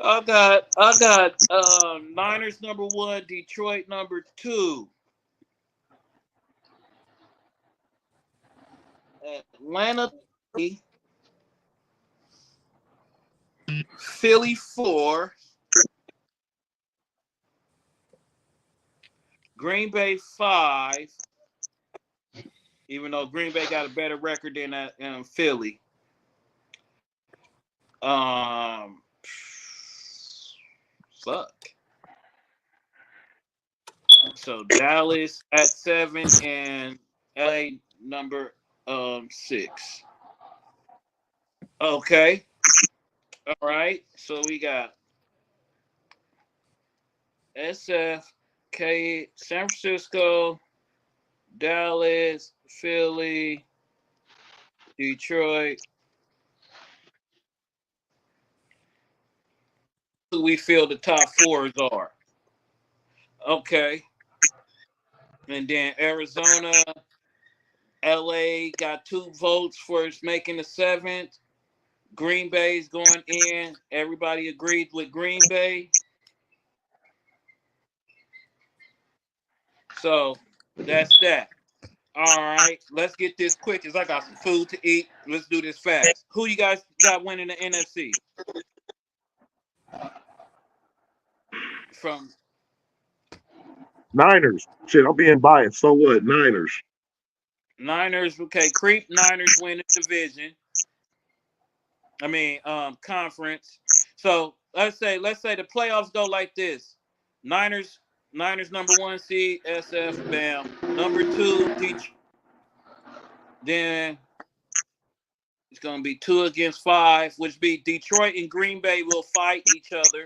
I got Niners #1, Detroit #2, Atlanta 3, Philly 4, Green Bay 5. Even though Green Bay got a better record than Philly. Fuck. So Dallas at 7 and LA #6. Okay. All right. So we got SF, K, San Francisco, Dallas, Philly, Detroit. Who we feel the top 4s are. Okay. And then Arizona, LA got 2 votes for its making the 7th. Green Bay's going in. Everybody agreed with Green Bay. So that's that. All right, let's get this quick because I got some food to eat. Let's do this fast. Who you guys got winning the NFC? From
Niners. Shit, I'm being biased. So what? Niners.
Niners, okay, Creep Niners win the division. I mean, conference. So let's say the playoffs go like this: Niners #1 seed, SF, bam. #2, Detroit. Then it's gonna be 2 against 5, which be Detroit and Green Bay will fight each other.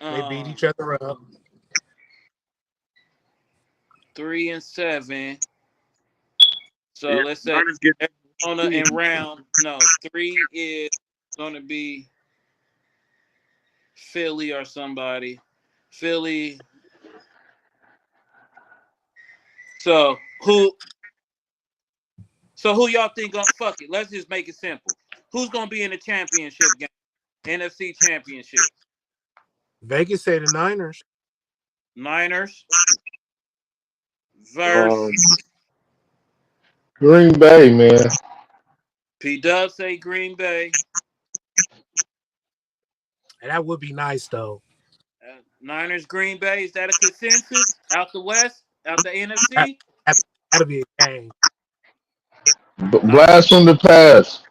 They beat each other up.
3 and 7. So
Yeah,
let's say
Niners get
Arizona and round. No, 3 is gonna be Philly or somebody. Philly. So who y'all think fuck it. Let's just make it simple. Who's gonna be in the championship game? NFC championship.
Vegas say the Niners.
Niners
uh,
versus
Green Bay, man.
P Dub say Green Bay.
And that would be nice though.
Niners, Green Bay. Is that a consensus? Out the West? Out the
That,
NFC?
that'd be a game.
Blast from the past.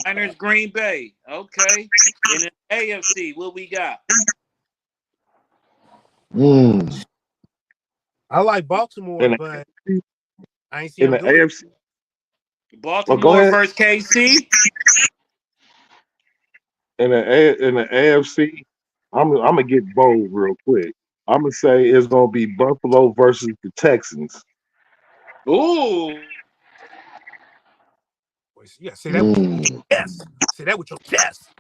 Niners, Green Bay. Okay. In the AFC, what we got?
Mm.
I like
In
Baltimore,
the
but
AFC,
I ain't see
in
them
the
do it.
AFC. Well, go
Baltimore
ahead.
versus KC.
In the AFC, I'm gonna get bold real quick. I'm gonna say it's gonna be Buffalo versus the Texans.
Ooh.
Yeah, say that with your
Mm.
chest. Say that with your chest.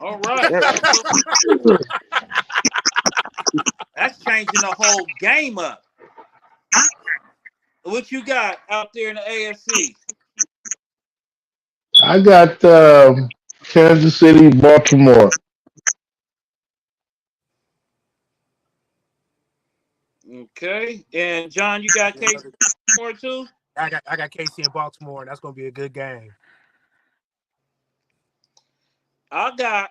All right.
That-
That's changing the whole game up. What you got out there in the AFC?
I got Kansas City, Baltimore.
Okay. And John, you got KC more too?
I got KC in Baltimore, and that's gonna be a good game.
I got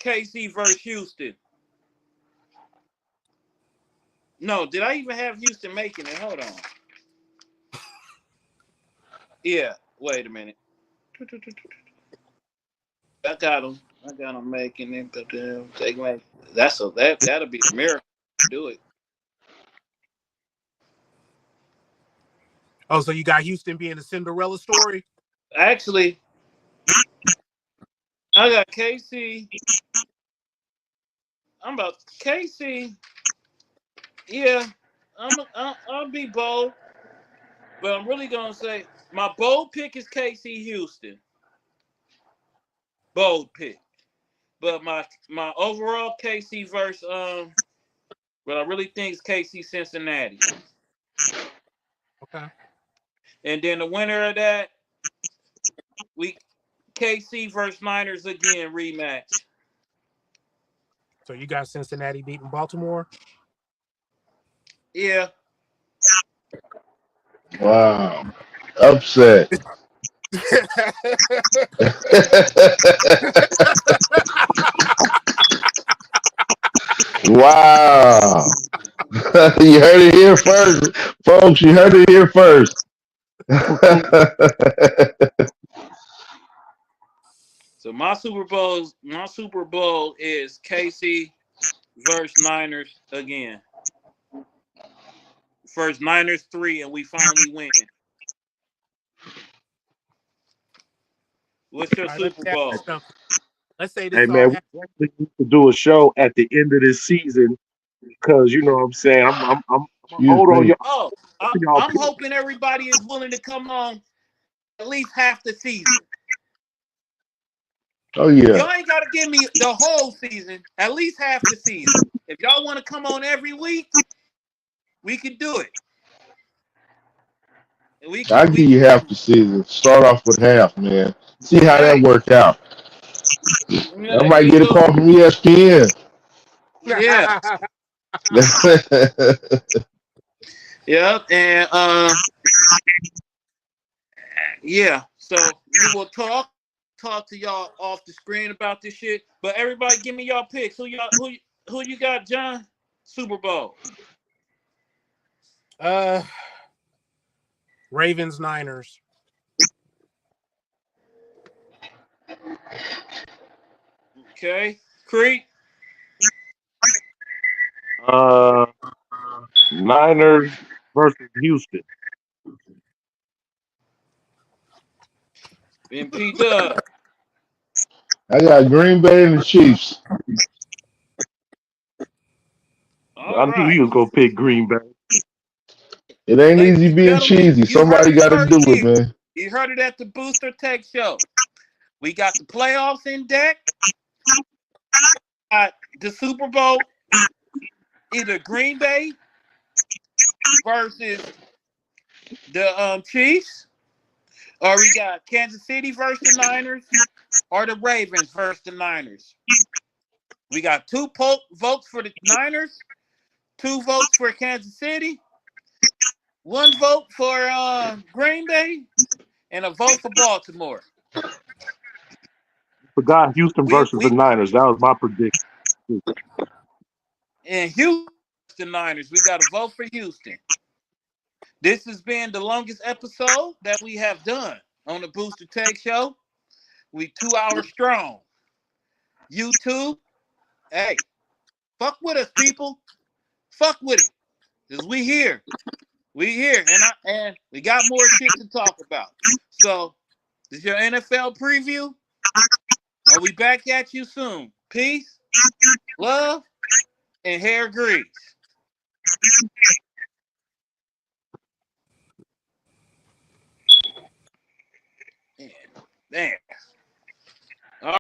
KC versus Houston. No, did I even have Houston making it? Hold on. Yeah, wait a minute. I got them making it, but that'll be a miracle. Do it.
Oh, so you got Houston being a Cinderella story?
Actually, I got KC. I'm about KC. Yeah, I'll be bold, but I'm really gonna say my bold pick is KC Houston. Bold pick, but my overall KC versus what I really think is KC Cincinnati,
Okay.
and then the winner of that we KC versus Niners again rematch.
So you got Cincinnati beating Baltimore?
Yeah,
Wow. Upset. Wow. You heard it here first. Folks, you heard it here first.
so my Super Bowl is KC versus Niners again. First Niners 3, and we finally win. What's your
All right, let
Super
me ask you
Bowl?
something. Let's say
Hey
this all
man, we
happens.
definitely need to do a show at the end of this season because you know what I'm saying. I'm gonna
Excuse
hold on
me.
Oh,
y'all
I'm
pick.
hoping everybody is willing to come on at least half the season.
Oh yeah.
Y'all ain't got to give me the whole season, at least half the season. If y'all want to come on every week, we can do it. And
I'll give you half the season. Start off with half, man. See how that
hey,
worked out.
yeah,
I
there
might
you
get a call
go.
from ESPN.
Yeah, yeah, and yeah. So we will talk to y'all off the screen about this shit. But everybody, give me y'all picks. Who you got, John? Super Bowl.
Ravens, Niners.
Okay, Creek.
Uh, Niners versus Houston.
And P Dub.
I got Green Bay and the Chiefs.
All
I knew he
right.
was gonna pick Green Bay.
It ain't
Ladies
easy
and
being
gentlemen,
cheesy.
you heard
Somebody
it
got to
first
do it,
here.
man.
You heard it at the Booster Tech Show. We got the playoffs in deck. The Super Bowl, either Green Bay versus the Chiefs, or we got Kansas City versus the Niners, or the Ravens versus the Niners. We got two votes for the Niners, 2 votes for Kansas City, One vote for Green Bay and a vote for Baltimore.
Forgot Houston
We
versus the
we
Niners. That was my prediction.
in Houston Niners. We got to vote for Houston. This has been the longest episode that we have done on the Booster Take Show. We 2 hours strong. YouTube, hey, fuck with us, people. Fuck with it, cause we here. We here, and we got more shit to talk about. So, this is your NFL preview. Are we back at you soon? Peace, love, and hair grease. Damn.